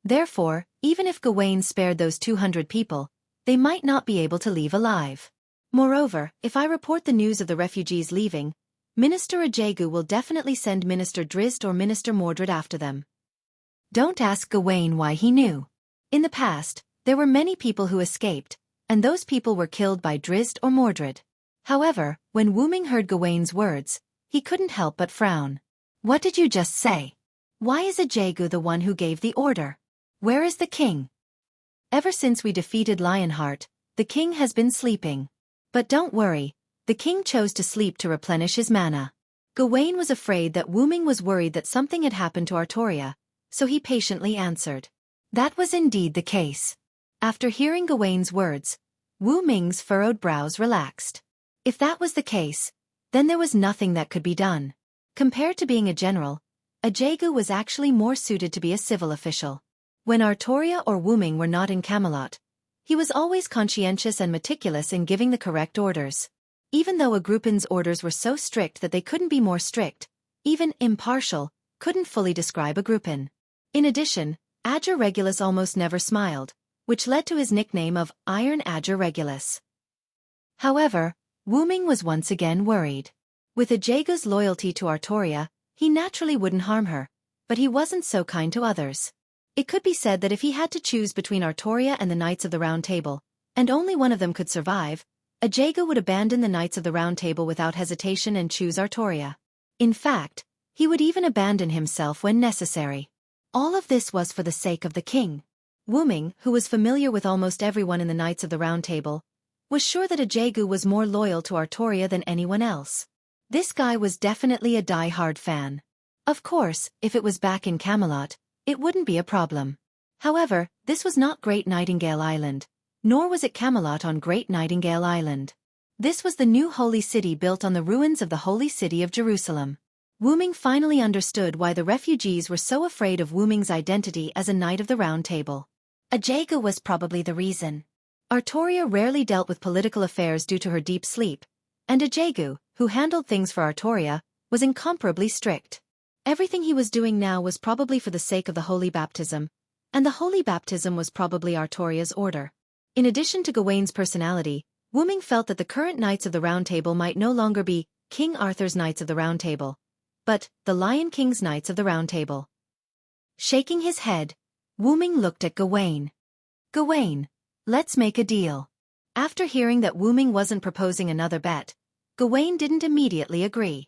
Therefore, even if Gawain spared those 200 people, they might not be able to leave alive. Moreover, if I report the news of the refugees leaving, Minister Ajagu will definitely send Minister Drizzt or Minister Mordred after them. Don't ask Gawain why he knew. In the past, there were many people who escaped, and those people were killed by Drizzt or Mordred. However, when Wu Ming heard Gawain's words, he couldn't help but frown. What did you just say? Why is Ajagu the one who gave the order? Where is the king? Ever since we defeated Lionheart, the king has been sleeping. But don't worry, the king chose to sleep to replenish his mana. Gawain was afraid that Wu Ming was worried that something had happened to Artoria, so he patiently answered. That was indeed the case. After hearing Gawain's words, Wu Ming's furrowed brows relaxed. If that was the case, then there was nothing that could be done. Compared to being a general, Ajagu was actually more suited to be a civil official. When Artoria or Wu Ming were not in Camelot, he was always conscientious and meticulous in giving the correct orders. Even though Agrippa's orders were so strict that they couldn't be more strict, even impartial couldn't fully describe Agrippa. In addition, Ager Regulus almost never smiled, which led to his nickname of Iron Ager Regulus. However, Wu Ming was once again worried. With Ajagu's loyalty to Artoria, he naturally wouldn't harm her, but he wasn't so kind to others. It could be said that if he had to choose between Artoria and the Knights of the Round Table, and only one of them could survive, Ajagu would abandon the Knights of the Round Table without hesitation and choose Artoria. In fact, he would even abandon himself when necessary. All of this was for the sake of the king. Wu Ming, who was familiar with almost everyone in the Knights of the Round Table, was sure that Ajagu was more loyal to Artoria than anyone else. This guy was definitely a die-hard fan. Of course, if it was back in Camelot, it wouldn't be a problem. However, this was not Great Nightingale Island, nor was it Camelot on Great Nightingale Island. This was the new holy city built on the ruins of the holy city of Jerusalem. Wu Ming finally understood why the refugees were so afraid of Wu Ming's identity as a Knight of the Round Table. Ajagu was probably the reason. Artoria rarely dealt with political affairs due to her deep sleep, and Ajagu, who handled things for Artoria, was incomparably strict. Everything he was doing now was probably for the sake of the holy baptism, and the holy baptism was probably Artoria's order. In addition to Gawain's personality, Wu Ming felt that the current Knights of the Round Table might no longer be King Arthur's Knights of the Round Table, but the Lion King's Knights of the Round Table. Shaking his head, Wu Ming looked at Gawain. Gawain, let's make a deal. After hearing that Wu Ming wasn't proposing another bet, Gawain didn't immediately agree.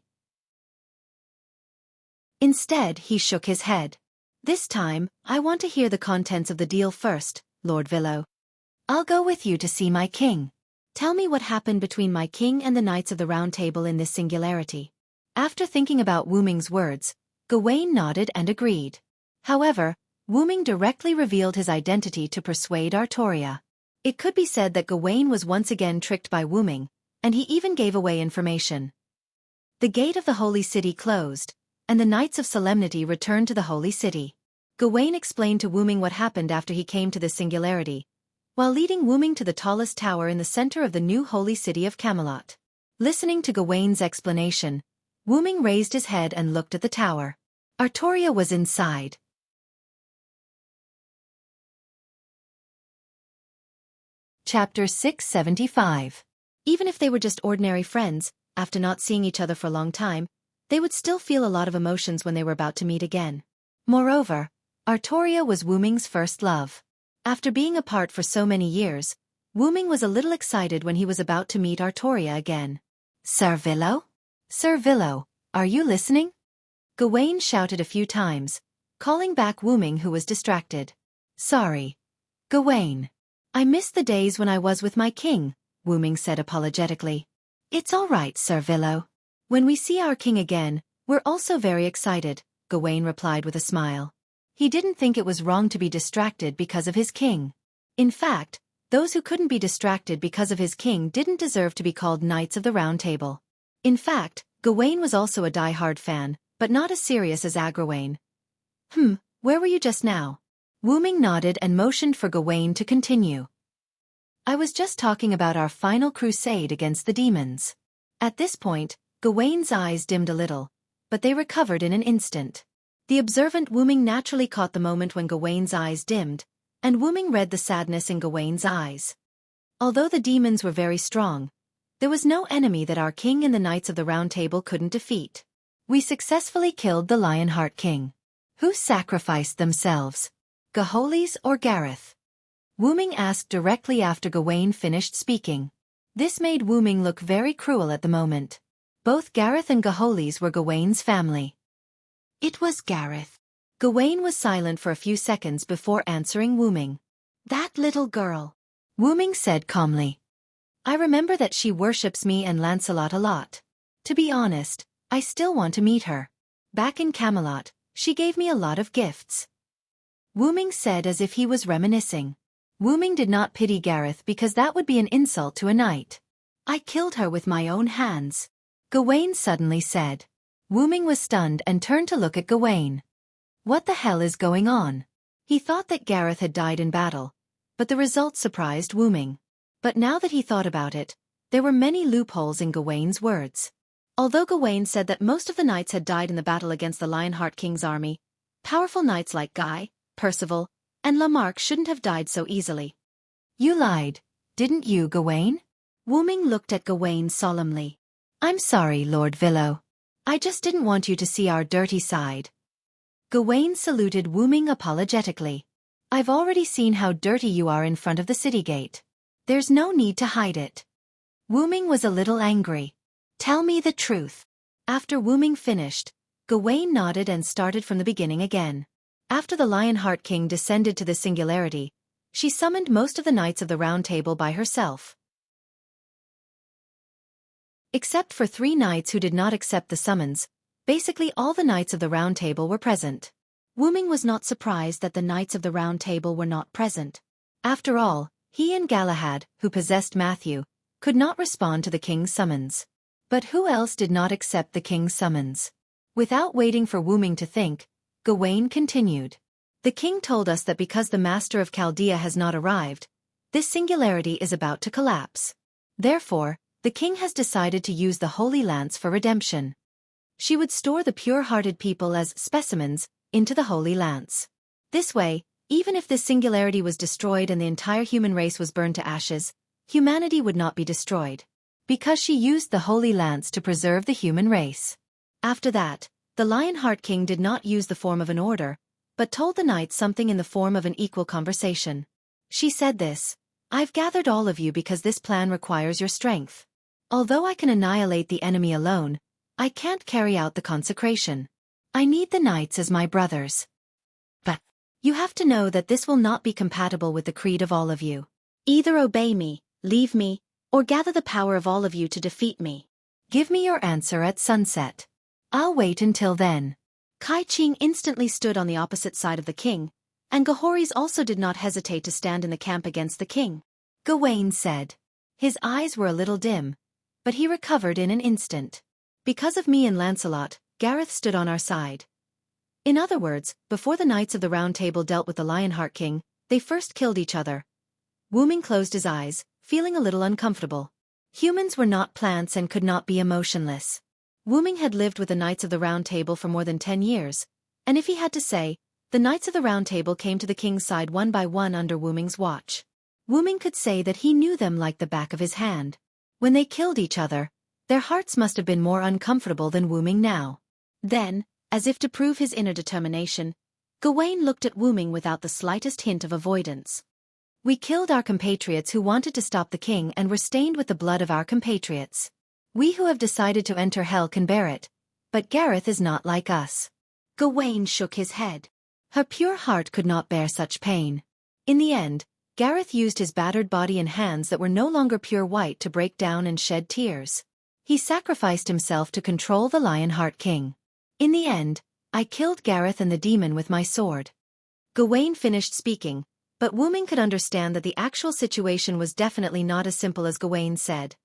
Instead, he shook his head. This time, I want to hear the contents of the deal first, Lord Villo. I'll go with you to see my king. Tell me what happened between my king and the Knights of the Round Table in this singularity. After thinking about Wu Ming's words, Gawain nodded and agreed. However, Wu Ming directly revealed his identity to persuade Artoria. It could be said that Gawain was once again tricked by Wu Ming, and he even gave away information. The gate of the holy city closed, and the Knights of Solemnity returned to the holy city. Gawain explained to Wu Ming what happened after he came to this singularity, while leading Wu Ming to the tallest tower in the center of the new holy city of Camelot. Listening to Gawain's explanation, Wu Ming raised his head and looked at the tower. Artoria was inside. Chapter 675. Even if they were just ordinary friends, after not seeing each other for a long time, they would still feel a lot of emotions when they were about to meet again. Moreover, Artoria was Wu Ming's first love. After being apart for so many years, Wu Ming was a little excited when he was about to meet Artoria again. Sir Villo? Sir Villo, are you listening? Gawain shouted a few times, calling back Wu Ming, who was distracted. Sorry, Gawain. I missed the days when I was with my king, Wu Ming said apologetically. It's all right, Sir Villo. When we see our king again, we're also very excited, Gawain replied with a smile. He didn't think it was wrong to be distracted because of his king. In fact, those who couldn't be distracted because of his king didn't deserve to be called Knights of the Round Table. In fact, Gawain was also a die-hard fan, but not as serious as Agrawain. Where were you just now? Wu Ming nodded and motioned for Gawain to continue. I was just talking about our final crusade against the demons. At this point, Gawain's eyes dimmed a little, but they recovered in an instant. The observant Wu Ming naturally caught the moment when Gawain's eyes dimmed, and Wu Ming read the sadness in Gawain's eyes. Although the demons were very strong, there was no enemy that our king and the Knights of the Round Table couldn't defeat. We successfully killed the Lionheart King. Who sacrificed themselves? Gaholis or Gareth? Wu Ming asked directly after Gawain finished speaking. This made Wu Ming look very cruel at the moment. Both Gareth and Gaholis were Gawain's family. It was Gareth. Gawain was silent for a few seconds before answering Wu Ming. That little girl, Wu Ming said calmly. I remember that she worships me and Lancelot a lot. To be honest, I still want to meet her. Back in Camelot, she gave me a lot of gifts. Wu Ming said as if he was reminiscing. Wu Ming did not pity Gareth because that would be an insult to a knight. I killed her with my own hands, Gawain suddenly said. Wu Ming was stunned and turned to look at Gawain. What the hell is going on? He thought that Gareth had died in battle, but the result surprised Wu Ming. But now that he thought about it, there were many loopholes in Gawain's words. Although Gawain said that most of the knights had died in the battle against the Lionheart King's army, powerful knights like Guy, Percival, and Lamarck shouldn't have died so easily. You lied, didn't you, Gawain? Wu Ming looked at Gawain solemnly. I'm sorry, Lord Villo. I just didn't want you to see our dirty side. Gawain saluted Wu Ming apologetically. I've already seen how dirty you are in front of the city gate. There's no need to hide it. Wu Ming was a little angry. Tell me the truth. After Wu Ming finished, Gawain nodded and started from the beginning again. After the Lionheart King descended to the singularity, she summoned most of the Knights of the Round Table by herself. Except for 3 knights who did not accept the summons, basically all the Knights of the Round Table were present. Wu Ming was not surprised that the Knights of the Round Table were not present. After all, he and Galahad, who possessed Matthew, could not respond to the king's summons. But who else did not accept the king's summons? Without waiting for Wu Ming to think, Gawain continued. The king told us that because the master of Chaldea has not arrived, this singularity is about to collapse. Therefore, the king has decided to use the Holy Lance for redemption. She would store the pure-hearted people as specimens into the Holy Lance. This way, even if this singularity was destroyed and the entire human race was burned to ashes, humanity would not be destroyed. Because she used the Holy Lance to preserve the human race. After that, the Lionheart King did not use the form of an order, but told the knights something in the form of an equal conversation. She said this, I've gathered all of you because this plan requires your strength. Although I can annihilate the enemy alone, I can't carry out the consecration. I need the knights as my brothers. But you have to know that this will not be compatible with the creed of all of you. Either obey me, leave me, or gather the power of all of you to defeat me. Give me your answer at sunset. I'll wait until then. Kai Ching instantly stood on the opposite side of the king, and Gahoris also did not hesitate to stand in the camp against the king. Gawain said. His eyes were a little dim, but he recovered in an instant. Because of me and Lancelot, Gareth stood on our side. In other words, before the Knights of the Round Table dealt with the Lionheart King, they first killed each other. Wu Ming closed his eyes, feeling a little uncomfortable. Humans were not plants and could not be emotionless. Wu Ming had lived with the Knights of the Round Table for more than 10 years, and if he had to say, the Knights of the Round Table came to the king's side one by one under Wu Ming's watch. Wu Ming could say that he knew them like the back of his hand. When they killed each other, their hearts must have been more uncomfortable than Wu Ming now. Then, as if to prove his inner determination, Gawain looked at Wu Ming without the slightest hint of avoidance. We killed our compatriots who wanted to stop the king and were stained with the blood of our compatriots. We who have decided to enter hell can bear it, but Gareth is not like us. Gawain shook his head. Her pure heart could not bear such pain. In the end, Gareth used his battered body and hands that were no longer pure white to break down and shed tears. He sacrificed himself to control the Lionheart King. In the end, I killed Gareth and the demon with my sword. Gawain finished speaking, but Wu Ming could understand that the actual situation was definitely not as simple as Gawain said.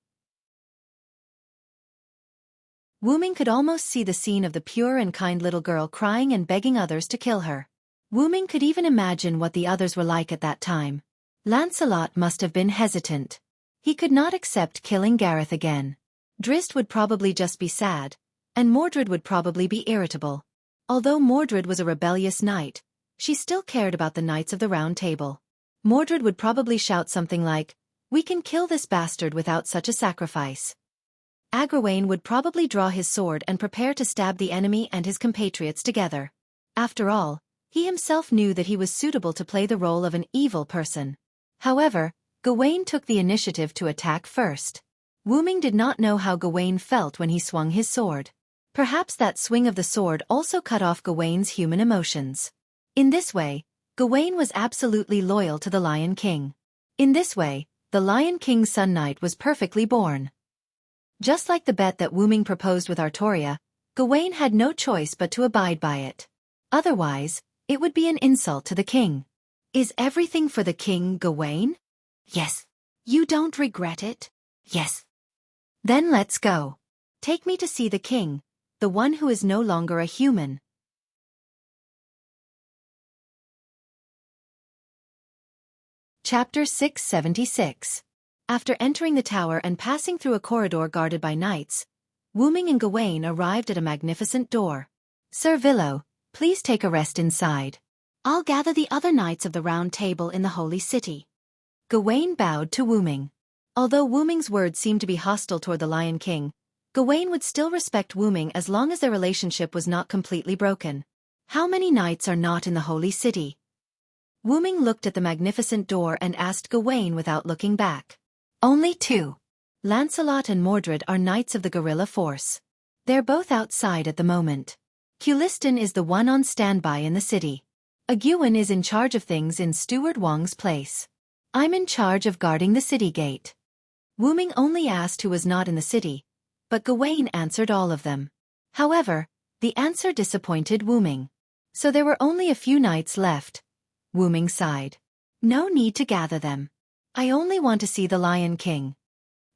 Wu Ming could almost see the scene of the pure and kind little girl crying and begging others to kill her. Wu Ming could even imagine what the others were like at that time. Lancelot must have been hesitant. He could not accept killing Gareth again. Drizzt would probably just be sad, and Mordred would probably be irritable. Although Mordred was a rebellious knight, she still cared about the Knights of the Round Table. Mordred would probably shout something like, "We can kill this bastard without such a sacrifice." Agravain would probably draw his sword and prepare to stab the enemy and his compatriots together. After all, he himself knew that he was suitable to play the role of an evil person. However, Gawain took the initiative to attack first. Wu Ming did not know how Gawain felt when he swung his sword. Perhaps that swing of the sword also cut off Gawain's human emotions. In this way, Gawain was absolutely loyal to the Lion King. In this way, the Lion King's Sun Knight was perfectly born. Just like the bet that Wu Ming proposed with Artoria, Gawain had no choice but to abide by it. Otherwise, it would be an insult to the king. Is everything for the king, Gawain? Yes. You don't regret it? Yes. Then let's go. Take me to see the king, the one who is no longer a human. Chapter 676. After entering the tower and passing through a corridor guarded by knights, Wu Ming and Gawain arrived at a magnificent door. "Sir Villo, please take a rest inside. I'll gather the other knights of the Round Table in the Holy City." Gawain bowed to Wu Ming. Although Wu Ming's words seemed to be hostile toward the Lion King, Gawain would still respect Wu Ming as long as their relationship was not completely broken. How many knights are not in the Holy City? Wu Ming looked at the magnificent door and asked Gawain without looking back. "Only 2. Lancelot and Mordred are knights of the guerrilla force. They're both outside at the moment. Culistan is the one on standby in the city. Aguin is in charge of things in Steward Wang's place. I'm in charge of guarding the city gate." Wu Ming only asked who was not in the city, but Gawain answered all of them. However, the answer disappointed Wu Ming. So there were only a few knights left. Wu Ming sighed. "No need to gather them. I only want to see the Lion King."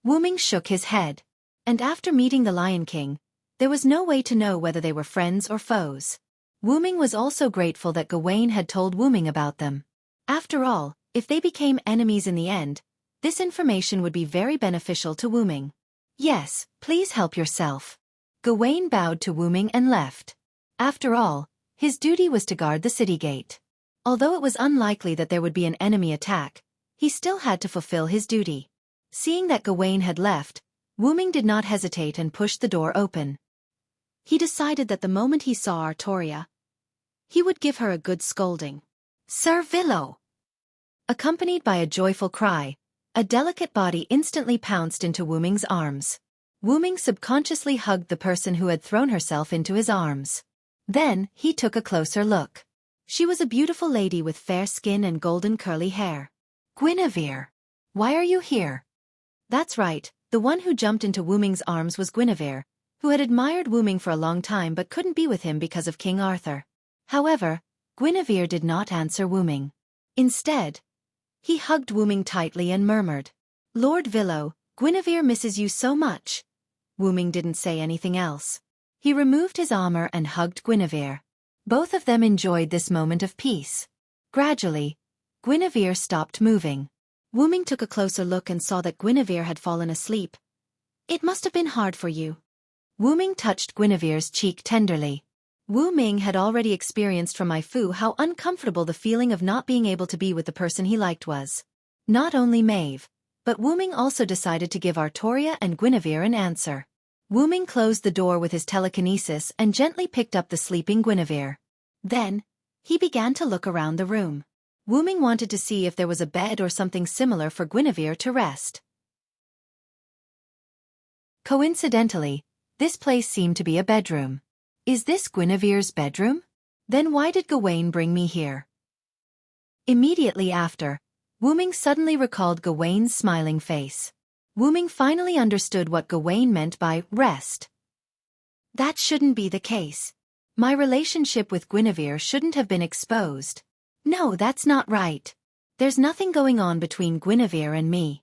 Wu Ming shook his head. And after meeting the Lion King, there was no way to know whether they were friends or foes. Wu Ming was also grateful that Gawain had told Wu Ming about them. After all, if they became enemies in the end, this information would be very beneficial to Wu Ming. "Yes, please help yourself." Gawain bowed to Wu Ming and left. After all, his duty was to guard the city gate. Although it was unlikely that there would be an enemy attack, he still had to fulfill his duty. Seeing that Gawain had left, Wu Ming did not hesitate and pushed the door open. He decided that the moment he saw Artoria, he would give her a good scolding. "Sir Villo!" Accompanied by a joyful cry, a delicate body instantly pounced into Wu Ming's arms. Wu Ming subconsciously hugged the person who had thrown herself into his arms. Then, he took a closer look. She was a beautiful lady with fair skin and golden curly hair. "Guinevere! Why are you here?" That's right, the one who jumped into Wu Ming's arms was Guinevere, who had admired Wu Ming for a long time but couldn't be with him because of King Arthur. However, Guinevere did not answer Wu Ming. Instead, he hugged Wu Ming tightly and murmured, "Lord Villo, Guinevere misses you so much." Wu Ming didn't say anything else. He removed his armor and hugged Guinevere. Both of them enjoyed this moment of peace. Gradually, Guinevere stopped moving. Wu Ming took a closer look and saw that Guinevere had fallen asleep. "It must have been hard for you." Wu Ming touched Guinevere's cheek tenderly. Wu Ming had already experienced from Mai Fu how uncomfortable the feeling of not being able to be with the person he liked was. Not only Maeve, but Wu Ming also decided to give Artoria and Guinevere an answer. Wu Ming closed the door with his telekinesis and gently picked up the sleeping Guinevere. Then, he began to look around the room. Wu Ming wanted to see if there was a bed or something similar for Guinevere to rest. Coincidentally, this place seemed to be a bedroom. Is this Guinevere's bedroom? Then why did Gawain bring me here? Immediately after, Wu Ming suddenly recalled Gawain's smiling face. Wu Ming finally understood what Gawain meant by rest. That shouldn't be the case. My relationship with Guinevere shouldn't have been exposed. No, that's not right. There's nothing going on between Guinevere and me.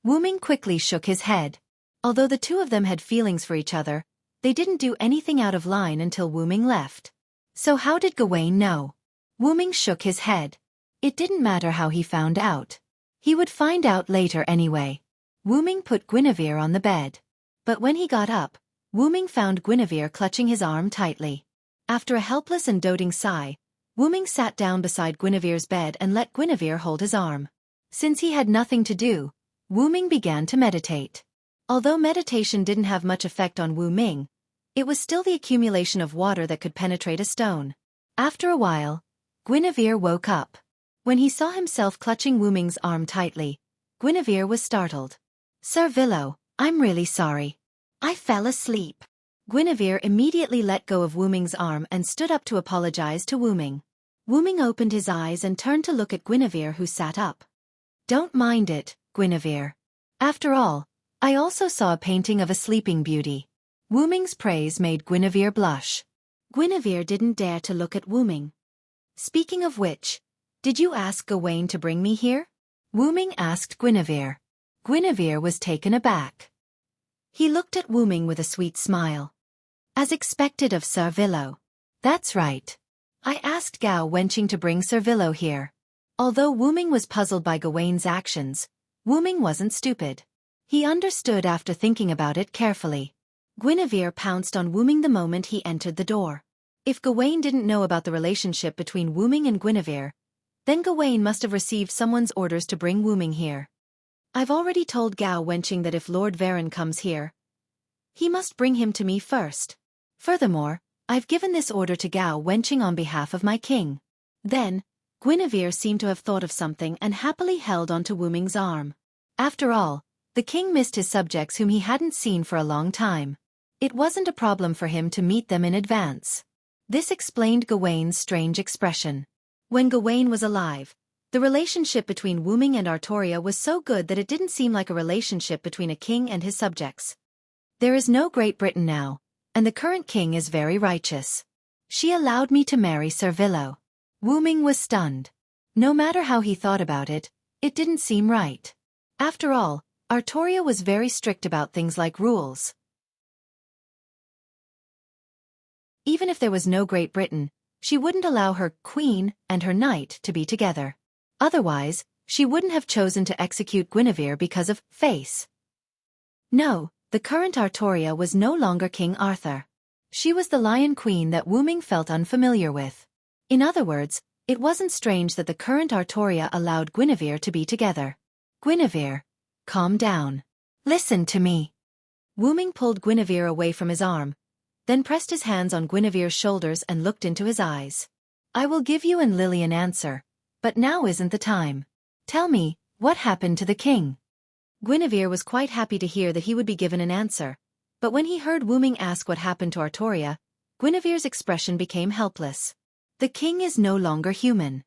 Wu Ming quickly shook his head. Although the two of them had feelings for each other, they didn't do anything out of line until Wu Ming left. So how did Gawain know? Wu Ming shook his head. It didn't matter how he found out. He would find out later anyway. Wu Ming put Guinevere on the bed. But when he got up, Wu Ming found Guinevere clutching his arm tightly. After a helpless and doting sigh, Wuming sat down beside Guinevere's bed and let Guinevere hold his arm. Since he had nothing to do, Wuming began to meditate. Although meditation didn't have much effect on Wuming, it was still the accumulation of water that could penetrate a stone. After a while, Guinevere woke up. When he saw himself clutching Wuming's arm tightly, Guinevere was startled. "Sir Villo, I'm really sorry. I fell asleep." Guinevere immediately let go of Wuming's arm and stood up to apologize to Wuming. Wuming opened his eyes and turned to look at Guinevere, who sat up. "Don't mind it, Guinevere. After all, I also saw a painting of a sleeping beauty." Wuming's praise made Guinevere blush. Guinevere didn't dare to look at Wuming. "Speaking of which, did you ask Gawain to bring me here?" Wuming asked Guinevere. Guinevere was taken aback. He looked at Wuming with a sweet smile. "As expected of Sir Villo." "That's right. I asked Gao Wenqing to bring Sir Villo here." Although Wuming was puzzled by Gawain's actions, Wuming wasn't stupid. He understood after thinking about it carefully. Guinevere pounced on Wuming the moment he entered the door. If Gawain didn't know about the relationship between Wuming and Guinevere, then Gawain must have received someone's orders to bring Wuming here. "I've already told Gao Wenqing that if Lord Varen comes here, he must bring him to me first. Furthermore, I've given this order to Gao Wenqing on behalf of my king." Then, Guinevere seemed to have thought of something and happily held onto Wuming's arm. After all, the king missed his subjects whom he hadn't seen for a long time. It wasn't a problem for him to meet them in advance. This explained Gawain's strange expression. When Gawain was alive, the relationship between Wuming and Artoria was so good that it didn't seem like a relationship between a king and his subjects. "There is no Great Britain now, and the current king is very righteous. She allowed me to marry Sir Villo." Wuming was stunned. No matter how he thought about it, it didn't seem right. After all, Artoria was very strict about things like rules. Even if there was no Great Britain, she wouldn't allow her queen and her knight to be together. Otherwise, she wouldn't have chosen to execute Guinevere because of face. No, the current Artoria was no longer King Arthur. She was the Lion Queen that Wuming felt unfamiliar with. In other words, it wasn't strange that the current Artoria allowed Guinevere to be together. "Guinevere, calm down. Listen to me." Wuming pulled Guinevere away from his arm, then pressed his hands on Guinevere's shoulders and looked into his eyes. "I will give you and Lily an answer, but now isn't the time. Tell me, what happened to the king?" Guinevere was quite happy to hear that he would be given an answer, but when he heard Wuming ask what happened to Artoria, Guinevere's expression became helpless. "The king is no longer human."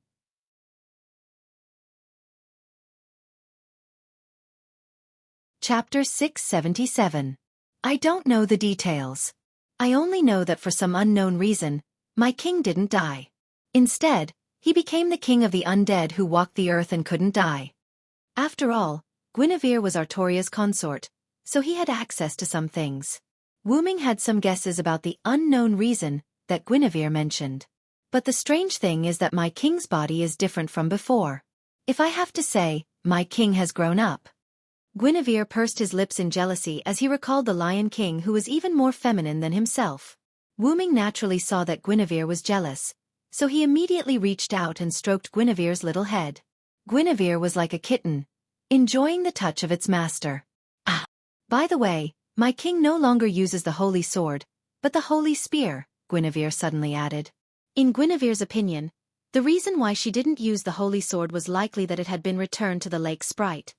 Chapter 677. I don't know the details. I only know that for some unknown reason, my king didn't die. Instead, he became the king of the undead who walked the earth and couldn't die. After all, Guinevere was Artoria's consort, so he had access to some things. Wuming had some guesses about the unknown reason that Guinevere mentioned. But the strange thing is that my king's body is different from before. If I have to say, my king has grown up. Guinevere pursed his lips in jealousy as he recalled the Lion King, who was even more feminine than himself. Wuming naturally saw that Guinevere was jealous, so he immediately reached out and stroked Guinevere's little head. Guinevere was like a kitten, enjoying the touch of its master. "Ah! By the way, my king no longer uses the holy sword, but the holy spear," Guinevere suddenly added. In Guinevere's opinion, the reason why she didn't use the holy sword was likely that it had been returned to the lake sprite.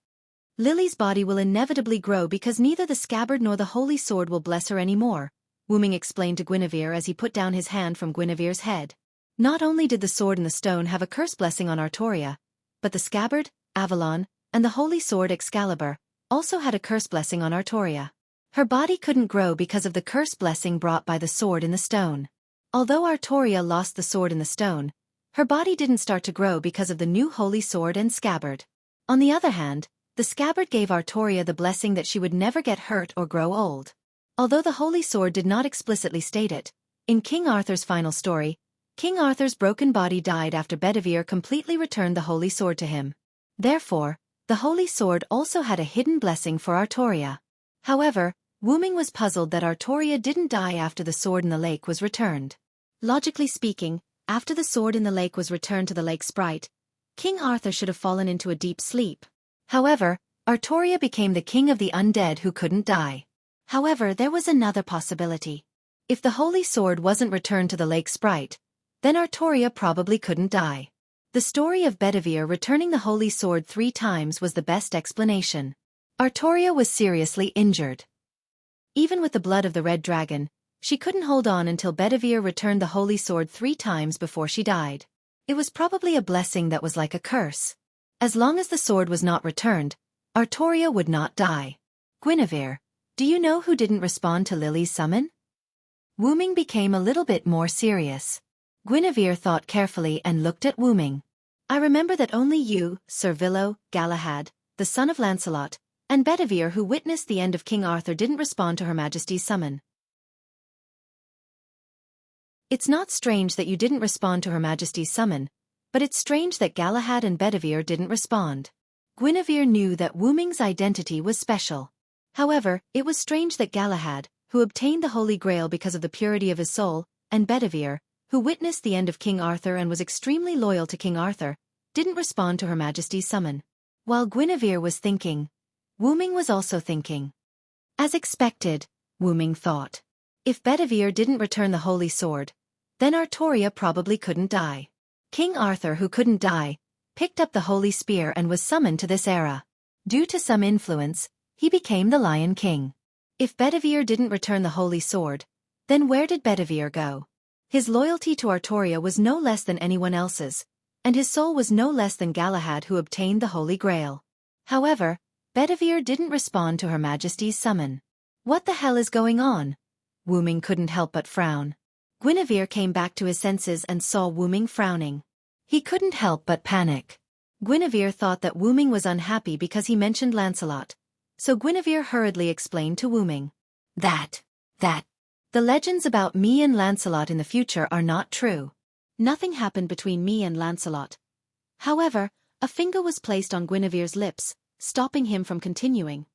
"Lily's body will inevitably grow because neither the scabbard nor the holy sword will bless her anymore," Wuming explained to Guinevere as he put down his hand from Guinevere's head. Not only did the sword and the stone have a curse blessing on Artoria, but the scabbard, Avalon, and the holy sword Excalibur also had a curse blessing on Artoria. Her body couldn't grow because of the curse blessing brought by the sword and the stone. Although Artoria lost the sword and the stone, her body didn't start to grow because of the new holy sword and scabbard. On the other hand, the scabbard gave Artoria the blessing that she would never get hurt or grow old. Although the holy sword did not explicitly state it, in King Arthur's final story, King Arthur's broken body died after Bedivere completely returned the holy sword to him. Therefore, the holy sword also had a hidden blessing for Artoria. However, Wuming was puzzled that Artoria didn't die after the sword in the lake was returned. Logically speaking, after the sword in the lake was returned to the lake sprite, King Arthur should have fallen into a deep sleep. However, Artoria became the king of the undead who couldn't die. However, there was another possibility. If the holy sword wasn't returned to the lake sprite, then Artoria probably couldn't die. The story of Bedivere returning the holy sword 3 times was the best explanation. Artoria was seriously injured. Even with the blood of the red dragon, she couldn't hold on until Bedivere returned the holy sword 3 times before she died. It was probably a blessing that was like a curse. As long as the sword was not returned, Artoria would not die. Guinevere, do you know who didn't respond to Lily's summon? Wu Ming became a little bit more serious. Guinevere thought carefully and looked at Wu Ming. I remember that only you, Sir Villo, Galahad, the son of Lancelot, and Bedivere who witnessed the end of King Arthur didn't respond to Her Majesty's summon. It's not strange that you didn't respond to Her Majesty's summon, but it's strange that Galahad and Bedivere didn't respond. Guinevere knew that Wu Ming's identity was special. However, it was strange that Galahad, who obtained the Holy Grail because of the purity of his soul, and Bedivere, who witnessed the end of King Arthur and was extremely loyal to King Arthur, didn't respond to Her Majesty's summon. While Guinevere was thinking, Wu Ming was also thinking. As expected, Wu Ming thought. If Bedivere didn't return the holy sword, then Artoria probably couldn't die. King Arthur, who couldn't die, picked up the holy spear and was summoned to this era. Due to some influence, he became the Lion King. If Bedivere didn't return the holy sword, then where did Bedivere go? His loyalty to Artoria was no less than anyone else's, and his soul was no less than Galahad who obtained the Holy Grail. However, Bedivere didn't respond to Her Majesty's summon. What the hell is going on? Wu Ming couldn't help but frown. Guinevere came back to his senses and saw Wu Ming frowning. He couldn't help but panic. Guinevere thought that Wu Ming was unhappy because he mentioned Lancelot, so Guinevere hurriedly explained to Wu Ming that the legends about me and Lancelot in the future are not true. Nothing happened between me and Lancelot. However, a finger was placed on Guinevere's lips, stopping him from continuing.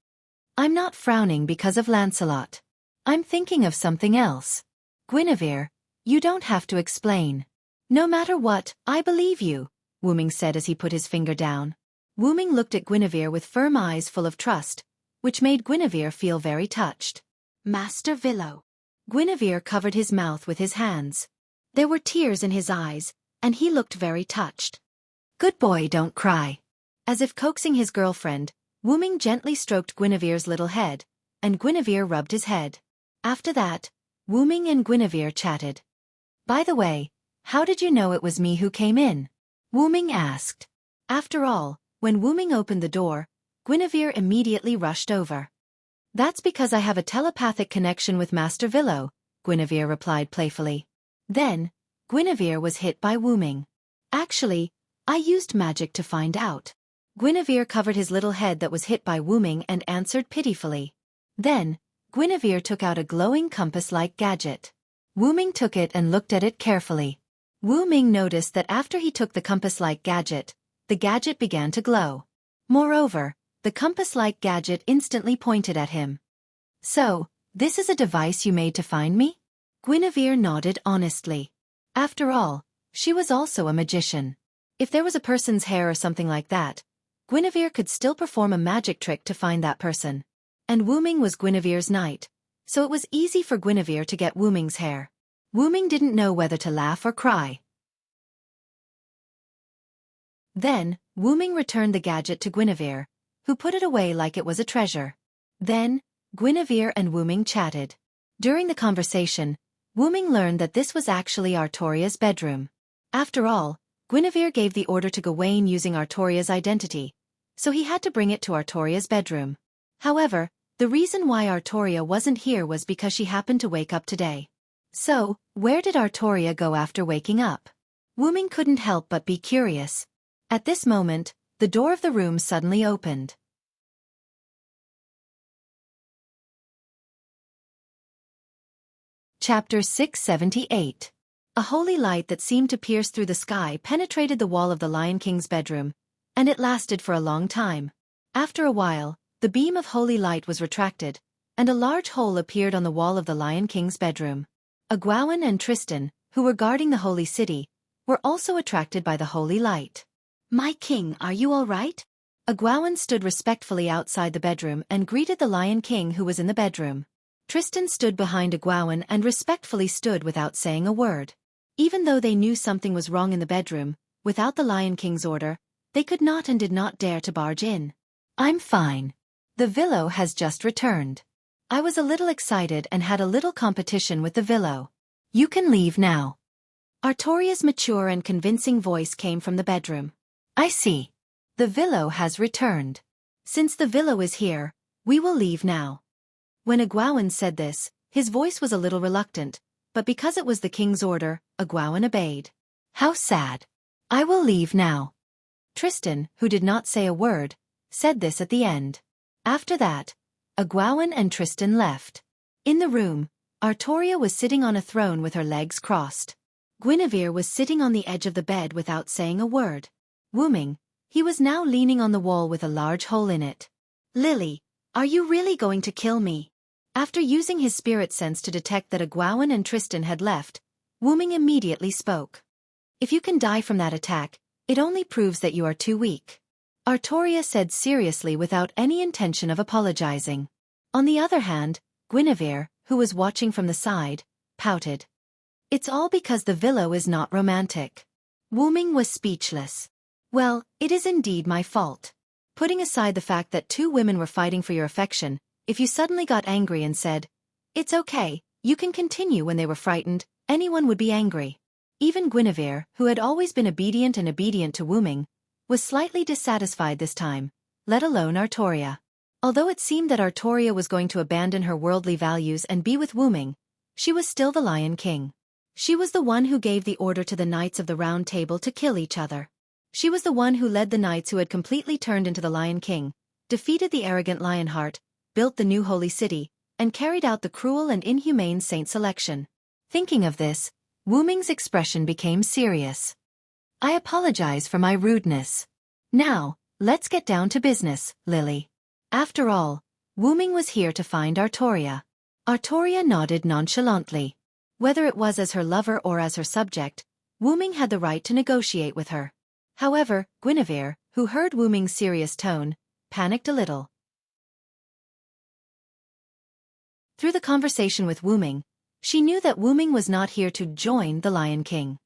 I'm not frowning because of Lancelot. I'm thinking of something else. Guinevere, you don't have to explain. No matter what, I believe you, Wu Ming said as he put his finger down. Wu Ming looked at Guinevere with firm eyes full of trust, which made Guinevere feel very touched. Master Villo. Guinevere covered his mouth with his hands. There were tears in his eyes, and he looked very touched. Good boy, don't cry. As if coaxing his girlfriend, Wu Ming gently stroked Guinevere's little head, and Guinevere rubbed his head. After that, Wu Ming and Guinevere chatted. By the way, how did you know it was me who came in? Wu Ming asked. After all, when Wu Ming opened the door, Guinevere immediately rushed over. That's because I have a telepathic connection with Master Villo, Guinevere replied playfully. Then, Guinevere was hit by Wu Ming. Actually, I used magic to find out. Guinevere covered his little head that was hit by Wu Ming and answered pitifully. Then, Guinevere took out a glowing compass-like gadget. Wu Ming took it and looked at it carefully. Wu Ming noticed that after he took the compass-like gadget, the gadget began to glow. Moreover, the compass-like gadget instantly pointed at him. So, this is a device you made to find me? Guinevere nodded honestly. After all, she was also a magician. If there was a person's hair or something like that, Guinevere could still perform a magic trick to find that person. And Wu Ming was Guinevere's knight, so it was easy for Guinevere to get Wu Ming's hair. Wu Ming didn't know whether to laugh or cry. Then, Wu Ming returned the gadget to Guinevere, who put it away like it was a treasure. Then, Guinevere and Wu Ming chatted. During the conversation, Wu Ming learned that this was actually Artoria's bedroom. After all, Guinevere gave the order to Gawain using Artoria's identity, so he had to bring it to Artoria's bedroom. However, the reason why Artoria wasn't here was because she happened to wake up today. So, where did Artoria go after waking up? Wu Ming couldn't help but be curious. At this moment, the door of the room suddenly opened. Chapter 678. A holy light that seemed to pierce through the sky penetrated the wall of the Lion King's bedroom, and it lasted for a long time. After a while, the beam of holy light was retracted, and a large hole appeared on the wall of the Lion King's bedroom. Gawain and Tristan, who were guarding the holy city, were also attracted by the holy light. "My king, are you all right?" A Gwawan stood respectfully outside the bedroom and greeted the Lion King who was in the bedroom. Tristan stood behind a Gwawan and respectfully stood without saying a word. Even though they knew something was wrong in the bedroom, without the Lion King's order, they could not and did not dare to barge in. "I'm fine. The Villo has just returned. I was a little excited and had a little competition with the Villo. You can leave now." Artoria's mature and convincing voice came from the bedroom. "I see. The Villo has returned. Since the Villo is here, we will leave now." When Agwawan said this, his voice was a little reluctant, but because it was the king's order, Agwawan obeyed. "How sad. I will leave now." Tristan, who did not say a word, said this at the end. After that, Agwawan and Tristan left. In the room, Artoria was sitting on a throne with her legs crossed. Guinevere was sitting on the edge of the bed without saying a word. Wooming, he was now leaning on the wall with a large hole in it. "Lily, are you really going to kill me?" After using his spirit sense to detect that Agwawan and Tristan had left, Wooming immediately spoke. "If you can die from that attack, it only proves that you are too weak," Artoria said seriously without any intention of apologizing. On the other hand, Guinevere, who was watching from the side, pouted. "It's all because the Villo is not romantic." Wooming was speechless. "Well, it is indeed my fault. Putting aside the fact that two women were fighting for your affection, if you suddenly got angry and said, 'It's okay, you can continue,' when they were frightened, anyone would be angry." Even Guinevere, who had always been obedient to Wooming, was slightly dissatisfied this time, let alone Artoria. Although it seemed that Artoria was going to abandon her worldly values and be with Wooming, she was still the Lion King. She was the one who gave the order to the Knights of the Round Table to kill each other. She was the one who led the knights who had completely turned into the Lion King, defeated the arrogant Lionheart, built the new holy city, and carried out the cruel and inhumane saint selection. Thinking of this, Wooming's expression became serious. "I apologize for my rudeness. Now, let's get down to business, Lily." After all, Wooming was here to find Artoria. Artoria nodded nonchalantly. Whether it was as her lover or as her subject, Wooming had the right to negotiate with her. However, Guinevere, who heard Wooming's serious tone, panicked a little. Through the conversation with Wooming, she knew that Wooming was not here to join the Lion King.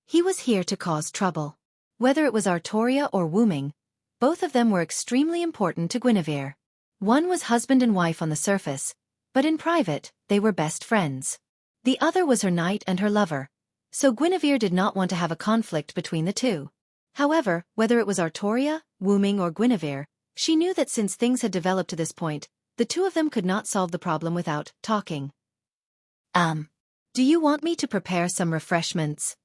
He was here to cause trouble. Whether it was Artoria or Wooming, both of them were extremely important to Guinevere. One was husband and wife on the surface, but in private, they were best friends. The other was her knight and her lover, so Guinevere did not want to have a conflict between the two. However, whether it was Artoria, Wooming or Guinevere, she knew that since things had developed to this point, the two of them could not solve the problem without talking. Do you want me to prepare some refreshments?"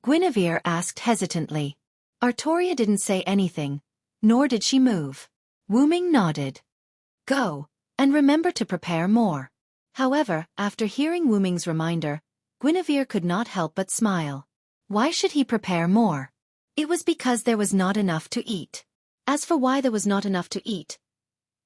Guinevere asked hesitantly. Artoria didn't say anything, nor did she move. Wooming nodded. "Go, and remember to prepare more." However, after hearing Wooming's reminder, Guinevere could not help but smile. Why should he prepare more? It was because there was not enough to eat. As for why there was not enough to eat,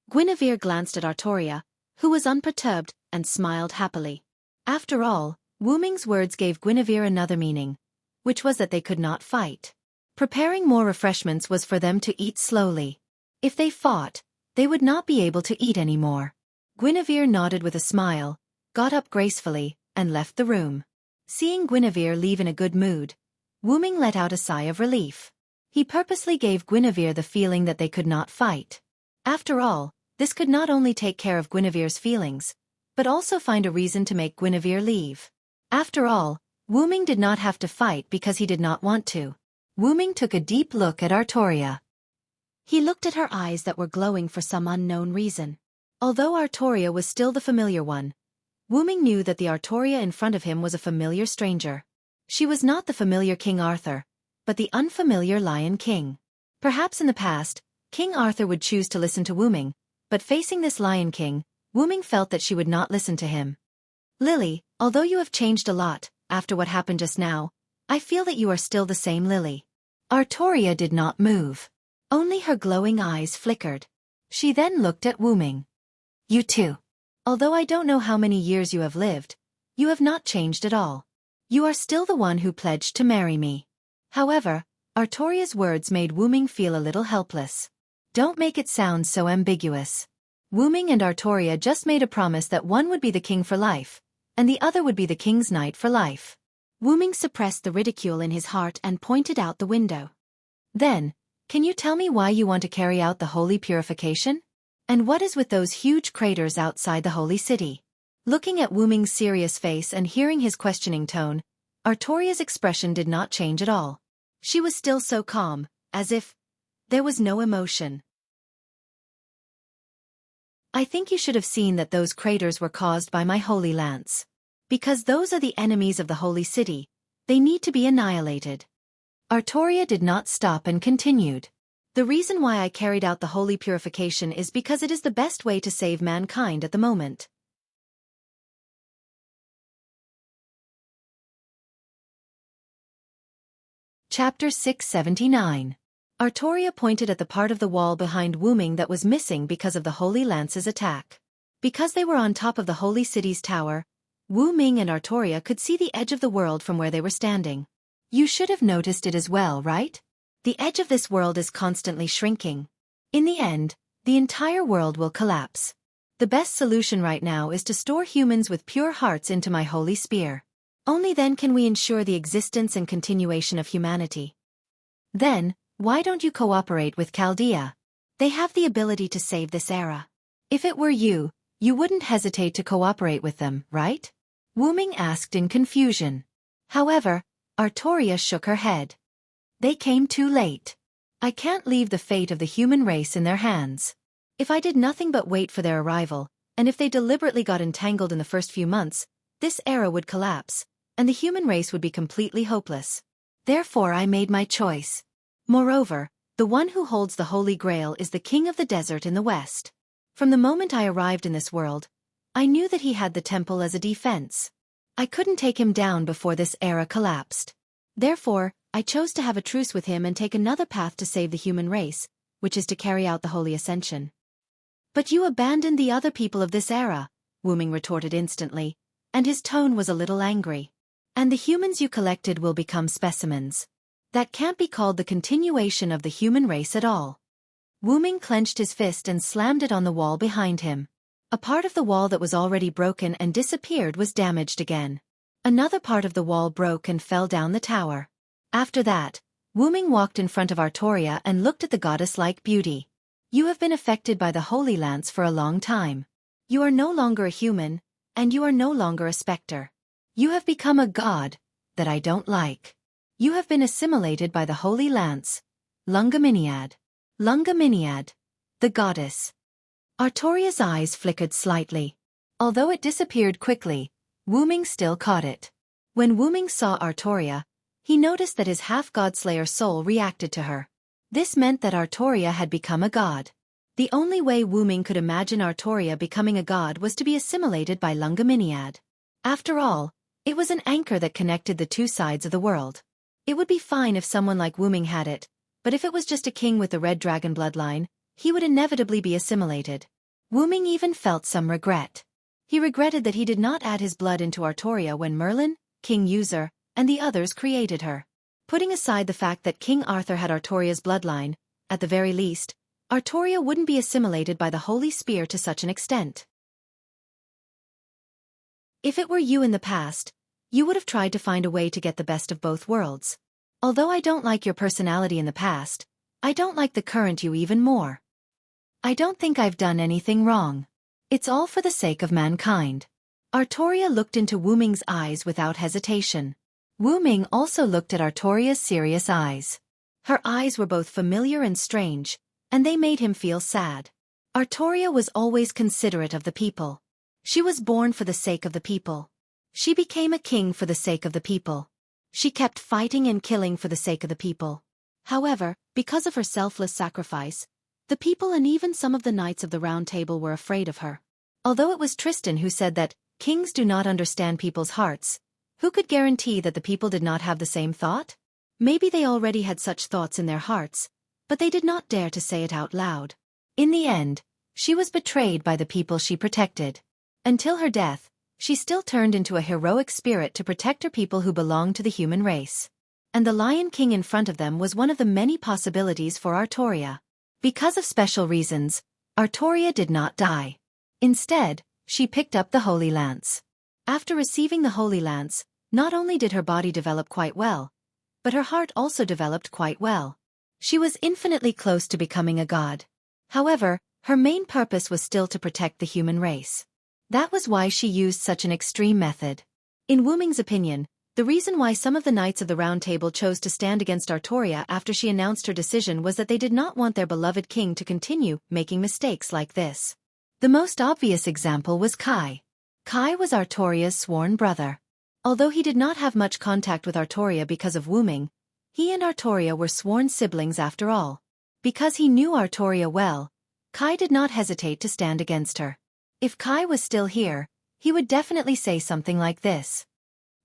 Guinevere glanced at Artoria, who was unperturbed, and smiled happily. After all, Wooming's words gave Guinevere another meaning, which was that they could not fight. Preparing more refreshments was for them to eat slowly. If they fought, they would not be able to eat any more. Guinevere nodded with a smile, got up gracefully, and left the room. Seeing Guinevere leave in a good mood, Wooming let out a sigh of relief. He purposely gave Guinevere the feeling that they could not fight. After all, this could not only take care of Guinevere's feelings, but also find a reason to make Guinevere leave. After all, Wooming did not have to fight because he did not want to. Wooming took a deep look at Artoria. He looked at her eyes that were glowing for some unknown reason. Although Artoria was still the familiar one, Wooming knew that the Artoria in front of him was a familiar stranger. She was not the familiar King Arthur, but the unfamiliar Lion King. Perhaps in the past, King Arthur would choose to listen to Wooming, but facing this Lion King, Wooming felt that she would not listen to him. "Lily, although you have changed a lot, after what happened just now, I feel that you are still the same Lily." Artoria did not move. Only her glowing eyes flickered. She then looked at Wooming. "You too. Although I don't know how many years you have lived, you have not changed at all. You are still the one who pledged to marry me. However, Artoria's words made Wu Ming feel a little helpless. Don't make it sound so ambiguous. Wu Ming and Artoria just made a promise that one would be the king for life, and the other would be the king's knight for life. Wu Ming suppressed the ridicule in his heart and pointed out the window. Then, can you tell me why you want to carry out the holy purification? And what is with those huge craters outside the holy city? Looking at Wu Ming's serious face and hearing his questioning tone, Artoria's expression did not change at all. She was still so calm, as if there was no emotion. I think you should have seen that those craters were caused by my holy lance. Because those are the enemies of the holy city, they need to be annihilated. Artoria did not stop and continued. The reason why I carried out the holy purification is because it is the best way to save mankind at the moment. Chapter 679. Artoria pointed at the part of the wall behind Wu Ming that was missing because of the Holy Lance's attack. Because they were on top of the Holy City's tower, Wu Ming and Artoria could see the edge of the world from where they were standing. You should have noticed it as well, right? The edge of this world is constantly shrinking. In the end, the entire world will collapse. The best solution right now is to store humans with pure hearts into my holy spear. Only then can we ensure the existence and continuation of humanity. Then, why don't you cooperate with Chaldea? They have the ability to save this era. If it were you, you wouldn't hesitate to cooperate with them, right? Wu Ming asked in confusion. However, Artoria shook her head. They came too late. I can't leave the fate of the human race in their hands. If I did nothing but wait for their arrival, and if they deliberately got entangled in the first few months, this era would collapse, and the human race would be completely hopeless. Therefore I made my choice. Moreover, the one who holds the Holy Grail is the king of the desert in the west. From the moment I arrived in this world, I knew that he had the temple as a defense. I couldn't take him down before this era collapsed. Therefore, I chose to have a truce with him and take another path to save the human race, which is to carry out the Holy Ascension. But you abandoned the other people of this era, Wu Ming retorted instantly, and his tone was a little angry. And the humans you collected will become specimens. That can't be called the continuation of the human race at all. Wu Ming clenched his fist and slammed it on the wall behind him. A part of the wall that was already broken and disappeared was damaged again. Another part of the wall broke and fell down the tower. After that, Wu Ming walked in front of Artoria and looked at the goddess-like beauty. You have been affected by the Holy Lance for a long time. You are no longer a human, and you are no longer a specter. You have become a god that I don't like. You have been assimilated by the Holy Lance, Lungaminiad. Lungaminiad, the goddess. Artoria's eyes flickered slightly. Although it disappeared quickly, Wu Ming still caught it. When Wu Ming saw Artoria, he noticed that his half-godslayer soul reacted to her. This meant that Artoria had become a god. The only way Wu Ming could imagine Artoria becoming a god was to be assimilated by Lungaminiad. After all, it was an anchor that connected the two sides of the world. It would be fine if someone like Wu Ming had it, but if it was just a king with the red dragon bloodline, he would inevitably be assimilated. Wu Ming even felt some regret. He regretted that he did not add his blood into Artoria when Merlin, King User, and the others created her. Putting aside the fact that King Arthur had Artoria's bloodline, at the very least, Artoria wouldn't be assimilated by the Holy Spear to such an extent. If it were you in the past, you would have tried to find a way to get the best of both worlds. Although I don't like your personality in the past, I don't like the current you even more. I don't think I've done anything wrong. It's all for the sake of mankind. Artoria looked into Wu Ming's eyes without hesitation. Wu Ming also looked at Artoria's serious eyes. Her eyes were both familiar and strange, and they made him feel sad. Artoria was always considerate of the people. She was born for the sake of the people. She became a king for the sake of the people. She kept fighting and killing for the sake of the people. However, because of her selfless sacrifice, the people and even some of the knights of the Round Table were afraid of her. Although it was Tristan who said that kings do not understand people's hearts, who could guarantee that the people did not have the same thought? Maybe they already had such thoughts in their hearts, but they did not dare to say it out loud. In the end, she was betrayed by the people she protected. Until her death, she still turned into a heroic spirit to protect her people who belonged to the human race. And the Lion King in front of them was one of the many possibilities for Artoria. Because of special reasons, Artoria did not die. Instead, she picked up the Holy Lance. After receiving the Holy Lance, not only did her body develop quite well, but her heart also developed quite well. She was infinitely close to becoming a god. However, her main purpose was still to protect the human race. That was why she used such an extreme method. In Wu Ming's opinion, the reason why some of the Knights of the Round Table chose to stand against Artoria after she announced her decision was that they did not want their beloved king to continue making mistakes like this. The most obvious example was Kai. Kai was Artoria's sworn brother. Although he did not have much contact with Artoria because of Wu Ming, he and Artoria were sworn siblings after all. Because he knew Artoria well, Kai did not hesitate to stand against her. If Kai was still here, he would definitely say something like this.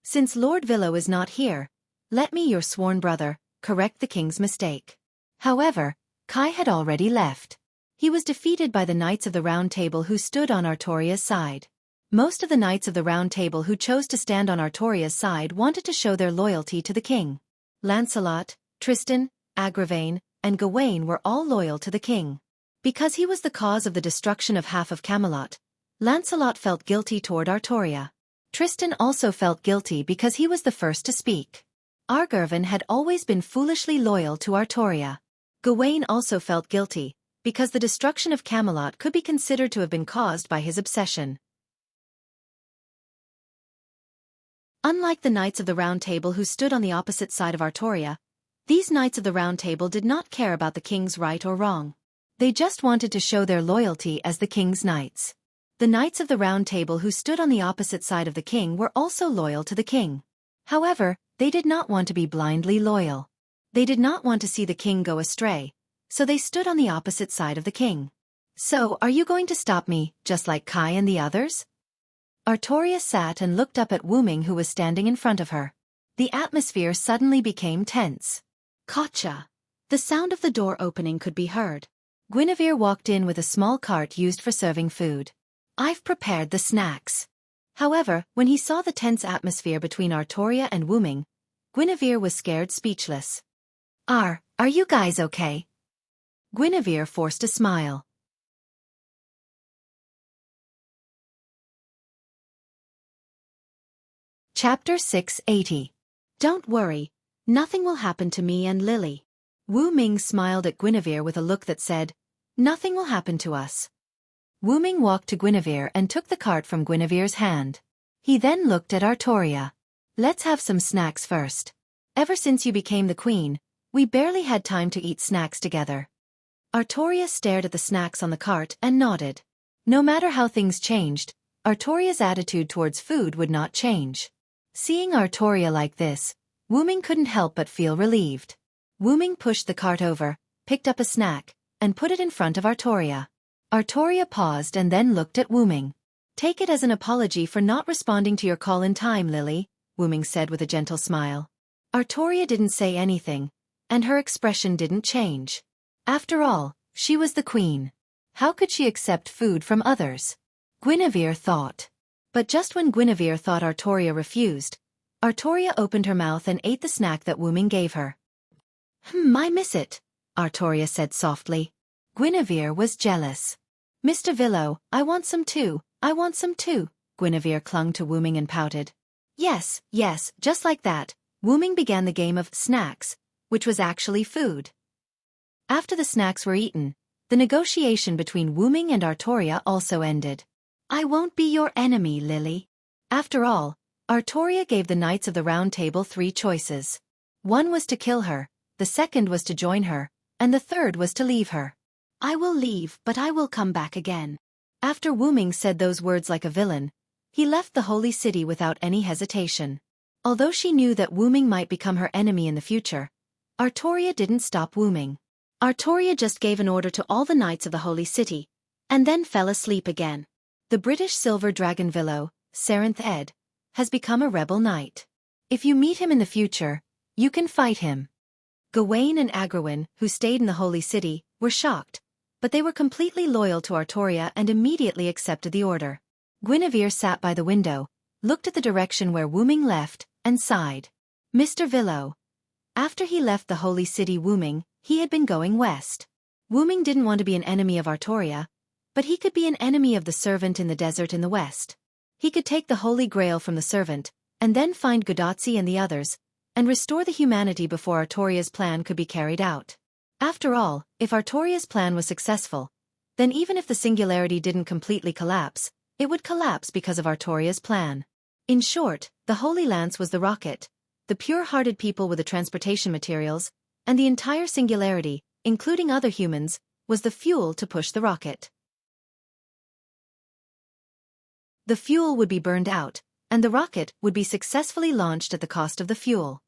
Since Lord Villo is not here, let me, your sworn brother, correct the king's mistake. However, Kai had already left. He was defeated by the Knights of the Round Table who stood on Artoria's side. Most of the Knights of the Round Table who chose to stand on Artoria's side wanted to show their loyalty to the king. Lancelot, Tristan, Agravain, and Gawain were all loyal to the king. Because he was the cause of the destruction of half of Camelot, Lancelot felt guilty toward Artoria. Tristan also felt guilty because he was the first to speak. Argirvan had always been foolishly loyal to Artoria. Gawain also felt guilty, because the destruction of Camelot could be considered to have been caused by his obsession. Unlike the Knights of the Round Table who stood on the opposite side of Artoria, these Knights of the Round Table did not care about the king's right or wrong. They just wanted to show their loyalty as the king's knights. The Knights of the Round Table who stood on the opposite side of the king were also loyal to the king. However, they did not want to be blindly loyal. They did not want to see the king go astray, so they stood on the opposite side of the king. So, are you going to stop me, just like Kai and the others? Artoria sat and looked up at Wu Ming who was standing in front of her. The atmosphere suddenly became tense. Gotcha! The sound of the door opening could be heard. Guinevere walked in with a small cart used for serving food. I've prepared the snacks. However, when he saw the tense atmosphere between Artoria and Wu Ming, Guinevere was scared speechless. Are you guys okay? Guinevere forced a smile. Chapter 680. Don't worry, nothing will happen to me and Lily. Wu Ming smiled at Guinevere with a look that said, nothing will happen to us. Wu Ming walked to Guinevere and took the cart from Guinevere's hand. He then looked at Artoria. Let's have some snacks first. Ever since you became the queen, we barely had time to eat snacks together. Artoria stared at the snacks on the cart and nodded. No matter how things changed, Artoria's attitude towards food would not change. Seeing Artoria like this, Wu Ming couldn't help but feel relieved. Wu Ming pushed the cart over, picked up a snack, and put it in front of Artoria. Artoria paused and then looked at Wu Ming. Take it as an apology for not responding to your call in time, Lily, Wu Ming said with a gentle smile. Artoria didn't say anything, and her expression didn't change. After all, she was the queen. How could she accept food from others? Guinevere thought. But just when Guinevere thought Artoria refused, Artoria opened her mouth and ate the snack that Wu Ming gave her. I miss it, Artoria said softly. Guinevere was jealous. Mr. Villo, I want some too, Guinevere clung to Wu Ming and pouted. Yes, just like that, Wu Ming began the game of snacks, which was actually food. After the snacks were eaten, the negotiation between Wu Ming and Artoria also ended. I won't be your enemy, Lily. After all, Artoria gave the Knights of the Round Table 3 choices. One was to kill her, the second was to join her, and the third was to leave her. I will leave, but I will come back again. After Wu Ming said those words like a villain, he left the holy city without any hesitation. Although she knew that Wu Ming might become her enemy in the future, Artoria didn't stop Wu Ming. Artoria just gave an order to all the knights of the holy city, and then fell asleep again. The British silver dragon Villo, Sarenth Ed, has become a rebel knight. If you meet him in the future, you can fight him. Gawain and Agravain, who stayed in the holy city, were shocked, but they were completely loyal to Artoria and immediately accepted the order. Guinevere sat by the window, looked at the direction where Wu Ming left, and sighed. Mr. Villo. After he left the holy city Wu Ming, he had been going west. Wu Ming didn't want to be an enemy of Artoria, but he could be an enemy of the servant in the desert in the west. He could take the Holy Grail from the servant, and then find Gudatsi and the others, and restore the humanity before Artoria's plan could be carried out. After all, if Artoria's plan was successful, then even if the singularity didn't completely collapse, it would collapse because of Artoria's plan. In short, the Holy Lance was the rocket, the pure-hearted people with the transportation materials, and the entire singularity, including other humans, was the fuel to push the rocket. The fuel would be burned out, and the rocket would be successfully launched at the cost of the fuel.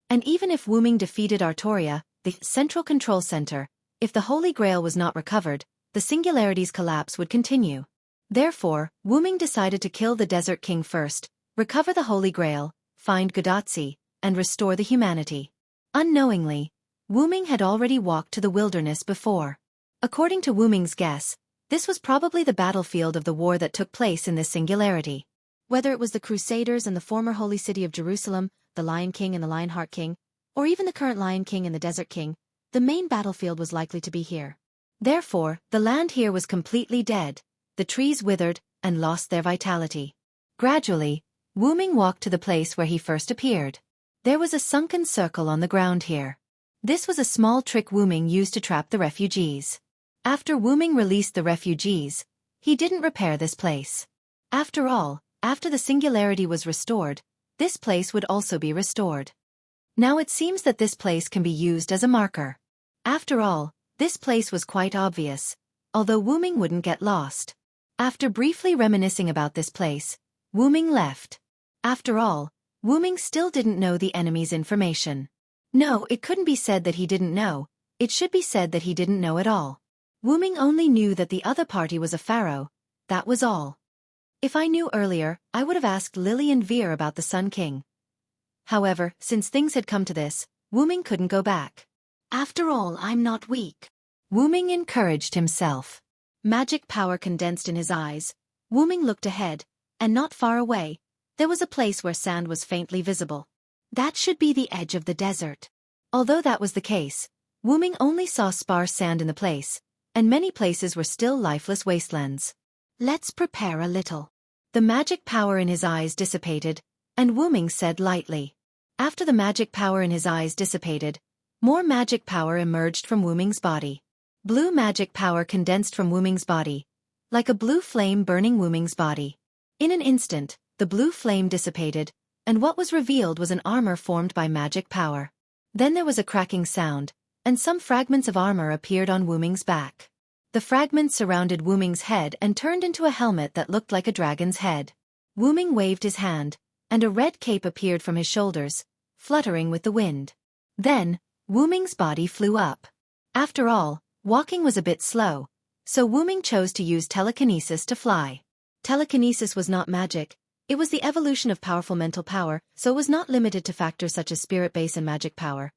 And even if Wu Ming defeated Artoria, the central control center, if the Holy Grail was not recovered, the singularity's collapse would continue. Therefore, Wu Ming decided to kill the Desert King first, recover the Holy Grail, find Gudatsi, and restore the humanity. Unknowingly, Wu Ming had already walked to the wilderness before. According to Wu Ming's guess, this was probably the battlefield of the war that took place in this singularity. Whether it was the Crusaders and the former Holy City of Jerusalem, the Lion King and the Lionheart King, or even the current Lion King and the Desert King, the main battlefield was likely to be here. Therefore, the land here was completely dead, the trees withered, and lost their vitality. Gradually, Wu Ming walked to the place where he first appeared. There was a sunken circle on the ground here. This was a small trick Wu Ming used to trap the refugees. After Wu Ming released the refugees, he didn't repair this place. After all, after the singularity was restored, this place would also be restored. Now it seems that this place can be used as a marker. After all, this place was quite obvious, although Wu Ming wouldn't get lost. After briefly reminiscing about this place, Wu Ming left. After all, Wu Ming still didn't know the enemy's information. No, it couldn't be said that he didn't know, it should be said that he didn't know at all. Wu Ming only knew that the other party was a pharaoh, that was all. If I knew earlier, I would have asked Lily and Veer about the Sun King. However, since things had come to this, Wu Ming couldn't go back. After all, I'm not weak. Wu Ming encouraged himself. Magic power condensed in his eyes. Wu Ming looked ahead, and not far away, there was a place where sand was faintly visible. That should be the edge of the desert. Although that was the case, Wu Ming only saw sparse sand in the place, and many places were still lifeless wastelands. Let's prepare a little. The magic power in his eyes dissipated, and Wu Ming said lightly. After the magic power in his eyes dissipated, more magic power emerged from Wu Ming's body. Blue magic power condensed from Wu Ming's body, like a blue flame burning Wu Ming's body. In an instant, the blue flame dissipated, and what was revealed was an armor formed by magic power. Then there was a cracking sound, and some fragments of armor appeared on Wu Ming's back. The fragments surrounded Wu Ming's head and turned into a helmet that looked like a dragon's head. Wu Ming waved his hand, and a red cape appeared from his shoulders, fluttering with the wind. Then, Wu Ming's body flew up. After all, walking was a bit slow, so Wu Ming chose to use telekinesis to fly. Telekinesis was not magic, it was the evolution of powerful mental power, so it was not limited to factors such as spirit base and magic power.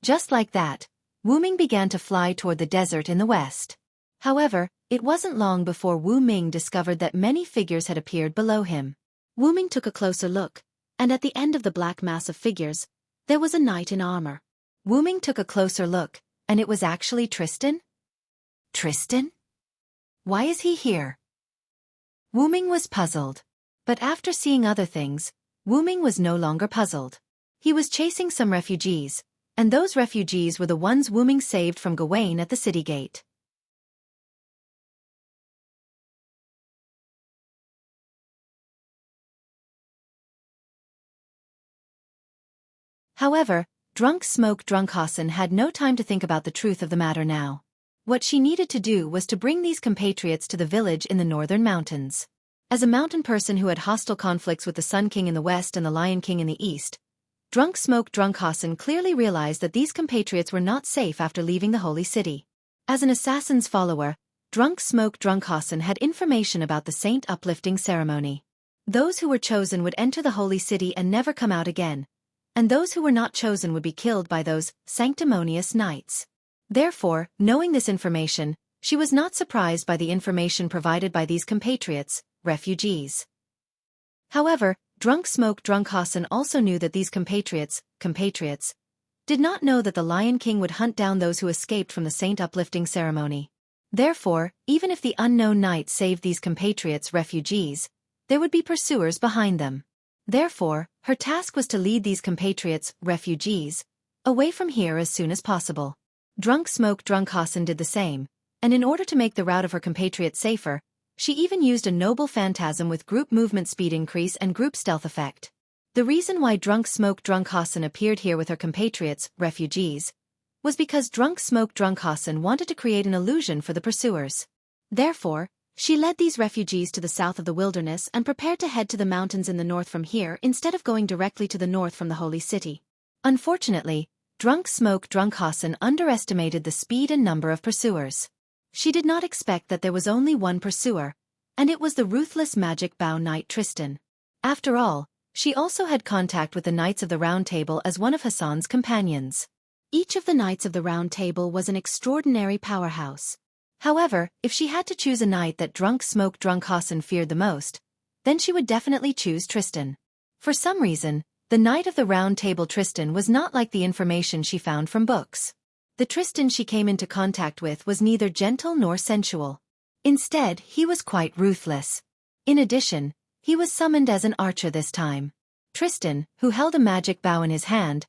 Just like that, Wu Ming began to fly toward the desert in the west. However, it wasn't long before Wu Ming discovered that many figures had appeared below him. Wu Ming took a closer look, and at the end of the black mass of figures, there was a knight in armor. Wu Ming took a closer look, and it was actually Tristan? Tristan? Why is he here? Wu Ming was puzzled. But after seeing other things, Wu Ming was no longer puzzled. He was chasing some refugees, and those refugees were the ones Wu Ming saved from Gawain at the city gate. However, Drunk Hassan had no time to think about the truth of the matter now. What she needed to do was to bring these compatriots to the village in the northern mountains. As a mountain person who had hostile conflicts with the Sun King in the west and the Lion King in the east, Drunk Hassan clearly realized that these compatriots were not safe after leaving the holy city. As an assassin's follower, Drunk Hassan had information about the saint uplifting ceremony. Those who were chosen would enter the holy city and never come out again, and those who were not chosen would be killed by those sanctimonious knights. Therefore, knowing this information, she was not surprised by the information provided by these compatriots, refugees. However, drunk Hassan also knew that these compatriots, did not know that the Lion King would hunt down those who escaped from the saint uplifting ceremony. Therefore, even if the unknown knight saved these compatriots, refugees, there would be pursuers behind them. Therefore, her task was to lead these compatriots, refugees, away from here as soon as possible. Drunk Hassan did the same, and in order to make the route of her compatriots safer, she even used a noble phantasm with group movement speed increase and group stealth effect. The reason why Drunk Hassan appeared here with her compatriots, refugees, was because Drunk Hassan wanted to create an illusion for the pursuers. Therefore, she led these refugees to the south of the wilderness and prepared to head to the mountains in the north from here instead of going directly to the north from the holy city. Unfortunately, Drunk Hassan underestimated the speed and number of pursuers. She did not expect that there was only one pursuer, and it was the ruthless magic bow knight Tristan. After all, she also had contact with the Knights of the Round Table as one of Hassan's companions. Each of the Knights of the Round Table was an extraordinary powerhouse. However, if she had to choose a knight that Drunk Hassan feared the most, then she would definitely choose Tristan. For some reason, the Knight of the Round Table Tristan was not like the information she found from books. The Tristan she came into contact with was neither gentle nor sensual. Instead, he was quite ruthless. In addition, he was summoned as an archer this time. Tristan, who held a magic bow in his hand,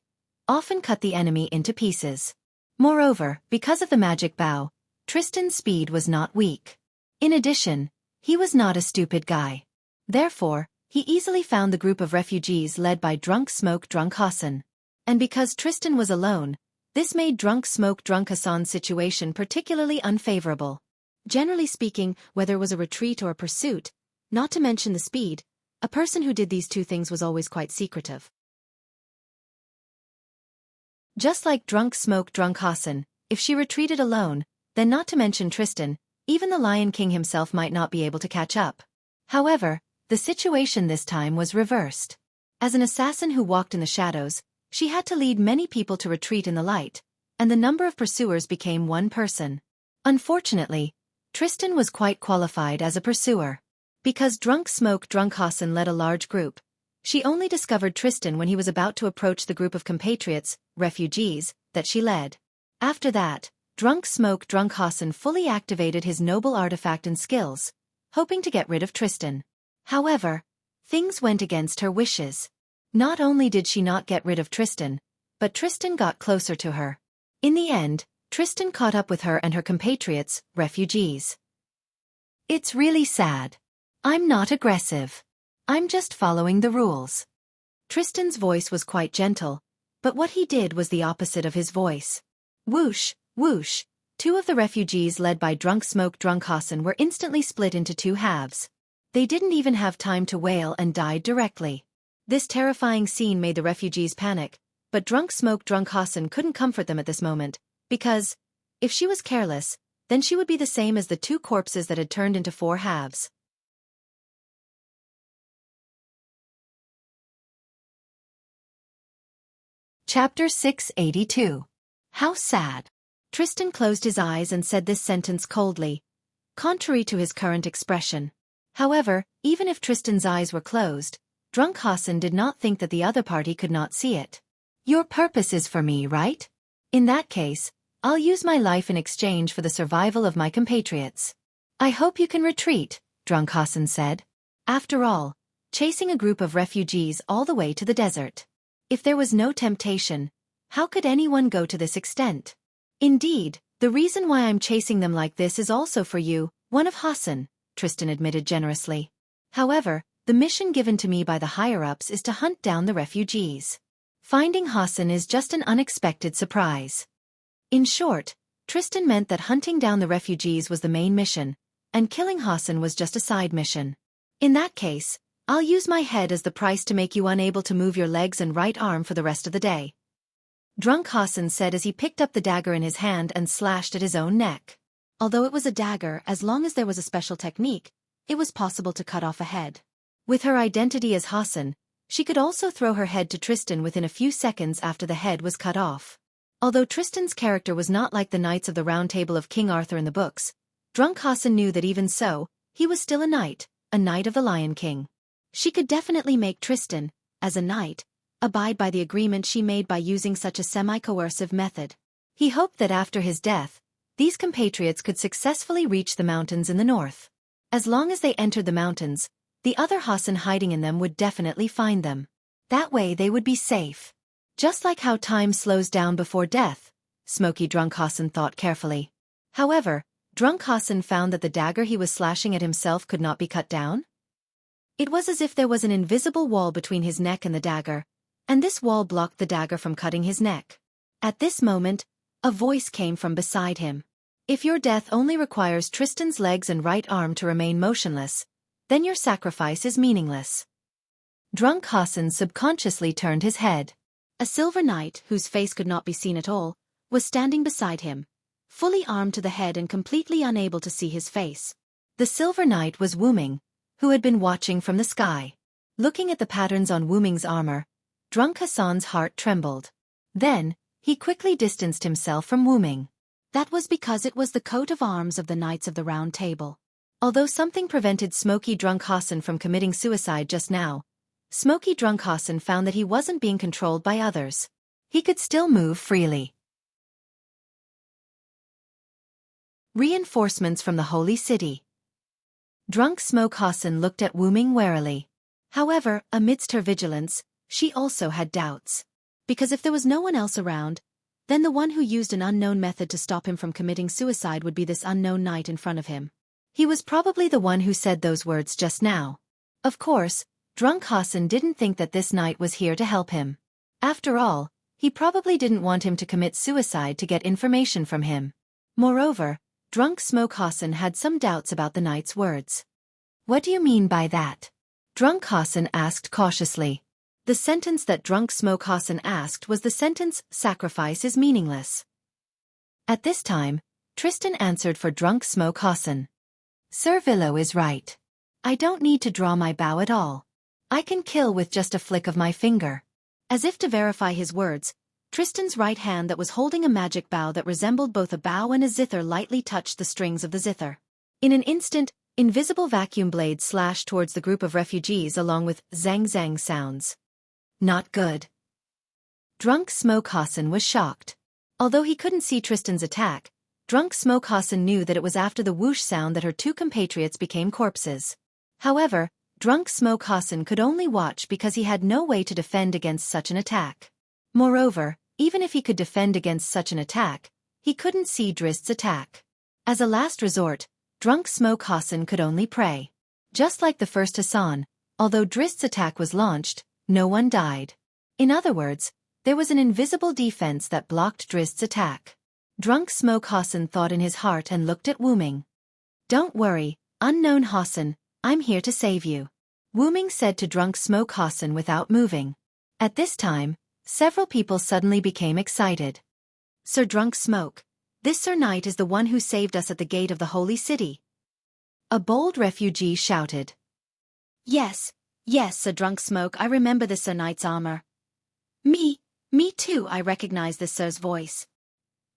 often cut the enemy into pieces. Moreover, because of the magic bow, Tristan's speed was not weak. In addition, he was not a stupid guy. Therefore, he easily found the group of refugees led by Drunk Hassan. And because Tristan was alone, this made Drunk Hassan's situation particularly unfavorable. Generally speaking, whether it was a retreat or a pursuit, not to mention the speed, a person who did these two things was always quite secretive. Just like Drunk Hassan, if she retreated alone, then not to mention Tristan, even the Lion King himself might not be able to catch up. However, the situation this time was reversed. As an assassin who walked in the shadows, she had to lead many people to retreat in the light, and the number of pursuers became one person. Unfortunately, Tristan was quite qualified as a pursuer. Because Drunk Hassan led a large group, she only discovered Tristan when he was about to approach the group of compatriots, refugees, that she led. After that, Drunk Hassan fully activated his noble artifact and skills, hoping to get rid of Tristan. However, things went against her wishes. Not only did she not get rid of Tristan, but Tristan got closer to her. In the end, Tristan caught up with her and her compatriots, refugees. It's really sad. I'm not aggressive. I'm just following the rules. Tristan's voice was quite gentle, but what he did was the opposite of his voice. Whoosh, whoosh, two of the refugees led by Drunk Hassan were instantly split into two halves. They didn't even have time to wail and died directly. This terrifying scene made the refugees panic, but Drunk Hassan couldn't comfort them at this moment, because, if she was careless, then she would be the same as the two corpses that had turned into four halves. Chapter 682. How sad. Tristan closed his eyes and said this sentence coldly, contrary to his current expression. However, even if Tristan's eyes were closed, Drunk Hassan did not think that the other party could not see it. Your purpose is for me, right? In that case, I'll use my life in exchange for the survival of my compatriots. I hope you can retreat, Drunk Hassan said. After all, chasing a group of refugees all the way to the desert. If there was no temptation, how could anyone go to this extent? Indeed, the reason why I'm chasing them like this is also for you, one of Hassan, Tristan admitted generously. However, the mission given to me by the higher-ups is to hunt down the refugees. Finding Hassan is just an unexpected surprise. In short, Tristan meant that hunting down the refugees was the main mission, and killing Hassan was just a side mission. In that case, I'll use my head as the price to make you unable to move your legs and right arm for the rest of the day. Drunk Hassan said as he picked up the dagger in his hand and slashed at his own neck. Although it was a dagger, as long as there was a special technique, it was possible to cut off a head. With her identity as Hassan, she could also throw her head to Tristan within a few seconds after the head was cut off. Although Tristan's character was not like the Knights of the Round Table of King Arthur in the books, Drunk Hassan knew that even so, he was still a knight of the Lion King. She could definitely make Tristan, as a knight, abide by the agreement she made by using such a semi-coercive method. He hoped that after his death, these compatriots could successfully reach the mountains in the north. As long as they entered the mountains, the other Hassan hiding in them would definitely find them. That way they would be safe. Just like how time slows down before death, Smoky Drunk Hassan thought carefully. However, Drunk Hassan found that the dagger he was slashing at himself could not be cut down. It was as if there was an invisible wall between his neck and the dagger, and this wall blocked the dagger from cutting his neck. At this moment, a voice came from beside him. If your death only requires Tristan's legs and right arm to remain motionless, then your sacrifice is meaningless. Drunk Hassan subconsciously turned his head. A silver knight, whose face could not be seen at all, was standing beside him, fully armed to the head and completely unable to see his face. The silver knight was Wu Ming, who had been watching from the sky. Looking at the patterns on Wu Ming's armor, Drunk Hassan's heart trembled. Then, he quickly distanced himself from Wu Ming. That was because it was the coat of arms of the Knights of the Round Table. Although something prevented Smoky Drunk Hassan from committing suicide just now, Smoky Drunk Hassan found that he wasn't being controlled by others. He could still move freely. Reinforcements from the Holy City. Drunk Smoke Hassan looked at Wu Ming warily. However, amidst her vigilance, she also had doubts. Because if there was no one else around, then the one who used an unknown method to stop him from committing suicide would be this unknown knight in front of him. He was probably the one who said those words just now. Of course, Drunk Hassan didn't think that this knight was here to help him. After all, he probably didn't want him to commit suicide to get information from him. Moreover, Drunk Smoke Hassan had some doubts about the knight's words. What do you mean by that? Drunk Hassan asked cautiously. The sentence that Drunk Smoke Hassan asked was the sentence, "Sacrifice is meaningless." At this time, Tristan answered for Drunk Smoke Hassan. Sir Villo is right. I don't need to draw my bow at all. I can kill with just a flick of my finger. As if to verify his words, Tristan's right hand that was holding a magic bow that resembled both a bow and a zither lightly touched the strings of the zither. In an instant, invisible vacuum blades slashed towards the group of refugees along with zang-zang sounds. Not good. Drunk Smoke Hassan was shocked. Although he couldn't see Tristan's attack, Drunk Smoke Hassan knew that it was after the whoosh sound that her two compatriots became corpses. However, Drunk Smoke Hassan could only watch because he had no way to defend against such an attack. Moreover, even if he could defend against such an attack, he couldn't see Drist's attack. As a last resort, Drunk Smoke Hassan could only pray. Just like the first Hassan, although Drist's attack was launched, no one died. In other words, there was an invisible defense that blocked Drist's attack. Drunk Smoke Hassan thought in his heart and looked at Wu Ming. Don't worry, unknown Hassan, I'm here to save you. Wu Ming said to Drunk Smoke Hassan without moving. At this time, several people suddenly became excited. Sir Drunk Smoke, this Sir Knight is the one who saved us at the gate of the Holy City. A bold refugee shouted. Yes, Sir Drunk Smoke, I remember the Sir Knight's armor. Me too, I recognize this Sir's voice.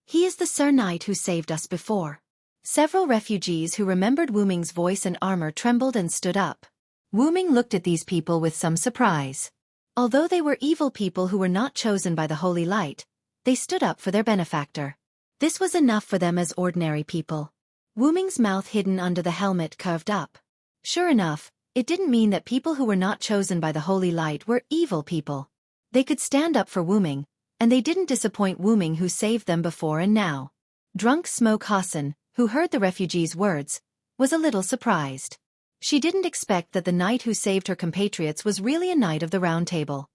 He is the Sir Knight who saved us before. Several refugees who remembered Wu Ming's voice and armor trembled and stood up. Wu Ming looked at these people with some surprise. Although they were evil people who were not chosen by the Holy Light, they stood up for their benefactor. This was enough for them as ordinary people. Wu Ming's mouth hidden under the helmet curved up. Sure enough, it didn't mean that people who were not chosen by the Holy Light were evil people. They could stand up for Wu Ming, and they didn't disappoint Wu Ming who saved them before and now. Drunk Smoke Hassan, who heard the refugees' words, was a little surprised. She didn't expect that the knight who saved her compatriots was really a knight of the Round Table.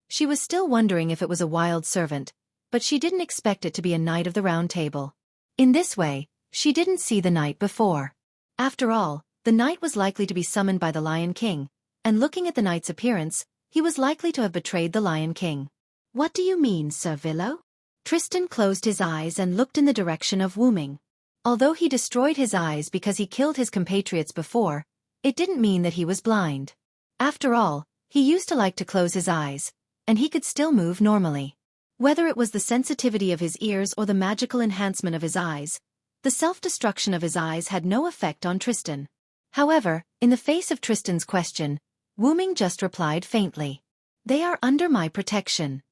She was still wondering if it was a wild servant, but she didn't expect it to be a knight of the Round Table. In this way, she didn't see the knight before. After all, the knight was likely to be summoned by the Lion King, and looking at the knight's appearance, he was likely to have betrayed the Lion King. What do you mean, Sir Villo? Tristan closed his eyes and looked in the direction of Wu Ming. Although he destroyed his eyes because he killed his compatriots before, it didn't mean that he was blind. After all, he used to like to close his eyes, and he could still move normally. Whether it was the sensitivity of his ears or the magical enhancement of his eyes, the self-destruction of his eyes had no effect on Tristan. However, in the face of Tristan's question, Wu Ming just replied faintly, "They are under my protection."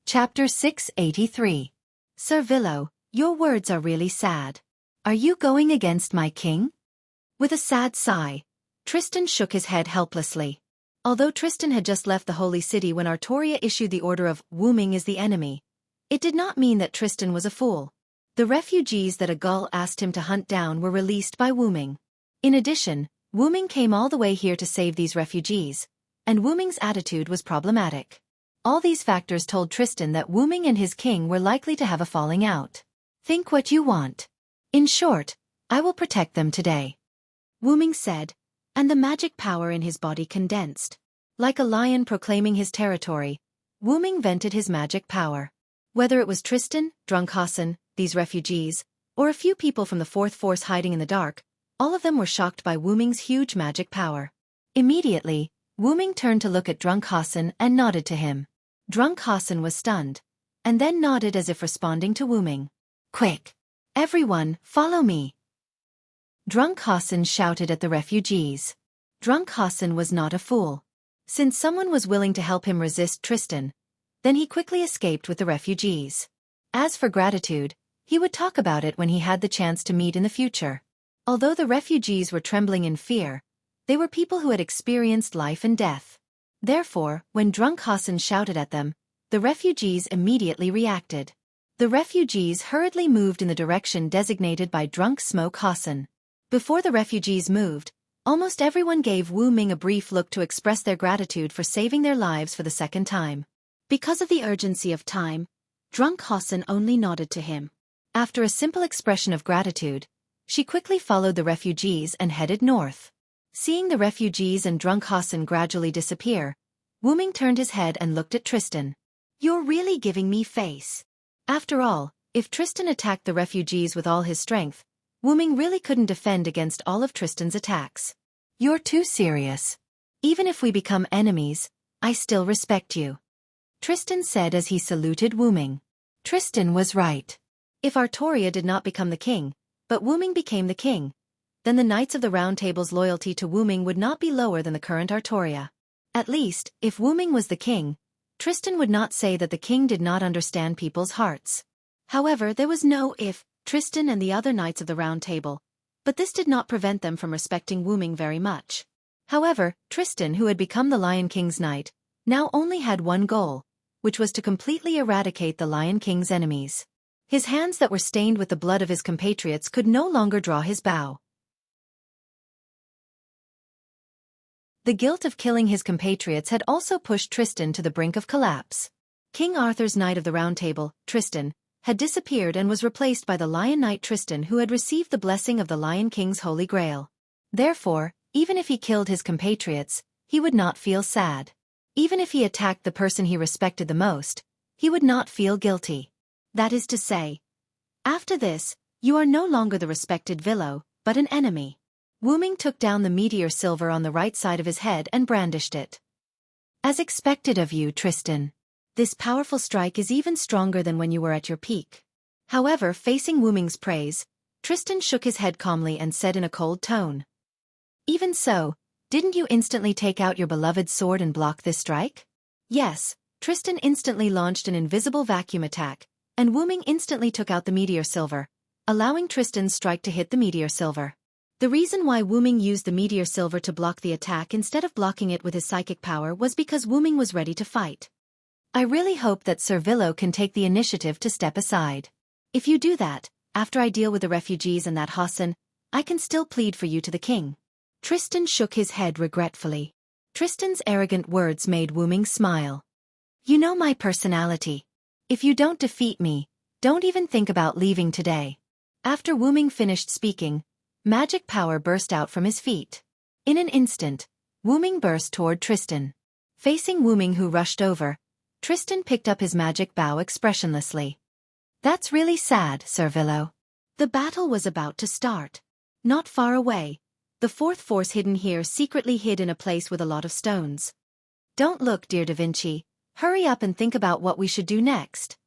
Chapter 683. Sir Villo, your words are really sad. Are you going against my king? With a sad sigh, Tristan shook his head helplessly. Although Tristan had just left the holy city when Artoria issued the order of Wu Ming is the enemy, it did not mean that Tristan was a fool. The refugees that a gull asked him to hunt down were released by Wu Ming. In addition, Wu Ming came all the way here to save these refugees, and Wu Ming's attitude was problematic. All these factors told Tristan that Wu Ming and his king were likely to have a falling out. Think what you want. In short, I will protect them today, Wu Ming said, and the magic power in his body condensed. Like a lion proclaiming his territory, Wu Ming vented his magic power. Whether it was Tristan, Drunk Hassan, these refugees, or a few people from the fourth force hiding in the dark, all of them were shocked by Wu Ming's huge magic power. Immediately, Wu Ming turned to look at Drunk Hassan and nodded to him. Drunk Hassan was stunned, and then nodded as if responding to Wu Ming. Quick! Everyone, follow me! Drunk Hassan shouted at the refugees. Drunk Hassan was not a fool. Since someone was willing to help him resist Tristan, then he quickly escaped with the refugees. As for gratitude, he would talk about it when he had the chance to meet in the future. Although the refugees were trembling in fear, they were people who had experienced life and death. Therefore, when Drunk Hassan shouted at them, the refugees immediately reacted. The refugees hurriedly moved in the direction designated by Drunk Smoke Hassan. Before the refugees moved, almost everyone gave Wu Ming a brief look to express their gratitude for saving their lives for the second time. Because of the urgency of time, Drunk Hassan only nodded to him. After a simple expression of gratitude, she quickly followed the refugees and headed north. Seeing the refugees and Drunk Hassan gradually disappear, Wu Ming turned his head and looked at Tristan. You're really giving me face. After all, if Tristan attacked the refugees with all his strength, Wu Ming really couldn't defend against all of Tristan's attacks. You're too serious. Even if we become enemies, I still respect you, Tristan said as he saluted Wu Ming. Tristan was right. If Artoria did not become the king, but Wu Ming became the king, then the Knights of the Round Table's loyalty to Wu Ming would not be lower than the current Artoria. At least, if Wu Ming was the king, Tristan would not say that the king did not understand people's hearts. However, there was no if, Tristan and the other Knights of the Round Table, but this did not prevent them from respecting Wu Ming very much. However, Tristan, who had become the Lion King's knight, now only had one goal, which was to completely eradicate the Lion King's enemies. His hands that were stained with the blood of his compatriots could no longer draw his bow. The guilt of killing his compatriots had also pushed Tristan to the brink of collapse. King Arthur's Knight of the Round Table, Tristan, had disappeared and was replaced by the Lion Knight Tristan, who had received the blessing of the Lion King's Holy Grail. Therefore, even if he killed his compatriots, he would not feel sad. Even if he attacked the person he respected the most, he would not feel guilty. That is to say, after this, you are no longer the respected Villo, but an enemy. Wu Ming took down the meteor silver on the right side of his head and brandished it. As expected of you, Tristan. This powerful strike is even stronger than when you were at your peak. However, facing Wu Ming's praise, Tristan shook his head calmly and said in a cold tone. Even so, didn't you instantly take out your beloved sword and block this strike? Yes, Tristan instantly launched an invisible vacuum attack, and Wu Ming instantly took out the meteor silver, allowing Tristan's strike to hit the meteor silver. The reason why Wu Ming used the meteor silver to block the attack instead of blocking it with his psychic power was because Wu Ming was ready to fight. I really hope that Sir Villo can take the initiative to step aside. If you do that, after I deal with the refugees and that Hassan, I can still plead for you to the king. Tristan shook his head regretfully. Tristan's arrogant words made Wu Ming smile. You know my personality. If you don't defeat me, don't even think about leaving today. After Wu Ming finished speaking, magic power burst out from his feet. In an instant, Wu Ming burst toward Tristan. Facing Wu Ming, who rushed over, Tristan picked up his magic bow expressionlessly. That's really sad, Sir Villo. The battle was about to start. Not far away, The fourth force hidden here secretly hid in a place with a lot of stones. Don't look, dear Da Vinci. Hurry up and think about what we should do next.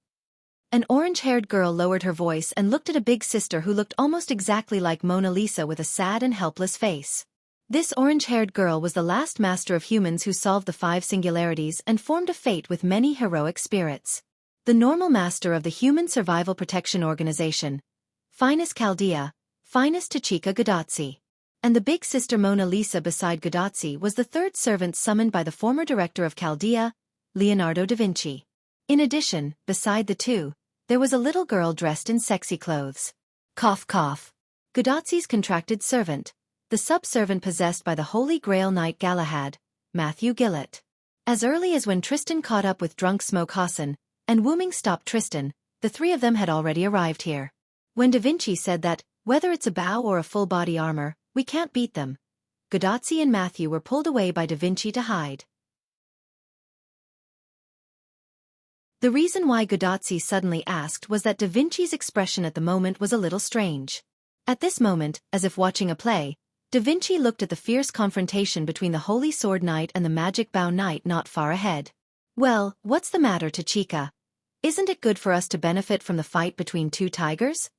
An orange-haired girl lowered her voice and looked at a big sister who looked almost exactly like Mona Lisa with a sad and helpless face. This orange-haired girl was the last master of humans who solved the 5 singularities and formed a fate with many heroic spirits. The normal master of the Human Survival Protection Organization, Finest Chaldea, Finest Tachika Gadotsi. And the big sister Mona Lisa beside Gadotsi was the third servant summoned by the former director of Chaldea, Leonardo da Vinci. In addition, beside the two, there was a little girl dressed in sexy clothes. Cough cough. Gadotsi's contracted servant, the sub-servant possessed by the Holy Grail Knight Galahad, Matthew Gillett. As early as when Tristan caught up with drunk Smoke Hassan, and Wooming stopped Tristan, the 3 of them had already arrived here. When Da Vinci said that, whether it's a bow or a full-body armor, we can't beat them, Gadotsi and Matthew were pulled away by Da Vinci to hide. The reason why Gadotsi suddenly asked was that Da Vinci's expression at the moment was a little strange. At this moment, as if watching a play, Da Vinci looked at the fierce confrontation between the Holy Sword Knight and the Magic Bow Knight not far ahead. Well, what's the matter, Tachika? Isn't it good for us to benefit from the fight between 2 tigers?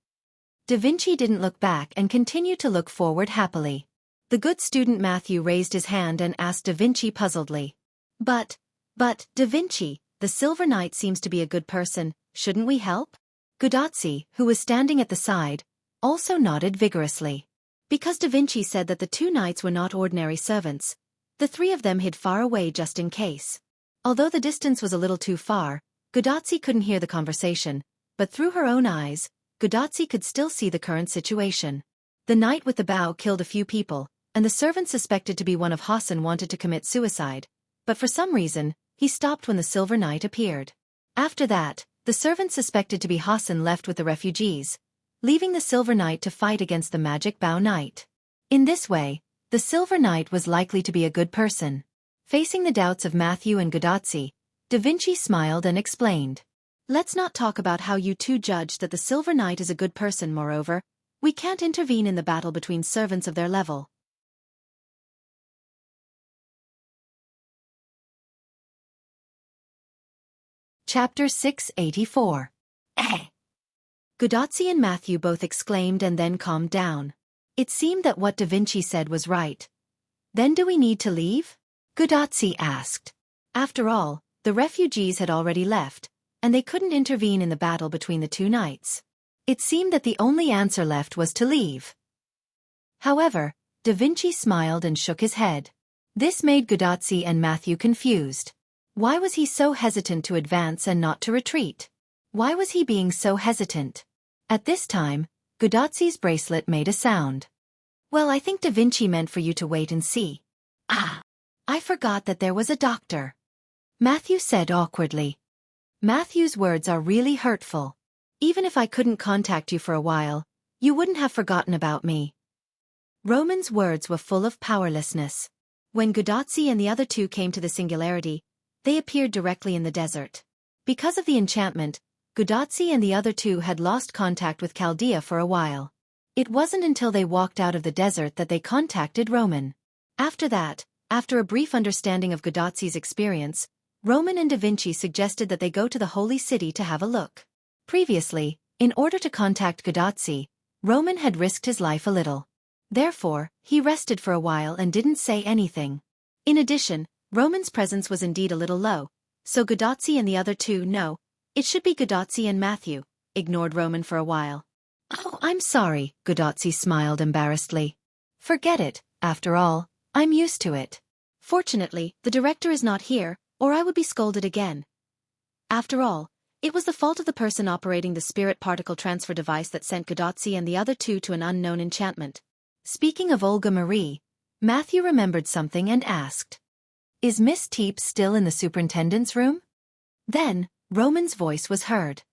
Da Vinci didn't look back and continued to look forward happily. The good student Matthew raised his hand and asked Da Vinci puzzledly. But, Da Vinci, the Silver Knight seems to be a good person, shouldn't we help? Gadotsi, who was standing at the side, also nodded vigorously. Because Da Vinci said that the 2 knights were not ordinary servants, the 3 of them hid far away just in case. Although the distance was a little too far, Gadotsi couldn't hear the conversation, but through her own eyes, Gadotsi could still see the current situation. The knight with the bow killed a few people, and the servant suspected to be one of Hassan wanted to commit suicide, but for some reason, he stopped when the Silver Knight appeared. After that, the servant suspected to be Hassan left with the refugees, leaving the Silver Knight to fight against the Magic Bow Knight. In this way, the Silver Knight was likely to be a good person. Facing the doubts of Matthew and Gadotsi, Da Vinci smiled and explained. Let's not talk about how you 2 judged that the Silver Knight is a good person. Moreover, we can't intervene in the battle between servants of their level. Chapter 684. Gadotsi and Matthew both exclaimed and then calmed down. It seemed that what Da Vinci said was right. Then do we need to leave? Gadotsi asked. After all, the refugees had already left, and they couldn't intervene in the battle between the 2 knights. It seemed that the only answer left was to leave. However, Da Vinci smiled and shook his head. This made Gadotsi and Matthew confused. Why was he so hesitant to advance and not to retreat? Why was he being so hesitant? At this time, Gadotsi's bracelet made a sound. Well, I think Da Vinci meant for you to wait and see. Ah! I forgot that there was a doctor. Matthew said awkwardly. Matthew's words are really hurtful. Even if I couldn't contact you for a while, you wouldn't have forgotten about me. Roman's words were full of powerlessness. When Gadotsi and the other 2 came to the singularity, they appeared directly in the desert. Because of the enchantment, Gadotsi and the other 2 had lost contact with Chaldea for a while. It wasn't until they walked out of the desert that they contacted Roman. After that, after a brief understanding of Gadotsi's experience, Roman and Da Vinci suggested that they go to the Holy City to have a look. Previously, in order to contact Gadotsi, Roman had risked his life a little. Therefore, he rested for a while and didn't say anything. In addition, Roman's presence was indeed a little low, so Gadotsi and the other 2 no, it should be Gadotsi and Matthew, ignored Roman for a while. Oh, I'm sorry, Gadotsi smiled embarrassedly. Forget it, after all, I'm used to it. Fortunately, the director is not here, or I would be scolded again. After all, it was the fault of the person operating the spirit particle transfer device that sent Gadotsi and the other 2 to an unknown enchantment. Speaking of Olga Marie, Matthew remembered something and asked. Is Miss Teeps still in the superintendent's room? Then, Roman's voice was heard.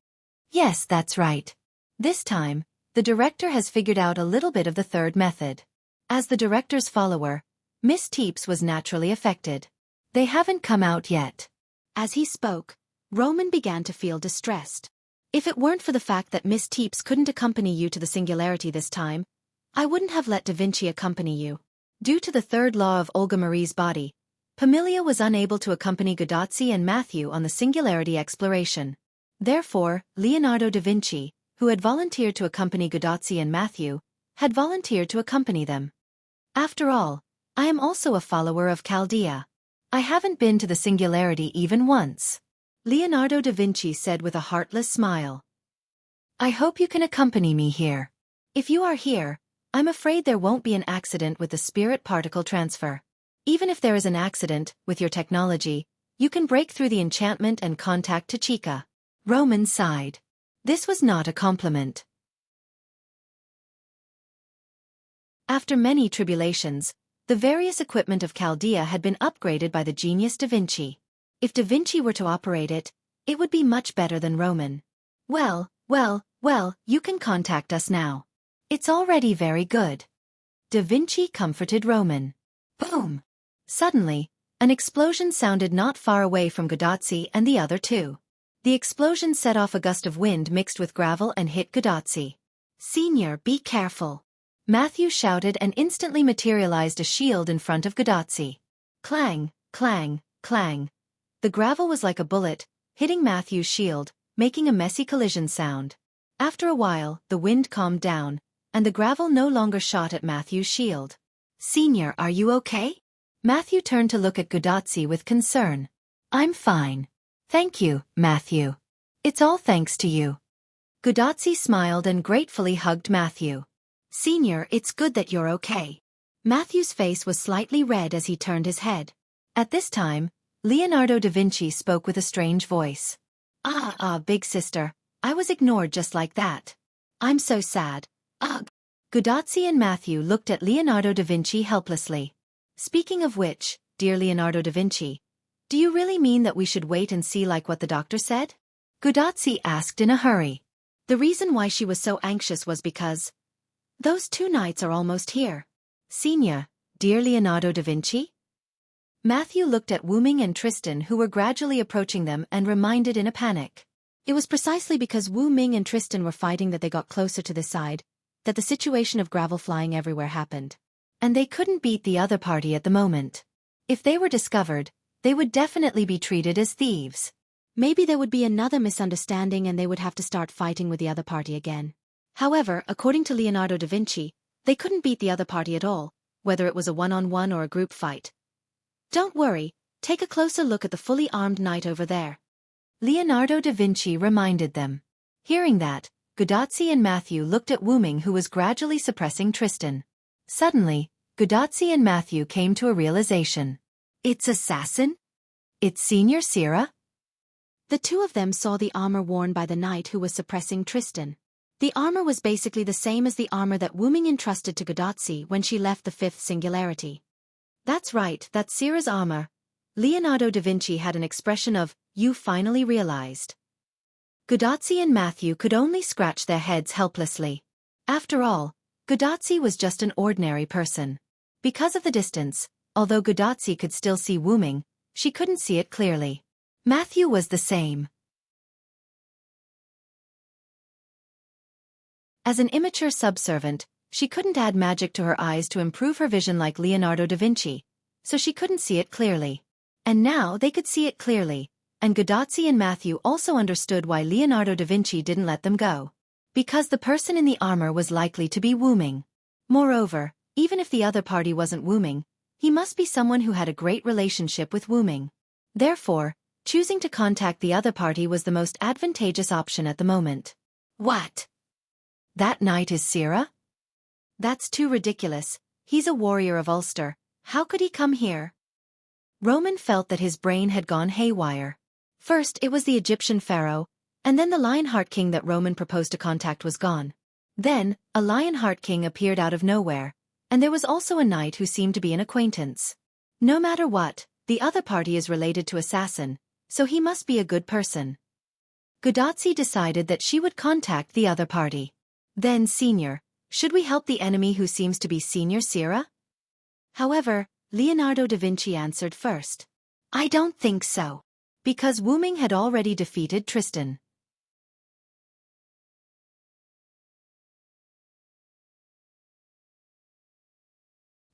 Yes, that's right. This time, the director has figured out a little bit of the third method. As the director's follower, Miss Teeps was naturally affected. They haven't come out yet. As he spoke, Roman began to feel distressed. If it weren't for the fact that Miss Teeps couldn't accompany you to the singularity this time, I wouldn't have let Da Vinci accompany you. Due to the third law of Olga Marie's body, Pamilia was unable to accompany Godazzi and Matthew on the Singularity exploration. Therefore, Leonardo da Vinci, who had volunteered to accompany Godazzi and Matthew, had volunteered to accompany them. After all, I am also a follower of Chaldea. I haven't been to the Singularity even once. Leonardo da Vinci said with a heartless smile. I hope you can accompany me here. If you are here, I'm afraid there won't be an accident with the spirit particle transfer. Even if there is an accident, with your technology, you can break through the enchantment and contact Tachika. Roman sighed. This was not a compliment. After many tribulations, the various equipment of Chaldea had been upgraded by the genius Da Vinci. If Da Vinci were to operate it, it would be much better than Roman. Well, you can contact us now. It's already very good. Da Vinci comforted Roman. Boom! Suddenly, an explosion sounded not far away from Godazzi and the other two. The explosion set off a gust of wind mixed with gravel and hit Godazzi. Senior, be careful. Matthew shouted and instantly materialized a shield in front of Godazzi. Clang, clang, clang. The gravel was like a bullet, hitting Matthew's shield, making a messy collision sound. After a while, the wind calmed down, and the gravel no longer shot at Matthew's shield. Senior, are you okay? Matthew turned to look at Godazzi with concern. I'm fine. Thank you, Matthew. It's all thanks to you. Godazzi smiled and gratefully hugged Matthew. Senior, it's good that you're okay. Matthew's face was slightly red as he turned his head. At this time, Leonardo da Vinci spoke with a strange voice. Big sister, I was ignored just like that. I'm so sad. Ugh. Godazzi and Matthew looked at Leonardo da Vinci helplessly. Speaking of which, dear Leonardo da Vinci, do you really mean that we should wait and see like what the doctor said? Godazzi asked in a hurry. The reason why she was so anxious was because those 2 nights are almost here. Senior, dear Leonardo da Vinci? Matthew looked at Wu Ming and Tristan who were gradually approaching them and reminded in a panic. It was precisely because Wu Ming and Tristan were fighting that they got closer to this side, that the situation of gravel flying everywhere happened. And they couldn't beat the other party at the moment. If they were discovered, they would definitely be treated as thieves. Maybe there would be another misunderstanding and they would have to start fighting with the other party again. However, according to Leonardo da Vinci, they couldn't beat the other party at all, whether it was a one-on-one or a group fight. Don't worry, take a closer look at the fully armed knight over there. Leonardo da Vinci reminded them. Hearing that, Godazzi and Matthew looked at Wu Ming who was gradually suppressing Tristan. Suddenly, Godazzi and Matthew came to a realization. It's Assassin? It's Senior Sira? The two of them saw the armor worn by the knight who was suppressing Tristan. The armor was basically the same as the armor that Wu Ming entrusted to Godazzi when she left the 5th Singularity. That's right, that's Sira's armor. Leonardo da Vinci had an expression of, you finally realized. Godazzi and Matthew could only scratch their heads helplessly. After all, Godazzi was just an ordinary person. Because of the distance, although Godazzi could still see Wu Ming, she couldn't see it clearly. Matthew was the same. As an immature subservient, she couldn't add magic to her eyes to improve her vision like Leonardo da Vinci, so she couldn't see it clearly. And now they could see it clearly, and Godazzi and Matthew also understood why Leonardo da Vinci didn't let them go. Because the person in the armor was likely to be Wu Ming. Moreover, even if the other party wasn't Wu Ming, he must be someone who had a great relationship with Wu Ming. Therefore, choosing to contact the other party was the most advantageous option at the moment. What? That knight is Sira? That's too ridiculous. He's a warrior of Ulster. How could he come here? Roman felt that his brain had gone haywire. First it was the Egyptian pharaoh, and then the Lionheart King that Roman proposed to contact was gone. Then, a Lionheart King appeared out of nowhere, and there was also a knight who seemed to be an acquaintance. No matter what, the other party is related to Assassin, so he must be a good person. Godazzi decided that she would contact the other party. Then, Senior, should we help the enemy who seems to be Senior Sira? However, Leonardo da Vinci answered first. I don't think so. Because Wu Ming had already defeated Tristan.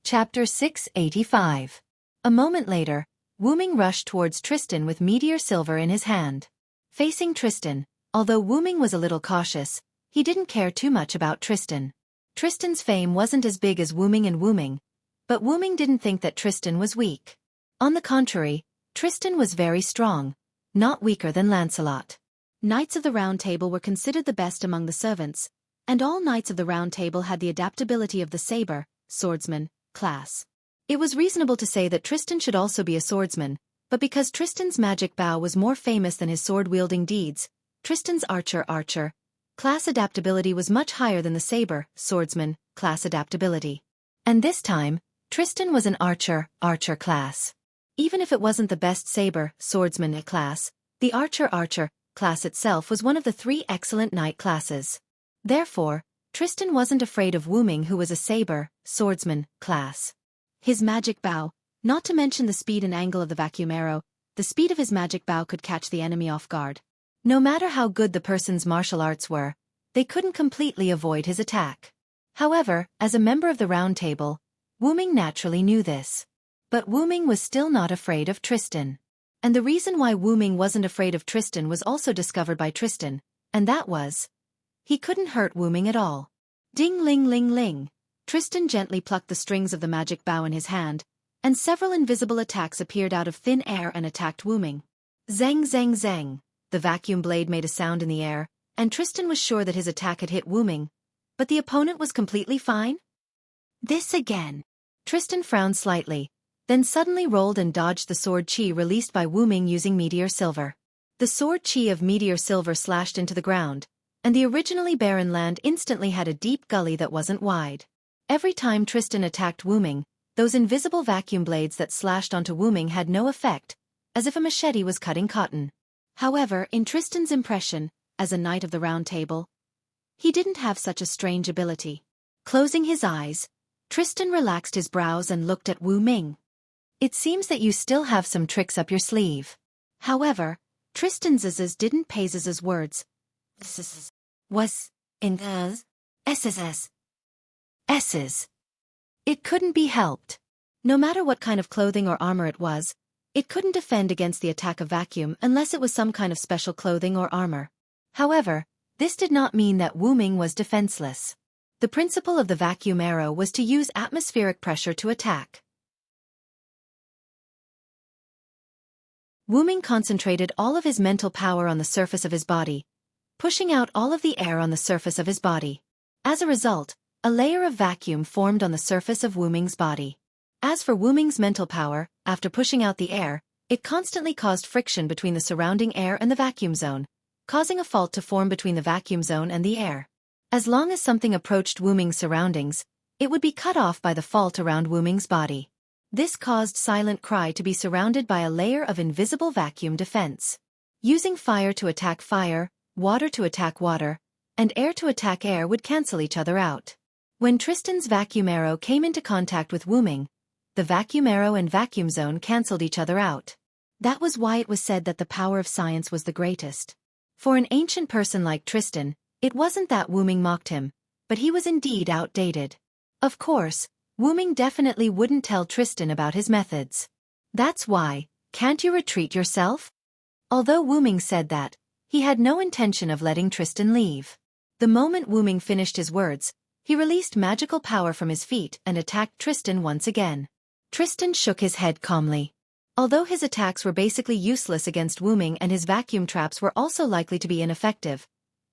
Chapter 685. A moment later, Wu Ming rushed towards Tristan with meteor silver in his hand. Facing Tristan, although Wu Ming was a little cautious, he didn't care too much about Tristan. Tristan's fame wasn't as big as Wu Ming, but Wu Ming didn't think that Tristan was weak. On the contrary, Tristan was very strong, not weaker than Lancelot. Knights of the Round Table were considered the best among the servants, and all knights of the Round Table had the adaptability of the saber, swordsman, class. It was reasonable to say that Tristan should also be a swordsman, but because Tristan's magic bow was more famous than his sword-wielding deeds, Tristan's archer class adaptability was much higher than the saber, swordsman, class adaptability. And this time, Tristan was an archer class. Even if it wasn't the best saber, swordsman class, the archer class itself was one of the 3 excellent knight classes. Therefore, Tristan wasn't afraid of Wu Ming, who was a saber, swordsman, class. His magic bow, not to mention the speed and angle of the vacuum arrow, the speed of his magic bow could catch the enemy off guard. No matter how good the person's martial arts were, they couldn't completely avoid his attack. However, as a member of the Round Table, Wu Ming naturally knew this. But Wu Ming was still not afraid of Tristan. And the reason why Wu Ming wasn't afraid of Tristan was also discovered by Tristan, and that was, he couldn't hurt Wu Ming at all. Ding ling ling ling. Tristan gently plucked the strings of the magic bow in his hand, and several invisible attacks appeared out of thin air and attacked Wu Ming. Zang zang zang. The vacuum blade made a sound in the air, and Tristan was sure that his attack had hit Wu Ming, but the opponent was completely fine? This again. Tristan frowned slightly, then suddenly rolled and dodged the sword chi released by Wu Ming using meteor silver. The sword chi of meteor silver slashed into the ground, and the originally barren land instantly had a deep gully that wasn't wide. Every time Tristan attacked Wu Ming, those invisible vacuum blades that slashed onto Wu Ming had no effect, as if a machete was cutting cotton. However, in Tristan's impression, as a knight of the Round Table, he didn't have such a strange ability. Closing his eyes, Tristan relaxed his brows and looked at Wu Ming. It seems that you still have some tricks up your sleeve. However, Tristan's didn't pay his words. Was in S's. It couldn't be helped. No matter what kind of clothing or armor it was, it couldn't defend against the attack of vacuum unless it was some kind of special clothing or armor. However, this did not mean that Wu Ming was defenseless. The principle of the vacuum arrow was to use atmospheric pressure to attack. Wu Ming concentrated all of his mental power on the surface of his body, pushing out all of the air on the surface of his body. As a result, a layer of vacuum formed on the surface of Wu Ming's body. As for Wu Ming's mental power, after pushing out the air, it constantly caused friction between the surrounding air and the vacuum zone, causing a fault to form between the vacuum zone and the air. As long as something approached Wu Ming's surroundings, it would be cut off by the fault around Wu Ming's body. This caused Silent Cry to be surrounded by a layer of invisible vacuum defense. Using fire to attack fire, water to attack water, and air to attack air would cancel each other out. When Tristan's vacuum arrow came into contact with Wu Ming, the vacuum arrow and vacuum zone cancelled each other out. That was why it was said that the power of science was the greatest. For an ancient person like Tristan, it wasn't that Wu Ming mocked him, but he was indeed outdated. Of course, Wu Ming definitely wouldn't tell Tristan about his methods. That's why, can't you retreat yourself? Although Wu Ming said that, he had no intention of letting Tristan leave. The moment Wu Ming finished his words, he released magical power from his feet and attacked Tristan once again. Tristan shook his head calmly. Although his attacks were basically useless against Wu Ming and his vacuum traps were also likely to be ineffective,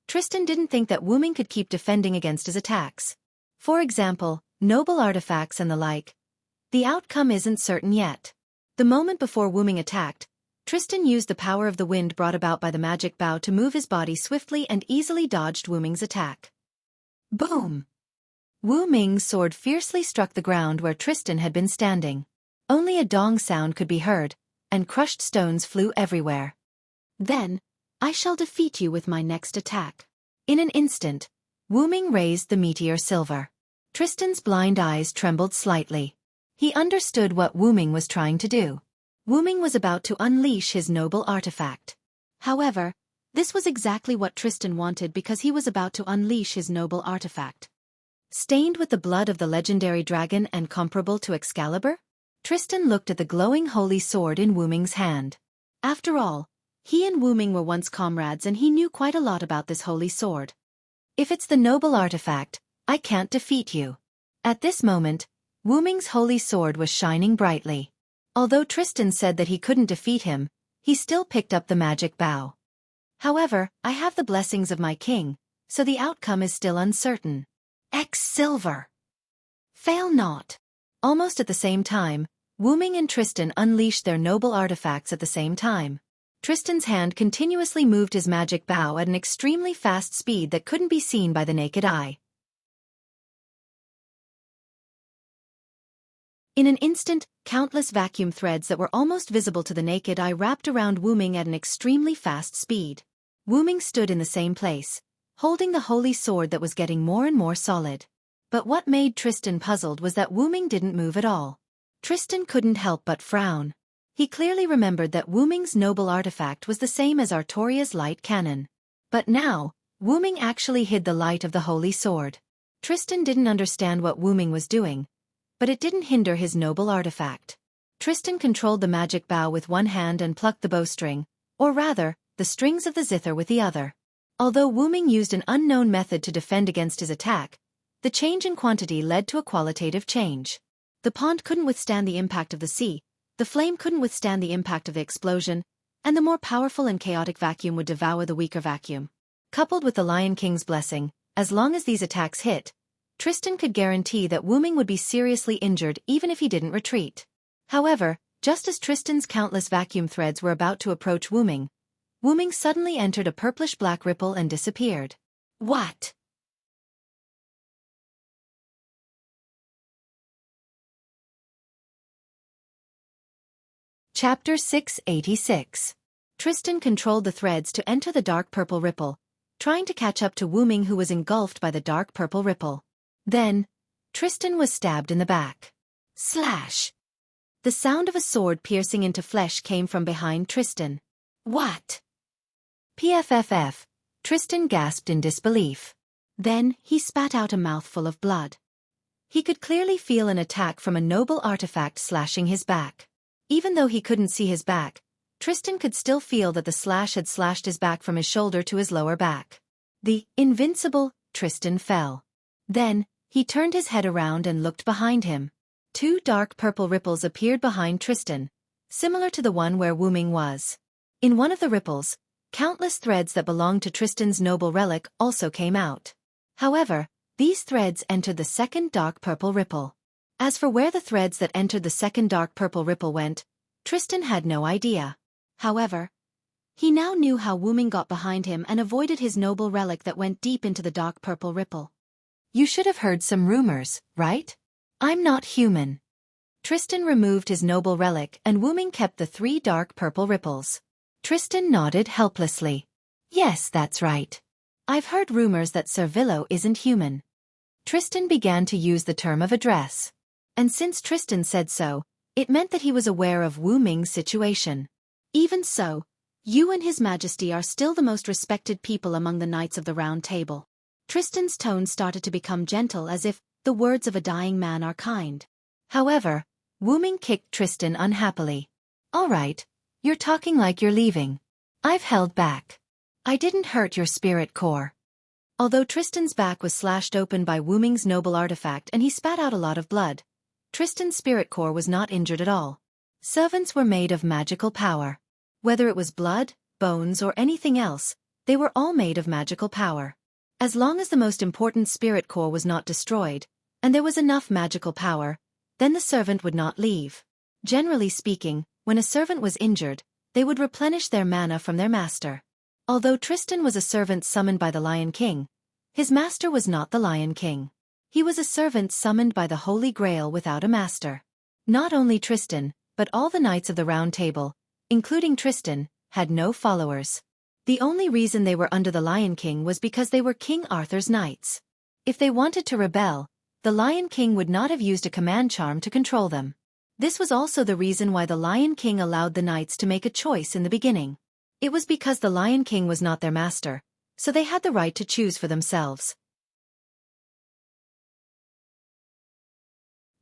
Tristan didn't think that Wu Ming could keep defending against his attacks. For example, noble artifacts and the like. The outcome isn't certain yet. The moment before Wu Ming attacked, Tristan used the power of the wind brought about by the magic bow to move his body swiftly and easily dodged Wu Ming's attack. Boom! Wu Ming's sword fiercely struck the ground where Tristan had been standing. Only a dong sound could be heard, and crushed stones flew everywhere. Then, I shall defeat you with my next attack. In an instant, Wu Ming raised the meteor silver. Tristan's blind eyes trembled slightly. He understood what Wu Ming was trying to do. Wu Ming was about to unleash his noble artifact. However, this was exactly what Tristan wanted because he was about to unleash his noble artifact. Stained with the blood of the legendary dragon and comparable to Excalibur? Tristan looked at the glowing holy sword in Wu Ming's hand. After all, he and Wu Ming were once comrades and he knew quite a lot about this holy sword. If it's the noble artifact, I can't defeat you. At this moment, Wu Ming's holy sword was shining brightly. Although Tristan said that he couldn't defeat him, he still picked up the magic bow. However, I have the blessings of my king, so the outcome is still uncertain. X silver. Fail not. Almost at the same time, Wu Ming and Tristan unleashed their noble artifacts at the same time. Tristan's hand continuously moved his magic bow at an extremely fast speed that couldn't be seen by the naked eye. In an instant, countless vacuum threads that were almost visible to the naked eye wrapped around Wu Ming at an extremely fast speed. Wu Ming stood in the same place, holding the holy sword that was getting more and more solid. But what made Tristan puzzled was that Wu Ming didn't move at all. Tristan couldn't help but frown. He clearly remembered that Wu Ming's noble artifact was the same as Artoria's light cannon. But now, Wu Ming actually hid the light of the holy sword. Tristan didn't understand what Wu Ming was doing, but it didn't hinder his noble artifact. Tristan controlled the magic bow with one hand and plucked the bowstring, or rather, the strings of the zither with the other. Although Wu Ming used an unknown method to defend against his attack, the change in quantity led to a qualitative change. The pond couldn't withstand the impact of the sea, the flame couldn't withstand the impact of the explosion, and the more powerful and chaotic vacuum would devour the weaker vacuum. Coupled with the Lion King's blessing, as long as these attacks hit, Tristan could guarantee that Wu Ming would be seriously injured even if he didn't retreat. However, just as Tristan's countless vacuum threads were about to approach Wu Ming suddenly entered a purplish-black ripple and disappeared. What? Chapter 686. Tristan controlled the threads to enter the dark purple ripple, trying to catch up to Wu Ming who was engulfed by the dark purple ripple. Then, Tristan was stabbed in the back. Slash! The sound of a sword piercing into flesh came from behind Tristan. What? PFFF, Tristan gasped in disbelief. Then, he spat out a mouthful of blood. He could clearly feel an attack from a noble artifact slashing his back. Even though he couldn't see his back, Tristan could still feel that the slash had slashed his back from his shoulder to his lower back. The invincible Tristan fell. Then, he turned his head around and looked behind him. Two dark purple ripples appeared behind Tristan, similar to the one where Wu Ming was. In one of the ripples, countless threads that belonged to Tristan's noble relic also came out. However, these threads entered the second dark purple ripple. As for where the threads that entered the second dark purple ripple went, Tristan had no idea. However, he now knew how Wu Ming got behind him and avoided his noble relic that went deep into the dark purple ripple. You should have heard some rumors, right? I'm not human. Tristan removed his noble relic and Wu Ming kept the three dark purple ripples. Tristan nodded helplessly. Yes, that's right. I've heard rumors that Servillo isn't human. Tristan began to use the term of address. And since Tristan said so, it meant that he was aware of Wu Ming's situation. Even so, you and His Majesty are still the most respected people among the Knights of the Round Table. Tristan's tone started to become gentle as if the words of a dying man are kind. However, Wu Ming kicked Tristan unhappily. All right, you're talking like you're leaving. I've held back. I didn't hurt your spirit core. Although Tristan's back was slashed open by Wu Ming's noble artifact and he spat out a lot of blood, Tristan's spirit core was not injured at all. Servants were made of magical power. Whether it was blood, bones or anything else, they were all made of magical power. As long as the most important spirit core was not destroyed, and there was enough magical power, then the servant would not leave. Generally speaking, when a servant was injured, they would replenish their mana from their master. Although Tristan was a servant summoned by the Lion King, his master was not the Lion King. He was a servant summoned by the Holy Grail without a master. Not only Tristan, but all the Knights of the Round Table, including Tristan, had no followers. The only reason they were under the Lion King was because they were King Arthur's knights. If they wanted to rebel, the Lion King would not have used a command charm to control them. This was also the reason why the Lion King allowed the knights to make a choice in the beginning. It was because the Lion King was not their master, so they had the right to choose for themselves.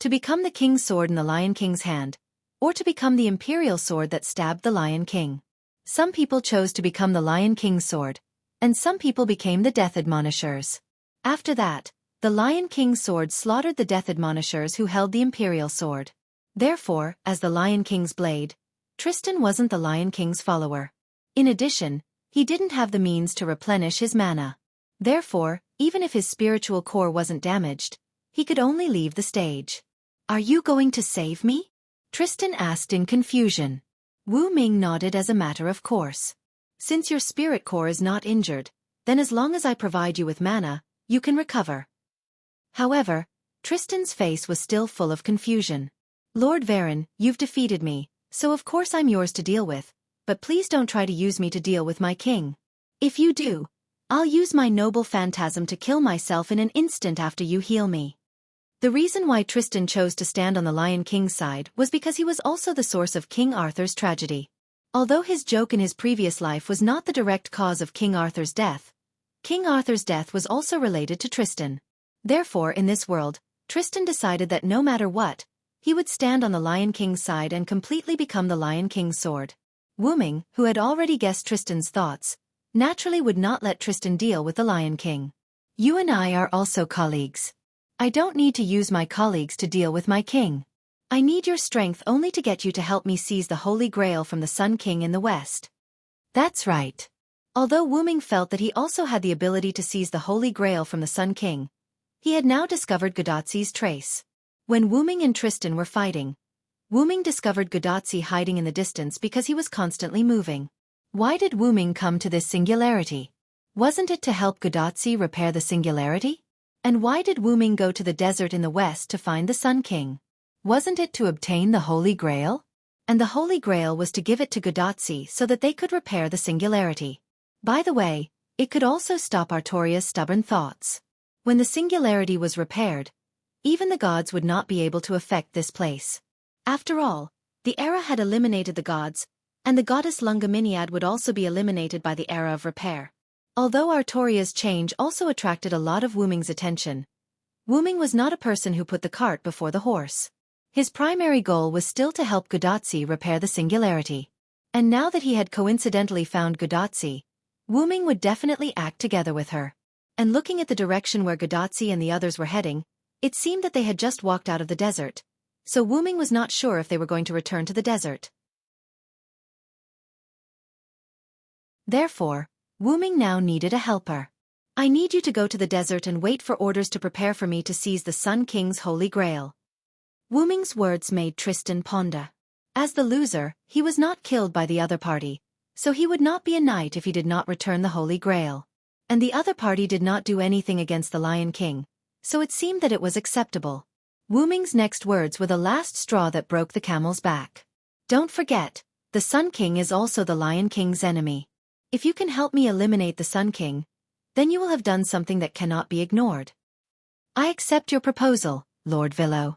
To become the king's sword in the Lion King's hand, or to become the imperial sword that stabbed the Lion King. Some people chose to become the Lion King's sword, and some people became the Death Admonishers. After that, the Lion King's sword slaughtered the Death Admonishers who held the imperial sword. Therefore, as the Lion King's blade, Tristan wasn't the Lion King's follower. In addition, he didn't have the means to replenish his mana. Therefore, even if his spiritual core wasn't damaged, he could only leave the stage. "Are you going to save me?" Tristan asked in confusion. Wu Ming nodded as a matter of course. "Since your spirit core is not injured, then as long as I provide you with mana, you can recover." However, Tristan's face was still full of confusion. "Lord Varen, you've defeated me, so of course I'm yours to deal with, but please don't try to use me to deal with my king. If you do, I'll use my noble phantasm to kill myself in an instant after you heal me." The reason why Tristan chose to stand on the Lion King's side was because he was also the source of King Arthur's tragedy. Although his joke in his previous life was not the direct cause of King Arthur's death, King Arthur's death was also related to Tristan. Therefore, in this world, Tristan decided that no matter what, he would stand on the Lion King's side and completely become the Lion King's sword. Wu Ming, who had already guessed Tristan's thoughts, naturally would not let Tristan deal with the Lion King. "You and I are also colleagues. I don't need to use my colleagues to deal with my king. I need your strength only to get you to help me seize the Holy Grail from the Sun King in the west." That's right. Although Wu Ming felt that he also had the ability to seize the Holy Grail from the Sun King, he had now discovered Godatzi's trace. When Wu Ming and Tristan were fighting, Wu Ming discovered Godatzi hiding in the distance because he was constantly moving. Why did Wu Ming come to this singularity? Wasn't it to help Godatzi repair the singularity? And why did Wu Ming go to the desert in the west to find the Sun King? Wasn't it to obtain the Holy Grail? And the Holy Grail was to give it to Godatzi so that they could repair the singularity. By the way, it could also stop Artoria's stubborn thoughts. When the singularity was repaired, even the gods would not be able to affect this place. After all, the era had eliminated the gods, and the goddess Lungaminiad would also be eliminated by the era of repair. Although Artoria's change also attracted a lot of Wu Ming's attention, Wu Ming was not a person who put the cart before the horse. His primary goal was still to help Godatzi repair the singularity. And now that he had coincidentally found Godatzi, Wu Ming would definitely act together with her. And looking at the direction where Godatzi and the others were heading, it seemed that they had just walked out of the desert, so Wu Ming was not sure if they were going to return to the desert. Therefore, Wu Ming now needed a helper. "I need you to go to the desert and wait for orders to prepare for me to seize the Sun King's Holy Grail." Wu Ming's words made Tristan ponder. As the loser, he was not killed by the other party, so he would not be a knight if he did not return the Holy Grail. And the other party did not do anything against the Lion King, so it seemed that it was acceptable. Wu Ming's next words were the last straw that broke the camel's back. "Don't forget, the Sun King is also the Lion King's enemy. If you can help me eliminate the Sun King, then you will have done something that cannot be ignored." "I accept your proposal, Lord Villo."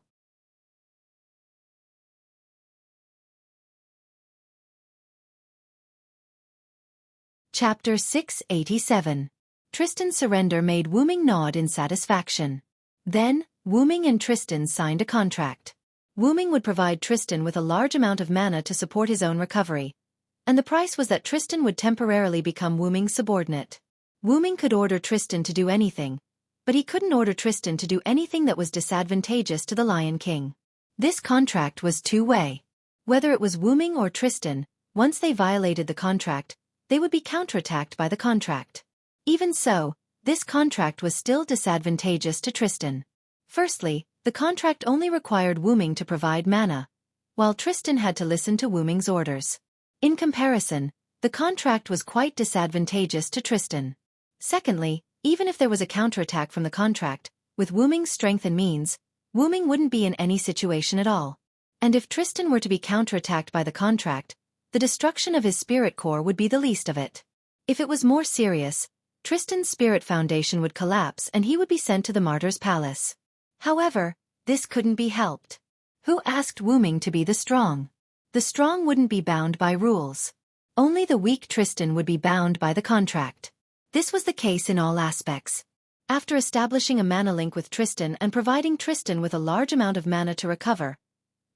Chapter 687. Tristan's surrender made Wu Ming nod in satisfaction. Then, Wu Ming and Tristan signed a contract. Wu Ming would provide Tristan with a large amount of mana to support his own recovery, and the price was that Tristan would temporarily become Wu Ming's subordinate. Wu Ming could order Tristan to do anything, but he couldn't order Tristan to do anything that was disadvantageous to the Lion King. This contract was two-way. Whether it was Wu Ming or Tristan, once they violated the contract, they would be counterattacked by the contract. Even so, this contract was still disadvantageous to Tristan. Firstly, the contract only required Wu Ming to provide mana, while Tristan had to listen to Wu Ming's orders. In comparison, the contract was quite disadvantageous to Tristan. Secondly, even if there was a counterattack from the contract, with Wu Ming's strength and means, Wu Ming wouldn't be in any situation at all. And if Tristan were to be counterattacked by the contract, the destruction of his spirit core would be the least of it. If it was more serious, Tristan's spirit foundation would collapse and he would be sent to the martyr's palace. However, this couldn't be helped. Who asked Wu Ming to be the strong? The strong wouldn't be bound by rules. Only the weak Tristan would be bound by the contract. This was the case in all aspects. After establishing a mana link with Tristan and providing Tristan with a large amount of mana to recover,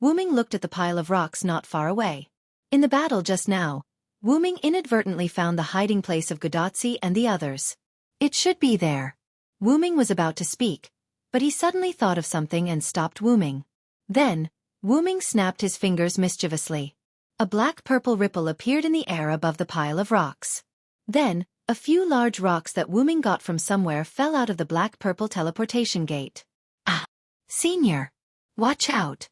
Wu Ming looked at the pile of rocks not far away. In the battle just now, Wu Ming inadvertently found the hiding place of Gudatzi and the others. It should be there. Wu Ming was about to speak, but he suddenly thought of something and stopped Wu Ming. Then, Wu Ming snapped his fingers mischievously. A black-purple ripple appeared in the air above the pile of rocks. Then, a few large rocks that Wu Ming got from somewhere fell out of the black-purple teleportation gate. Ah! Senior! Watch out!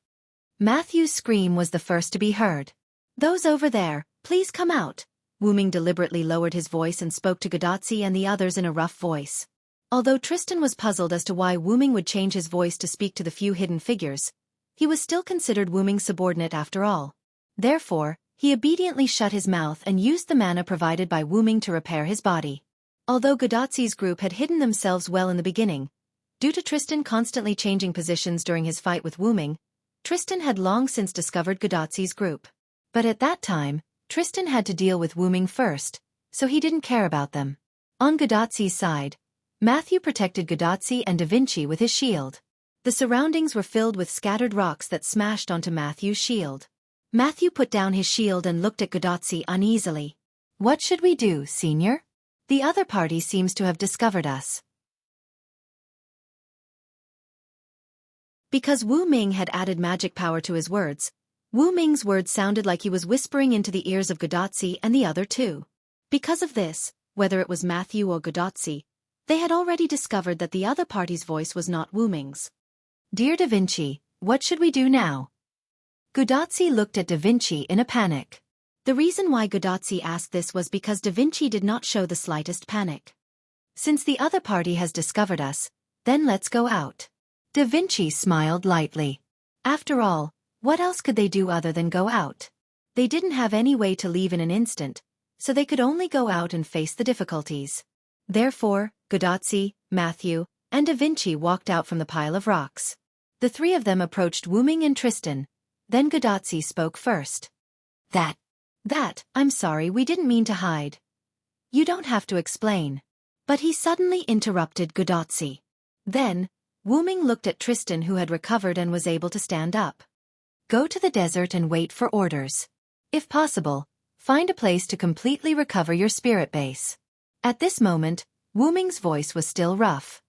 Matthew's scream was the first to be heard. Those over there, please come out. Wu Ming deliberately lowered his voice and spoke to Gudatzi and the others in a rough voice. Although Tristan was puzzled as to why Wu Ming would change his voice to speak to the few hidden figures, he was still considered Wu Ming's subordinate after all. Therefore, he obediently shut his mouth and used the mana provided by Wu Ming to repair his body. Although Gudatzi's group had hidden themselves well in the beginning, due to Tristan constantly changing positions during his fight with Wu Ming, Tristan had long since discovered Gudatzi's group. But at that time, Tristan had to deal with Wu Ming first, so he didn't care about them. On Gudatzi's side, Matthew protected Gudatzi and Da Vinci with his shield. The surroundings were filled with scattered rocks that smashed onto Matthew's shield. Matthew put down his shield and looked at Gudatzi uneasily. What should we do, Senior? The other party seems to have discovered us. Because Wu Ming had added magic power to his words, Wu Ming's words sounded like he was whispering into the ears of Gudatzi and the other two. Because of this, whether it was Matthew or Gudatzi, they had already discovered that the other party's voice was not Wu Ming's. Dear Da Vinci, what should we do now? Gudatzi looked at Da Vinci in a panic. The reason why Gudatzi asked this was because Da Vinci did not show the slightest panic. Since the other party has discovered us, then let's go out. Da Vinci smiled lightly. After all, what else could they do other than go out? They didn't have any way to leave in an instant, so they could only go out and face the difficulties. Therefore, Gudatzi, Matthew, and Da Vinci walked out from the pile of rocks. The three of them approached Wu Ming and Tristan. Then Gudatzi spoke first. I'm sorry, we didn't mean to hide. You don't have to explain. But he suddenly interrupted Gudatzi. Then, Wu Ming looked at Tristan, who had recovered and was able to stand up. Go to the desert and wait for orders. If possible, find a place to completely recover your spirit base. At this moment, Wu Ming's voice was still rough.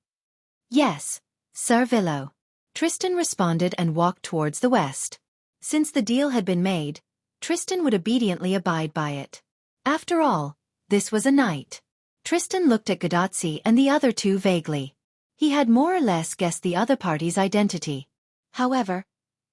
Yes, Sir Villo. Tristan responded and walked towards the west. Since the deal had been made, Tristan would obediently abide by it. After all, this was a knight. Tristan looked at Gudatzi and the other two vaguely. He had more or less guessed the other party's identity. However,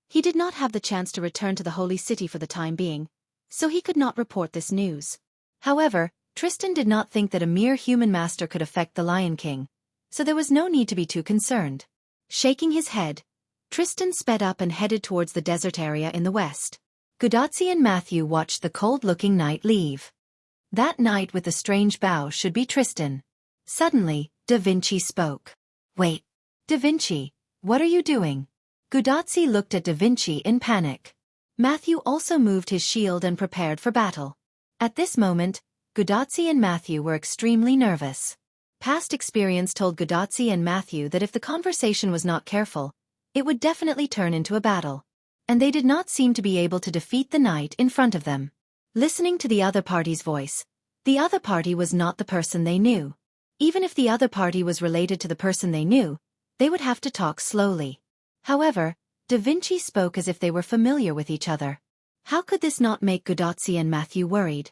he did not have the chance to return to the Holy City for the time being, so he could not report this news. However, Tristan did not think that a mere human master could affect the Lion King, so there was no need to be too concerned. Shaking his head, Tristan sped up and headed towards the desert area in the west. Gudatzi and Matthew watched the cold-looking knight leave. That knight with the strange bow should be Tristan. Suddenly, Da Vinci spoke. Wait. Da Vinci, what are you doing? Gudatzi looked at Da Vinci in panic. Matthew also moved his shield and prepared for battle. At this moment, Gudatzi and Matthew were extremely nervous. Past experience told Gudatzi and Matthew that if the conversation was not careful, it would definitely turn into a battle. And they did not seem to be able to defeat the knight in front of them. Listening to the other party's voice, the other party was not the person they knew. Even if the other party was related to the person they knew, they would have to talk slowly. However, Da Vinci spoke as if they were familiar with each other. How could this not make Gudatzi and Matthew worried?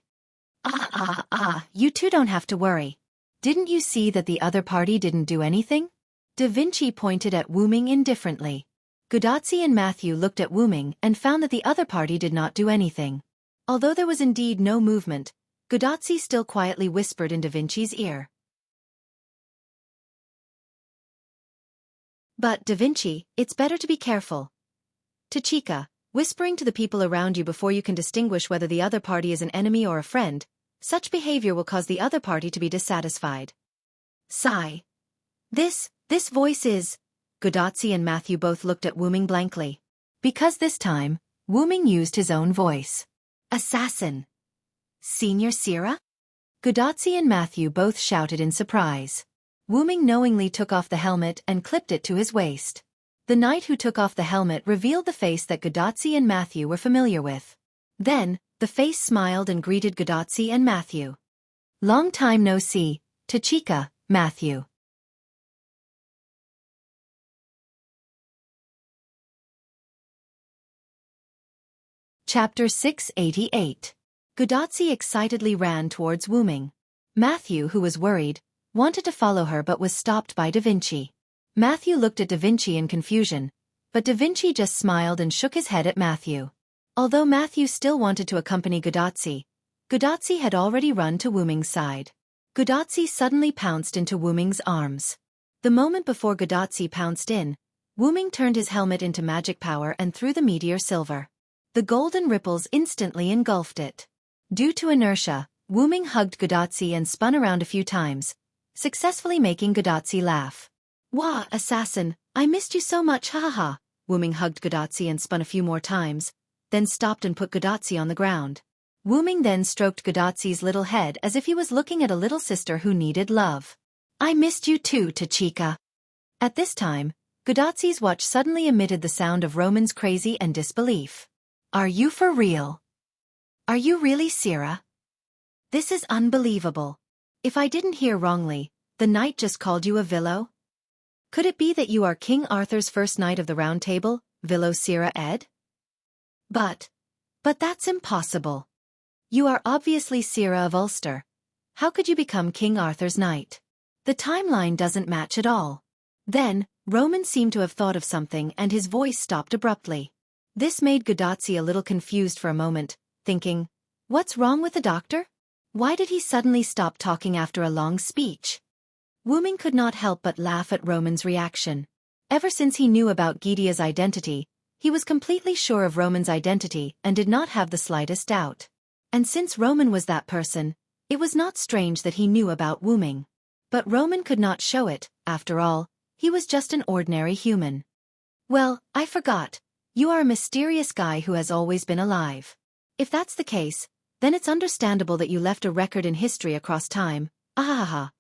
You two don't have to worry. Didn't you see that the other party didn't do anything? Da Vinci pointed at Wu Ming indifferently. Gudatzi and Matthew looked at Wu Ming and found that the other party did not do anything. Although there was indeed no movement, Gudatzi still quietly whispered in Da Vinci's ear. But, Da Vinci, it's better to be careful. To Chica, whispering to the people around you before you can distinguish whether the other party is an enemy or a friend, such behavior will cause the other party to be dissatisfied. Sigh. This voice is... Gudatzi and Matthew both looked at Wu Ming blankly. Because this time, Wu Ming used his own voice. Assassin. Senior Sira? Gudatzi and Matthew both shouted in surprise. Ming knowingly took off the helmet and clipped it to his waist. The knight who took off the helmet revealed the face that Gudatzi and Matthew were familiar with. Then, the face smiled and greeted Gudatzi and Matthew. "Long time no see, Tachika, Matthew." Chapter 688. Gudatzi excitedly ran towards Ming. Matthew, who was worried, wanted to follow her but was stopped by Da Vinci. Matthew looked at Da Vinci in confusion, but Da Vinci just smiled and shook his head at Matthew. Although Matthew still wanted to accompany Gudatzi, Gudatzi had already run to Ming's side. Gudatzi suddenly pounced into Ming's arms. The moment before Gudatzi pounced in, Ming turned his helmet into magic power and threw the meteor silver. The golden ripples instantly engulfed it. Due to inertia, Ming hugged Gudatzi and spun around a few times, successfully making Gudatzi laugh. "Wah, assassin, I missed you so much, ha ha ha." Ming hugged Gudatzi and spun a few more times, then stopped and put Gudatzi on the ground. Ming then stroked Gudatzi's little head as if he was looking at a little sister who needed love. "I missed you too, Tachika." At this time, Gudatzi's watch suddenly emitted the sound of Roman's crazy and disbelief. "Are you for real? Are you really Sira? This is unbelievable. If I didn't hear wrongly, the knight just called you a Villo? Could it be that you are King Arthur's first knight of the Round Table, Villo Sira Ed? But that's impossible. You are obviously Sira of Ulster. How could you become King Arthur's knight? The timeline doesn't match at all." Then, Roman seemed to have thought of something and his voice stopped abruptly. This made Gudatzi a little confused for a moment, thinking, "What's wrong with the doctor? Why did he suddenly stop talking after a long speech?" Ming could not help but laugh at Roman's reaction. Ever since he knew about Gidea's identity, he was completely sure of Roman's identity and did not have the slightest doubt. And since Roman was that person, it was not strange that he knew about Ming. But Roman could not show it, after all, he was just an ordinary human. "Well, I forgot. You are a mysterious guy who has always been alive. If that's the case, then it's understandable that you left a record in history across time, ahaha."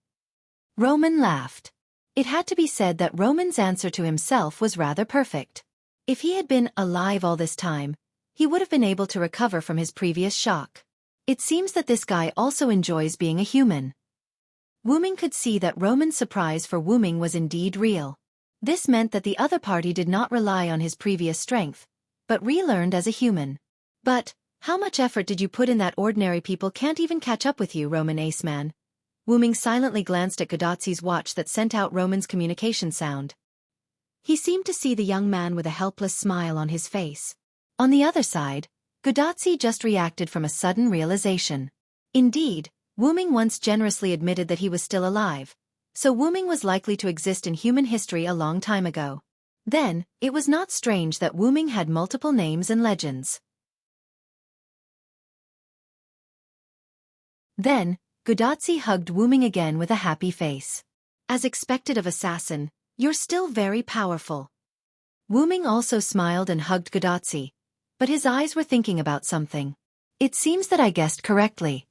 Roman laughed. It had to be said that Roman's answer to himself was rather perfect. If he had been alive all this time, he would have been able to recover from his previous shock. It seems that this guy also enjoys being a human. Ming could see that Roman's surprise for Ming was indeed real. This meant that the other party did not rely on his previous strength, but relearned as a human. "But, how much effort did you put in that ordinary people can't even catch up with you, Roman Aceman?" Ming silently glanced at Gudatzi's watch that sent out Roman's communication sound. He seemed to see the young man with a helpless smile on his face. On the other side, Gudatzi just reacted from a sudden realization. Indeed, Ming once generously admitted that he was still alive, so Ming was likely to exist in human history a long time ago. Then, it was not strange that Ming had multiple names and legends. Then, Gudatzi hugged Ming again with a happy face. "As expected of assassin, you're still very powerful." Ming also smiled and hugged Gudatzi, but his eyes were thinking about something. "It seems that I guessed correctly."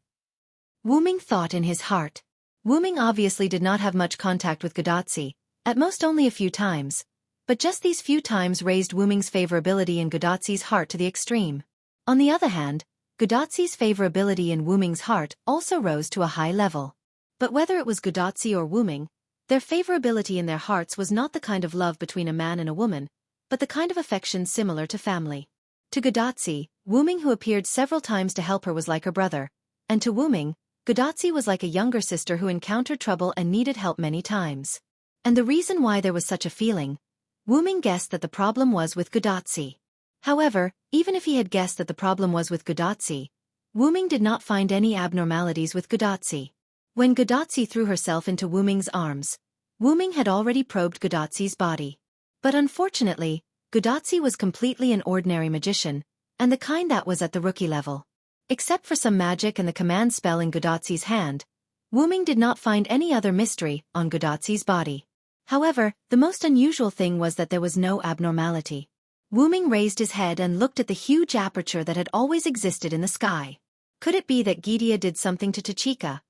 Ming thought in his heart. Ming obviously did not have much contact with Gudatzi, at most only a few times, but just these few times raised Ming's favorability in Gudatzi's heart to the extreme. On the other hand, Gudatzi's favorability in Ming's heart also rose to a high level. But whether it was Gudatzi or Ming, their favorability in their hearts was not the kind of love between a man and a woman, but the kind of affection similar to family. To Gudatzi, Ming who appeared several times to help her was like her brother, and to Ming, Gudatzi was like a younger sister who encountered trouble and needed help many times. And the reason why there was such a feeling, Ming guessed that the problem was with Gudatzi. However, even if he had guessed that the problem was with Gudatzi, Ming did not find any abnormalities with Gudatzi. When Gudatzi threw herself into Ming's arms, Ming had already probed Gudatzi's body. But unfortunately, Gudatzi was completely an ordinary magician, and the kind that was at the rookie level. Except for some magic and the command spell in Gudatzi's hand, Ming did not find any other mystery on Gudatzi's body. However, the most unusual thing was that there was no abnormality. Ming raised his head and looked at the huge aperture that had always existed in the sky. Could it be that Gidea did something to Tachika?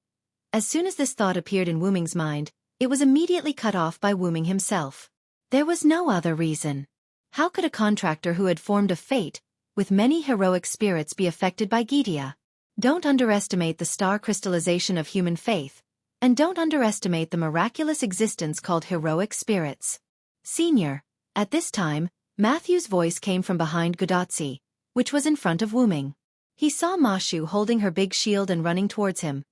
As soon as this thought appeared in Ming's mind, It was immediately cut off by Wu Ming himself. There was no other reason. How could a contractor who had formed a fate with many heroic spirits be affected by Gidia? Don't underestimate the star crystallization of human faith, and don't underestimate the miraculous existence called heroic spirits. Senior. At this time, Matthew's voice came from behind Gudatsi, which was in front of Wu Ming. He saw Ma Shu holding her big shield and running towards him,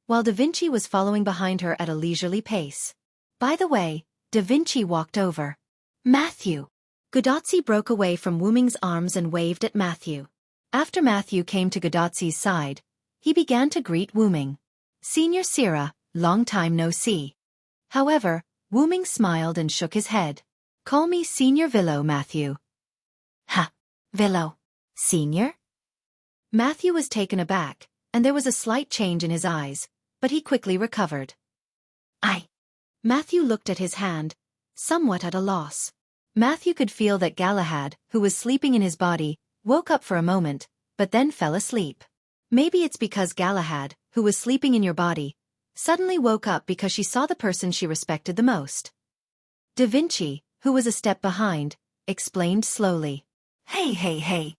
while Da Vinci was following behind her at a leisurely pace. By the way, Da Vinci walked over. Matthew. Gudatsi broke away from Wu Ming's arms and waved at Matthew. After Matthew came to Gudatsi's side, he began to greet Wu Ming. Senior Sira, long time no see. However, Wu Ming smiled and shook his head. Call me Senior Villo, Matthew. Ha! Villo. Senior? Matthew was taken aback, and there was a slight change in his eyes, but he quickly recovered. Matthew looked at his hand, somewhat at a loss. Matthew could feel that Galahad, who was sleeping in his body, woke up for a moment, but then fell asleep. Maybe it's because Galahad, who was sleeping in your body, suddenly woke up because she saw the person she respected the most. Da Vinci, who was a step behind, explained slowly. Hey.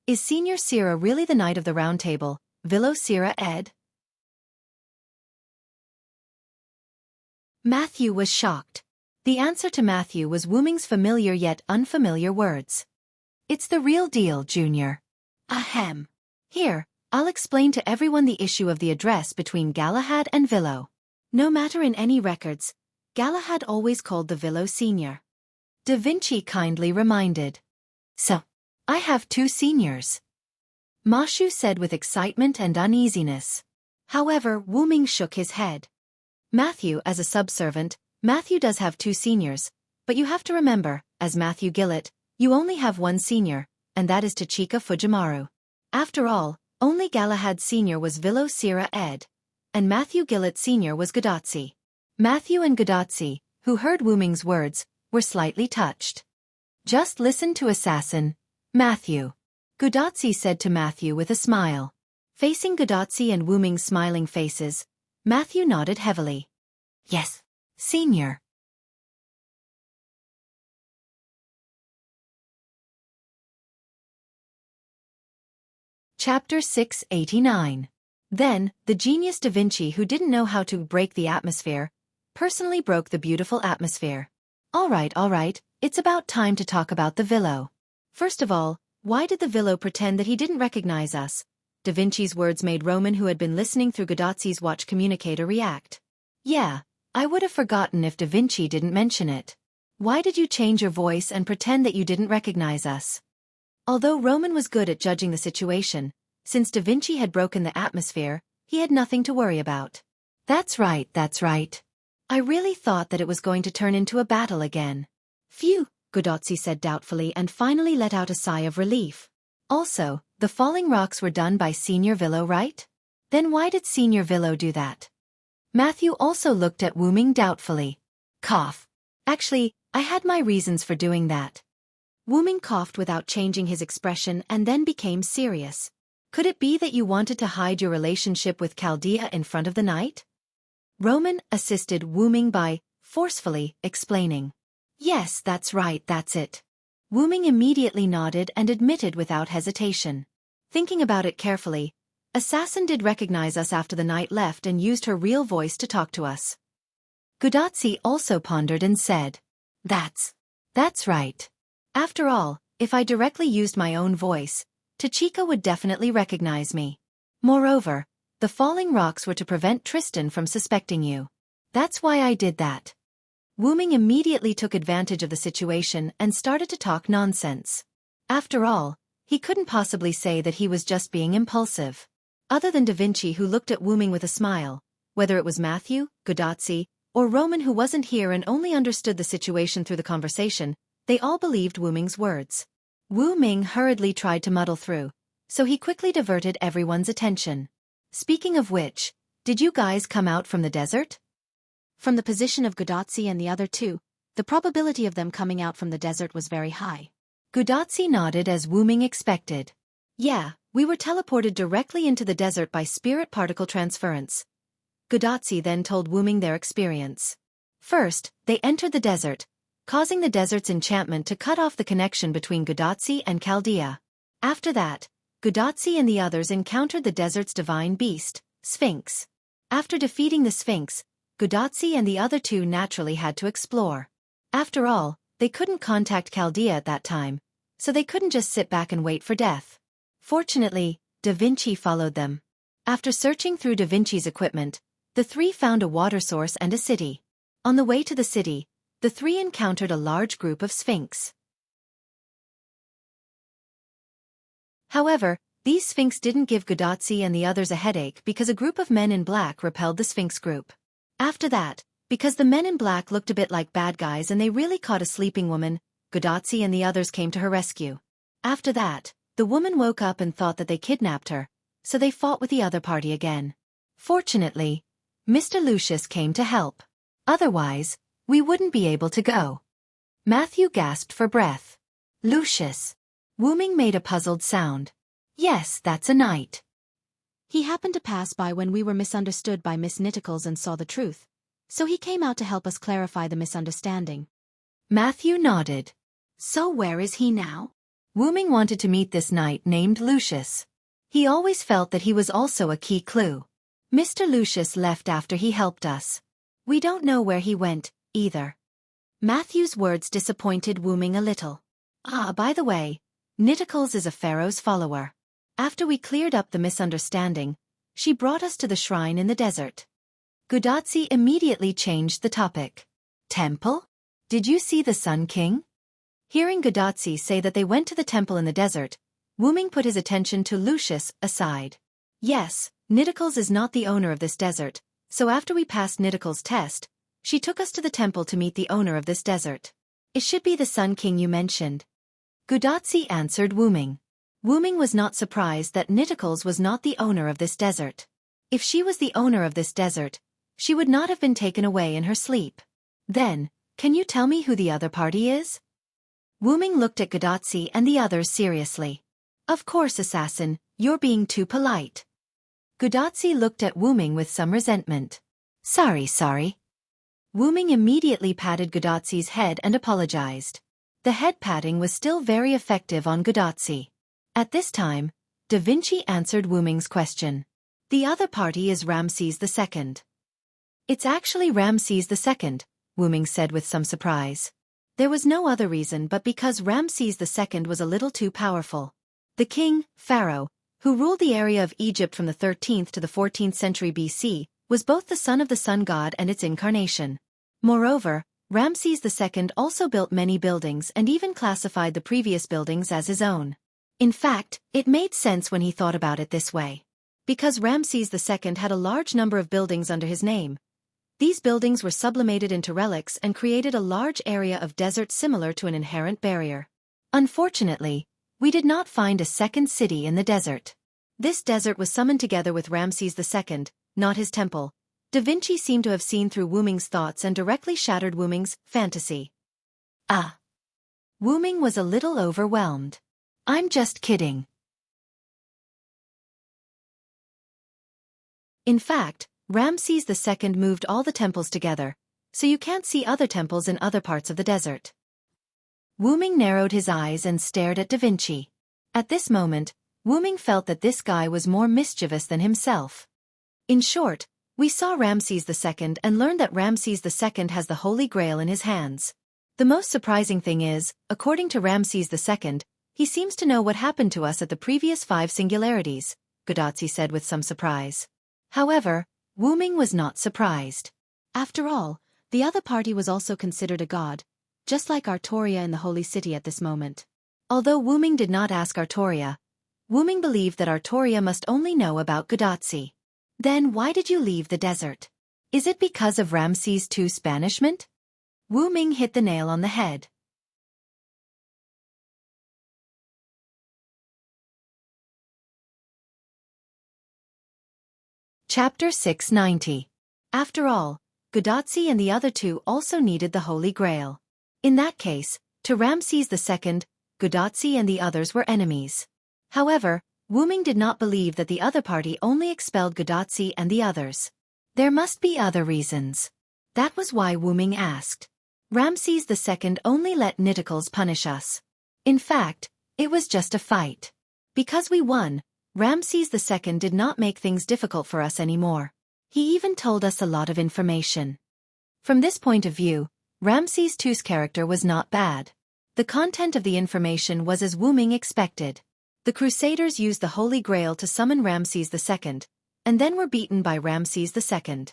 Is Senior Sira really the Knight of the Round Table, Villo Sira Ed? Matthew was shocked. The answer to Matthew was Wu Ming's familiar yet unfamiliar words. It's the real deal, Junior. Ahem. Here, I'll explain to everyone the issue of the address between Galahad and Villo. No matter in any records, Galahad always called the Villo Senior. Da Vinci kindly reminded. So, I have two seniors. Ma Shu said with excitement and uneasiness. However, Wu Ming shook his head. Matthew, as a subservient, Matthew does have two seniors, but you have to remember, as Matthew Gillett, you only have one senior, and that is Tachika Fujimaru. After all, only Galahad Sr. was Villo Sira Ed, and Matthew Gillett Sr. was Gudatsi. Matthew and Gudatsi, who heard Wu Ming's words, were slightly touched. Just listen to assassin, Matthew. Gudatsi said to Matthew with a smile. Facing Gudatsi and Wu Ming's smiling faces, Matthew nodded heavily. Yes, Senior. Chapter 689. Then, the genius Da Vinci, who didn't know how to break the atmosphere, personally broke the beautiful atmosphere. All right, it's about time to talk about the Villo. First of all, why did the Villo pretend that he didn't recognize us? Da Vinci's words made Roman, who had been listening through Gudatsi's watch communicator, react. Yeah, I would have forgotten if Da Vinci didn't mention it. Why did you change your voice and pretend that you didn't recognize us? Although Roman was good at judging the situation, since Da Vinci had broken the atmosphere, he had nothing to worry about. That's right. I really thought that it was going to turn into a battle again. Phew, Gudatsi said doubtfully and finally let out a sigh of relief. Also, the falling rocks were done by Senior Villo, right? Then why did Senior Villo do that? Matthew also looked at Wu Ming doubtfully. Cough. Actually, I had my reasons for doing that. Wu Ming coughed without changing his expression and then became serious. Could it be that you wanted to hide your relationship with Chaldea in front of the knight? Roman assisted Wu Ming by forcefully explaining. Yes, that's right, that's it. Wu Ming immediately nodded and admitted without hesitation. Thinking about it carefully, Assassin did recognize us after the knight left and used her real voice to talk to us. Gudatsi also pondered and said, That's right. After all, if I directly used my own voice, Tachika would definitely recognize me. Moreover, the falling rocks were to prevent Tristan from suspecting you. That's why I did that. Wu Ming immediately took advantage of the situation and started to talk nonsense. After all, he couldn't possibly say that he was just being impulsive. Other than Da Vinci, who looked at Wu Ming with a smile, whether it was Matthew, Gudatsi, or Roman, who wasn't here and only understood the situation through the conversation, they all believed Wu Ming's words. Wu Ming hurriedly tried to muddle through, so he quickly diverted everyone's attention. Speaking of which, did you guys come out from the desert? From the position of Gudatsi and the other two, the probability of them coming out from the desert was very high. Gudatsi nodded as Wu Ming expected. Yeah, we were teleported directly into the desert by spirit particle transference. Gudatsi then told Wu Ming their experience. First, they entered the desert, causing the desert's enchantment to cut off the connection between Gudatsi and Chaldea. After that, Gudatsi and the others encountered the desert's divine beast, Sphinx. After defeating the Sphinx, Gudatsi and the other two naturally had to explore. After all, they couldn't contact Chaldea at that time, so they couldn't just sit back and wait for death. Fortunately, Da Vinci followed them. After searching through Da Vinci's equipment, the three found a water source and a city. On the way to the city, the three encountered a large group of Sphinx. However, these Sphinx didn't give Gudatsi and the others a headache because a group of men in black repelled the Sphinx group. After that, because the men in black looked a bit like bad guys and they really caught a sleeping woman, Gudatsi and the others came to her rescue. After that, the woman woke up and thought that they kidnapped her, so they fought with the other party again. Fortunately, Mr. Lucius came to help. Otherwise, we wouldn't be able to go. Matthew gasped for breath. Lucius. Wu-Ming made a puzzled sound. Yes, that's a knight. He happened to pass by when we were misunderstood by Miss Nitticles and saw the truth, so he came out to help us clarify the misunderstanding. Matthew nodded. So where is he now? Wu-Ming wanted to meet this knight named Lucius. He always felt that he was also a key clue. Mr. Lucius left after he helped us. We don't know where he went, either. Matthew's words disappointed Wu-Ming a little. By the way, Nitticles is a pharaoh's follower. After we cleared up the misunderstanding, she brought us to the shrine in the desert. Gudatsi immediately changed the topic. Temple? Did you see the Sun King? Hearing Gudatsi say that they went to the temple in the desert, Wu-Ming put his attention to Lucius aside. Yes, Nitticles is not the owner of this desert, so after we passed Nitticles' test, she took us to the temple to meet the owner of this desert. It should be the Sun King you mentioned. Gudatsi answered Wu-Ming. Wu-Ming was not surprised that Nitticles was not the owner of this desert. If she was the owner of this desert, she would not have been taken away in her sleep. Then, can you tell me who the other party is? Wu-Ming looked at Gudatsi and the others seriously. Of course, assassin, you're being too polite. Gudatsi looked at Wu-Ming with some resentment. Sorry. Wu-Ming immediately patted Gudatsi's head and apologized. The head patting was still very effective on Gudatsi. At this time, Da Vinci answered Wu-Ming's question. The other party is Ramses II. It's actually Ramses II, Wu-Ming said with some surprise. There was no other reason but because Ramses II was a little too powerful. The king, pharaoh, who ruled the area of Egypt from the 13th to the 14th century BC, was both the son of the sun god and its incarnation. Moreover, Ramses II also built many buildings and even classified the previous buildings as his own. In fact, it made sense when he thought about it this way. Because Ramses II had a large number of buildings under his name, these buildings were sublimated into relics and created a large area of desert similar to an inherent barrier. Unfortunately, we did not find a second city in the desert. This desert was summoned together with Ramses II, not his temple. Da Vinci seemed to have seen through Wu-Ming's thoughts and directly shattered Wu-Ming's fantasy. Wu-Ming was a little overwhelmed. I'm just kidding. In fact, Ramses II moved all the temples together, so you can't see other temples in other parts of the desert. Wu-Ming narrowed his eyes and stared at Da Vinci. At this moment, Wu-Ming felt that this guy was more mischievous than himself. In short, we saw Ramses II and learned that Ramses II has the Holy Grail in his hands. The most surprising thing is, according to Ramses II, he seems to know what happened to us at the previous 5 singularities, Gudatsi said with some surprise. However, Wu-Ming was not surprised. After all, the other party was also considered a god, just like Artoria in the Holy City at this moment. Although Wu-Ming did not ask Artoria, Wu-Ming believed that Artoria must only know about Gudatsi. Then why did you leave the desert? Is it because of Ramses II's banishment? Wu-Ming hit the nail on the head. Chapter 690. After all, Gudatsi and the other two also needed the Holy Grail. In that case, to Ramses II, Gudatsi and the others were enemies. However, Wu-Ming did not believe that the other party only expelled Gudatsi and the others. There must be other reasons. That was why Wu Ming asked. Ramses II only let Nittacles punish us. In fact, it was just a fight. Because we won, Ramses II did not make things difficult for us anymore. He even told us a lot of information. From this point of view, Ramses II's character was not bad. The content of the information was as Wu Ming expected. The Crusaders used the Holy Grail to summon Ramses II, and then were beaten by Ramses II.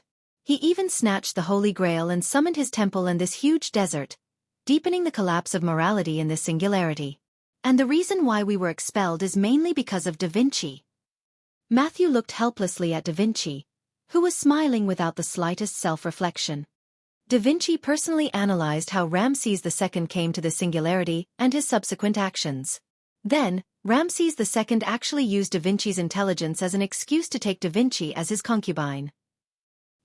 He even snatched the Holy Grail and summoned his temple in this huge desert, deepening the collapse of morality in this singularity. And the reason why we were expelled is mainly because of Da Vinci. Matthew looked helplessly at Da Vinci, who was smiling without the slightest self-reflection. Da Vinci personally analyzed how Ramses II came to this singularity and his subsequent actions. Then, Ramses II actually used Da Vinci's intelligence as an excuse to take Da Vinci as his concubine.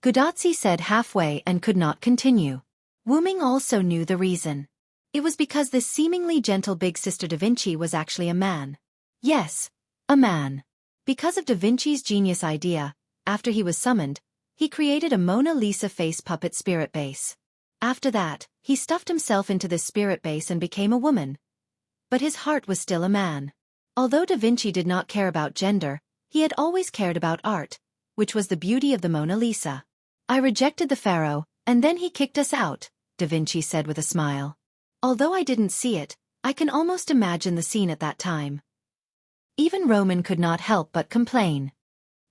Gudatzi said halfway and could not continue. Wu Ming also knew the reason. It was because this seemingly gentle big sister Da Vinci was actually a man. Yes, a man. Because of Da Vinci's genius idea, after he was summoned, he created a Mona Lisa face puppet spirit base. After that, he stuffed himself into this spirit base and became a woman. But his heart was still a man. Although Da Vinci did not care about gender, he had always cared about art, which was the beauty of the Mona Lisa. I rejected the pharaoh, and then he kicked us out, Da Vinci said with a smile. Although I didn't see it, I can almost imagine the scene at that time. Even Roman could not help but complain.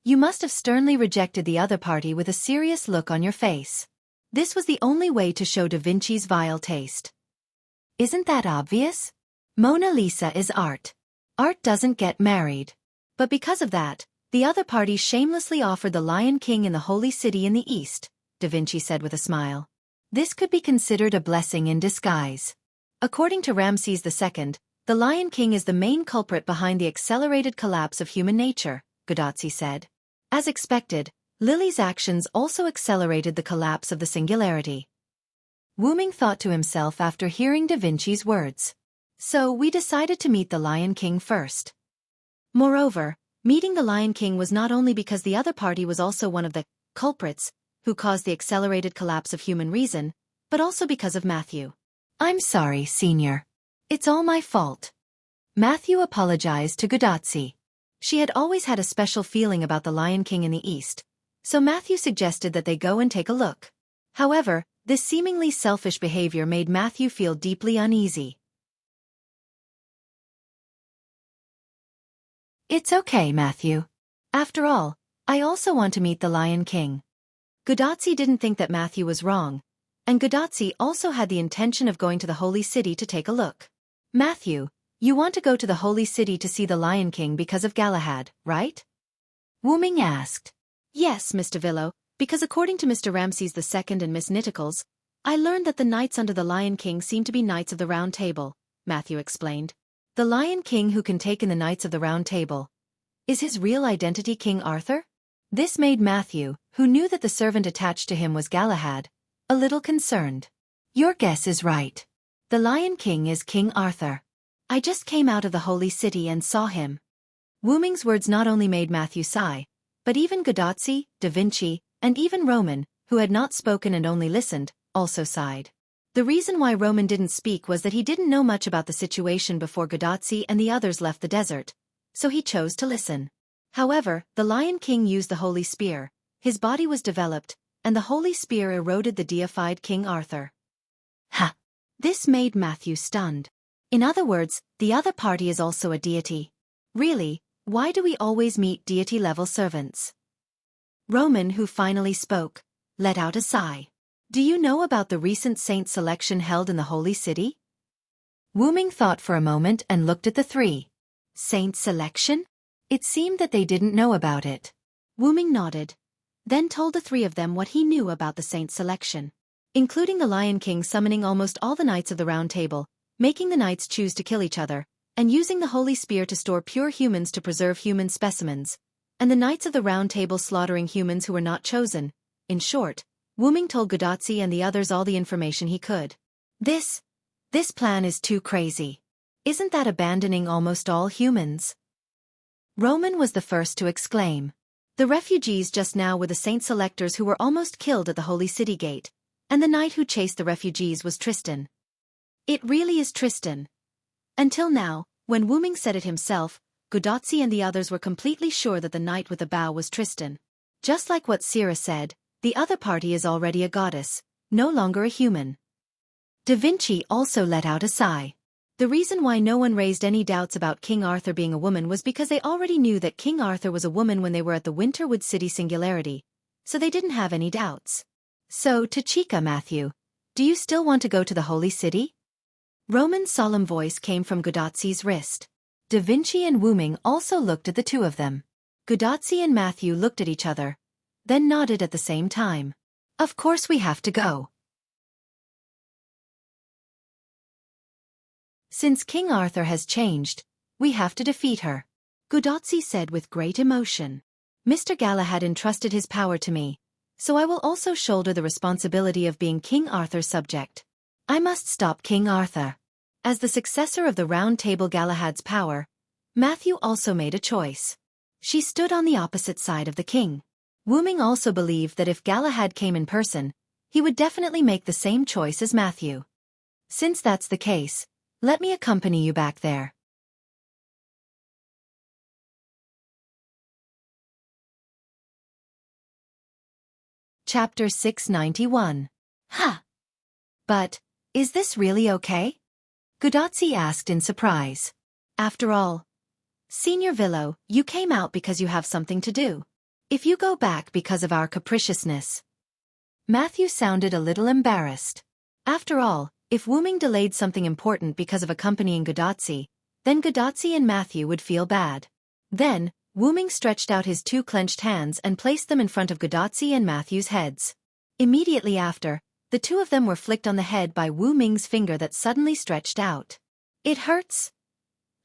You must have sternly rejected the other party with a serious look on your face. This was the only way to show Da Vinci's vile taste. Isn't that obvious? Mona Lisa is art. Art doesn't get married. But because of that, the other party shamelessly offered the Lion King in the Holy City in the East, Da Vinci said with a smile. This could be considered a blessing in disguise. According to Ramses II, the Lion King is the main culprit behind the accelerated collapse of human nature, Gudatzi said. As expected, Lily's actions also accelerated the collapse of the singularity. Wu Ming thought to himself after hearing Da Vinci's words. So we decided to meet the Lion King first. Moreover, meeting the Lion King was not only because the other party was also one of the culprits who caused the accelerated collapse of human reason, but also because of Matthew. I'm sorry, Senior. It's all my fault. Matthew apologized to Gudatzi. She had always had a special feeling about the Lion King in the East, so Matthew suggested that they go and take a look. However, this seemingly selfish behavior made Matthew feel deeply uneasy. It's okay, Matthew. After all, I also want to meet the Lion King. Gudatzi didn't think that Matthew was wrong, and Gudatzi also had the intention of going to the Holy City to take a look. Matthew, you want to go to the Holy City to see the Lion King because of Galahad, right? Wu Ming asked. Yes, Mr. Villo, because according to Mr. Ramses II and Miss Nittacles, I learned that the knights under the Lion King seem to be Knights of the Round Table, Matthew explained. The Lion King who can take in the Knights of the Round Table. Is his real identity King Arthur? This made Matthew, who knew that the servant attached to him was Galahad, a little concerned. Your guess is right. The Lion King is King Arthur. I just came out of the Holy City and saw him. Wu Ming's words not only made Matthew sigh, but even Gudatzi, Da Vinci, and even Roman, who had not spoken and only listened, also sighed. The reason why Roman didn't speak was that he didn't know much about the situation before Gudatzi and the others left the desert, so he chose to listen. However, the Lion King used the Holy Spear, his body was developed, and the Holy Spear eroded the deified King Arthur. Ha! This made Matthew stunned. In other words, the other party is also a deity. Really, why do we always meet deity-level servants? Roman, who finally spoke, let out a sigh. Do you know about the recent saint selection held in the Holy City? Wu Ming thought for a moment and looked at the three. Saint selection? It seemed that they didn't know about it. Wu Ming nodded, then told the three of them what he knew about the saint selection, including the Lion King summoning almost all the Knights of the Round Table, making the knights choose to kill each other, and using the Holy Spear to store pure humans to preserve human specimens, and the Knights of the Round Table slaughtering humans who were not chosen. In short, Wu Ming told Gudatzi and the others all the information he could. This plan is too crazy. Isn't that abandoning almost all humans? Roman was the first to exclaim. The refugees just now were the saint selectors who were almost killed at the Holy City Gate, And the knight who chased the refugees was Tristan. It really is Tristan. Until now, when Wu Ming said it himself, Gudatzi and the others were completely sure that the knight with the bow was Tristan. Just like what Sira said, the other party is already a goddess, no longer a human. Da Vinci also let out a sigh. The reason why no one raised any doubts about King Arthur being a woman was because they already knew that King Arthur was a woman when they were at the Winterwood City Singularity, so they didn't have any doubts. So, to Chica, Matthew, do you still want to go to the Holy City? Roman's solemn voice came from Gudatzi's wrist. Da Vinci and Wu Ming also looked at the two of them. Gudatzi and Matthew looked at each other, then nodded at the same time. Of course we have to go. Since King Arthur has changed, we have to defeat her, Gudatzi said with great emotion. Mr. Galahad entrusted his power to me, so I will also shoulder the responsibility of being King Arthur's subject. I must stop King Arthur. As the successor of the Round Table Galahad's power, Matthew also made a choice. She stood on the opposite side of the king. Wu Ming also believed that if Galahad came in person, he would definitely make the same choice as Matthew. Since that's the case, let me accompany you back there. Chapter 691. Ha! But, is this really okay? Gudatzi asked in surprise. After all, Senior Villo, you came out because you have something to do. If you go back because of our capriciousness. Matthew sounded a little embarrassed. After all, if Wu Ming delayed something important because of accompanying Gudatzi, then Gudatzi and Matthew would feel bad. Then, Wu Ming stretched out his two clenched hands and placed them in front of Gudatzi and Matthew's heads. Immediately after, the two of them were flicked on the head by Wu Ming's finger that suddenly stretched out. It hurts?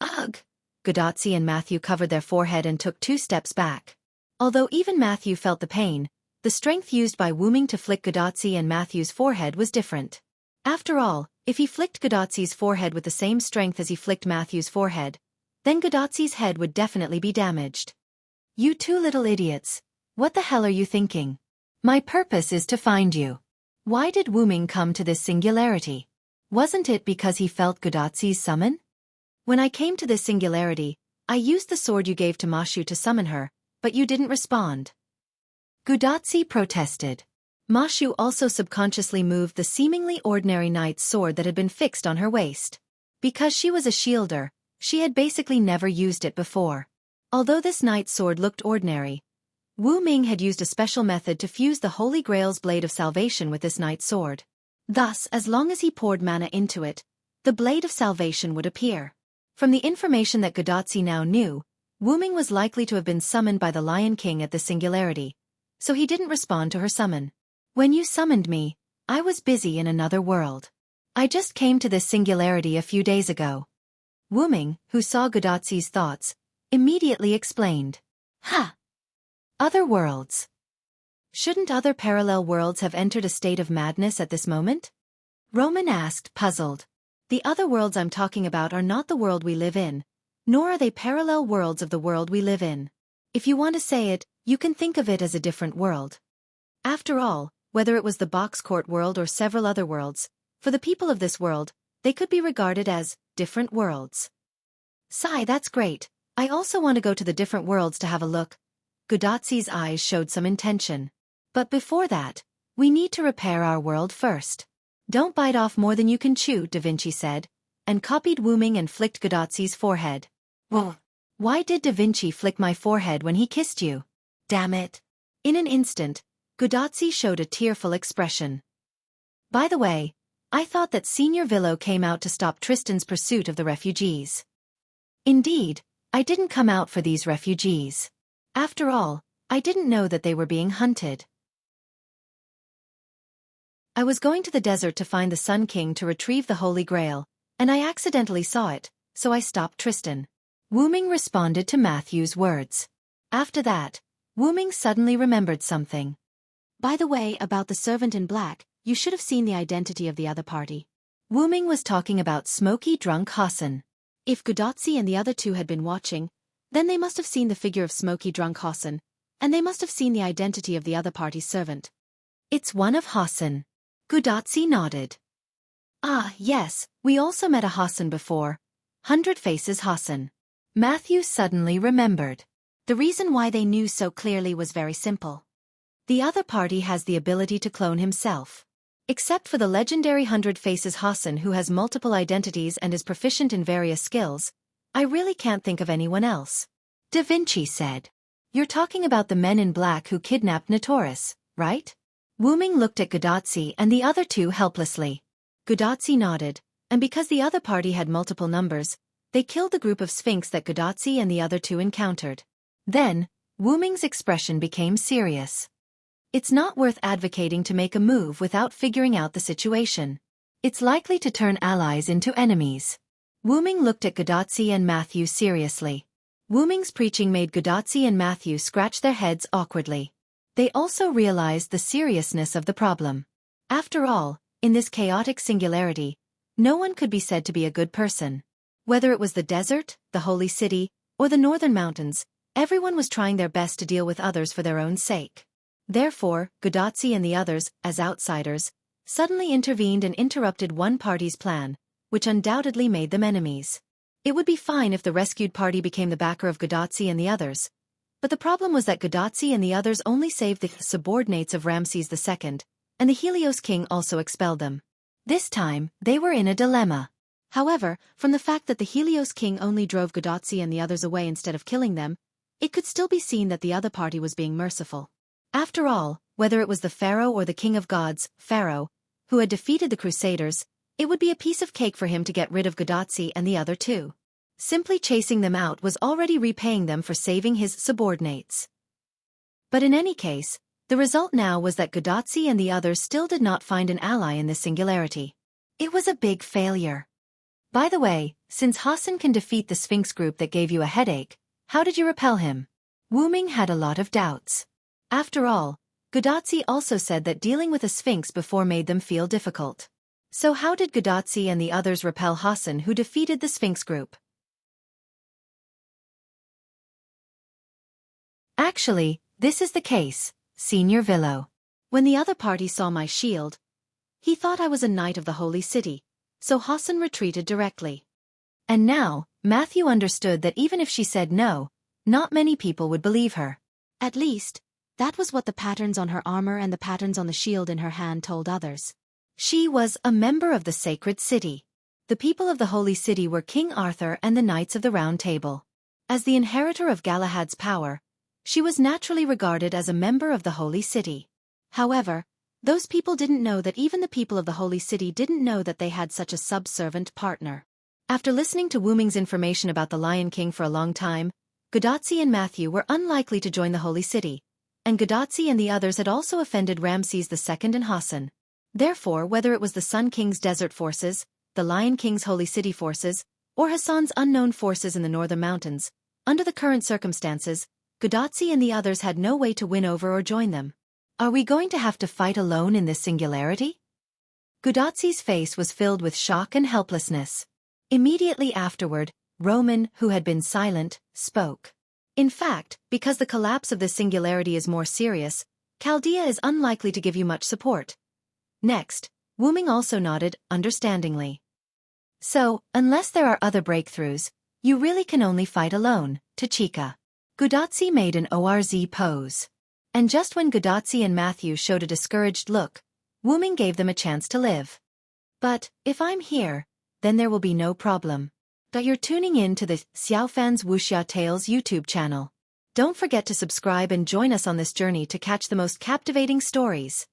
Ugh! Gudatzi and Matthew covered their forehead and took 2 steps back. Although even Matthew felt the pain, the strength used by Wu Ming to flick Gudatzi and Matthew's forehead was different. After all, if he flicked Gudatzi's forehead with the same strength as he flicked Matthew's forehead, then Gudatzi's head would definitely be damaged. You two little idiots, what the hell are you thinking? My purpose is to find you. Why did Wu Ming come to this singularity? Wasn't it because he felt Gudatzi's summon? When I came to this singularity, I used the sword you gave to Mashu to summon her, but you didn't respond. Gudatzi protested. Mashu also subconsciously moved the seemingly ordinary knight's sword that had been fixed on her waist. Because she was a shielder, she had basically never used it before. Although this knight's sword looked ordinary, Wu Ming had used a special method to fuse the Holy Grail's blade of salvation with this knight's sword. Thus, as long as he poured mana into it, the blade of salvation would appear. From the information that Gudatzi now knew, Wu Ming was likely to have been summoned by the Lion King at the singularity, so he didn't respond to her summon. When you summoned me, I was busy in another world. I just came to this singularity a few days ago. Wu Ming, who saw Gudatzi's thoughts, immediately explained. Ha! Other worlds. Shouldn't other parallel worlds have entered a state of madness at this moment? Roman asked, puzzled. The other worlds I'm talking about are not the world we live in, nor are they parallel worlds of the world we live in. If you want to say it, you can think of it as a different world. After all, whether it was the box court world or several other worlds, for the people of this world, they could be regarded as different worlds. Sigh, that's great. I also want to go to the different worlds to have a look. Gudatzi's eyes showed some intention. But before that, we need to repair our world first. Don't bite off more than you can chew, Da Vinci said, and copied Wu Ming and flicked Gudatzi's forehead. Whoa! Why did Da Vinci flick my forehead when he kissed you? Damn it! In an instant, Gudatzi showed a tearful expression. By the way, I thought that Senior Villo came out to stop Tristan's pursuit of the refugees. Indeed, I didn't come out for these refugees. After all, I didn't know that they were being hunted. I was going to the desert to find the Sun King to retrieve the Holy Grail, and I accidentally saw it, so I stopped Tristan. Wu Ming responded to Matthew's words. After that, Wu Ming suddenly remembered something. By the way, about the servant in black, you should have seen the identity of the other party. Wu Ming was talking about Smoky Drunk Hassan. If Gudatzi and the other two had been watching, then they must have seen the figure of Smoky Drunk Hassan, and they must have seen the identity of the other party's servant. It's one of Hassan. Gudatzi nodded. Ah, yes, we also met a Hassan before. 100 Faces Hassan. Matthew suddenly remembered. The reason why they knew so clearly was very simple. The other party has the ability to clone himself. Except for the legendary 100 Faces Hassan who has multiple identities and is proficient in various skills, I really can't think of anyone else. Da Vinci said. You're talking about the men in black who kidnapped Notorious, right? Wu Ming looked at Gudatzi and the other two helplessly. Gudatzi nodded, and because the other party had multiple numbers, they killed the group of Sphinx that Gudatzi and the other two encountered. Then, Wu Ming's expression became serious. It's not worth advocating to make a move without figuring out the situation. It's likely to turn allies into enemies. Wu Ming looked at Gudatzi and Matthew seriously. Wu Ming's preaching made Gudatzi and Matthew scratch their heads awkwardly. They also realized the seriousness of the problem. After all, in this chaotic singularity, no one could be said to be a good person. Whether it was the desert, the holy city, or the northern mountains, everyone was trying their best to deal with others for their own sake. Therefore, Gudatzi and the others, as outsiders, suddenly intervened and interrupted one party's plan, which undoubtedly made them enemies. It would be fine if the rescued party became the backer of Gudatzi and the others, but the problem was that Gudatzi and the others only saved the subordinates of Ramses II, and the Helios king also expelled them. This time, they were in a dilemma. However, from the fact that the Helios king only drove Gudatzi and the others away instead of killing them, it could still be seen that the other party was being merciful. After all, whether it was the pharaoh or the king of gods, Pharaoh, who had defeated the Crusaders, it would be a piece of cake for him to get rid of Gudatzi and the other two. Simply chasing them out was already repaying them for saving his subordinates. But in any case, the result now was that Gudatzi and the others still did not find an ally in this singularity. It was a big failure. By the way, since Hassan can defeat the Sphinx group that gave you a headache, how did you repel him? Wu Ming had a lot of doubts. After all, Gudatzi also said that dealing with a Sphinx before made them feel difficult. So how did Gudatzi and the others repel Hassan who defeated the Sphinx group? Actually, this is the case, Senior Villo. When the other party saw my shield, he thought I was a knight of the holy city, so Hassan retreated directly. And now, Matthew understood that even if she said no, not many people would believe her. At least, that was what the patterns on her armor and the patterns on the shield in her hand told others. She was a member of the sacred city. The people of the holy city were King Arthur and the Knights of the Round Table. As the inheritor of Galahad's power, she was naturally regarded as a member of the holy city. However, those people didn't know that even the people of the holy city didn't know that they had such a subservient partner. After listening to Wu Ming's information about the Lion King for a long time, Gudatzi and Matthew were unlikely to join the holy city, and Gudatzi and the others had also offended Ramses II and Hassan. Therefore, whether it was the Sun King's desert forces, the Lion King's holy city forces, or Hassan's unknown forces in the northern mountains, under the current circumstances, Gudatzi and the others had no way to win over or join them. Are we going to have to fight alone in this singularity? Gudatzi's face was filled with shock and helplessness. Immediately afterward, Roman, who had been silent, spoke. In fact, because the collapse of this singularity is more serious, Chaldea is unlikely to give you much support. Next, Wu Ming also nodded, understandingly. So, unless there are other breakthroughs, you really can only fight alone, Tachika. Gudatzi made an ORZ pose. And just when Gudatzi and Matthew showed a discouraged look, Wu Ming gave them a chance to live. But, if I'm here, then there will be no problem. But you're tuning in to the Xiaofan's Wuxia Tales YouTube channel. Don't forget to subscribe and join us on this journey to catch the most captivating stories.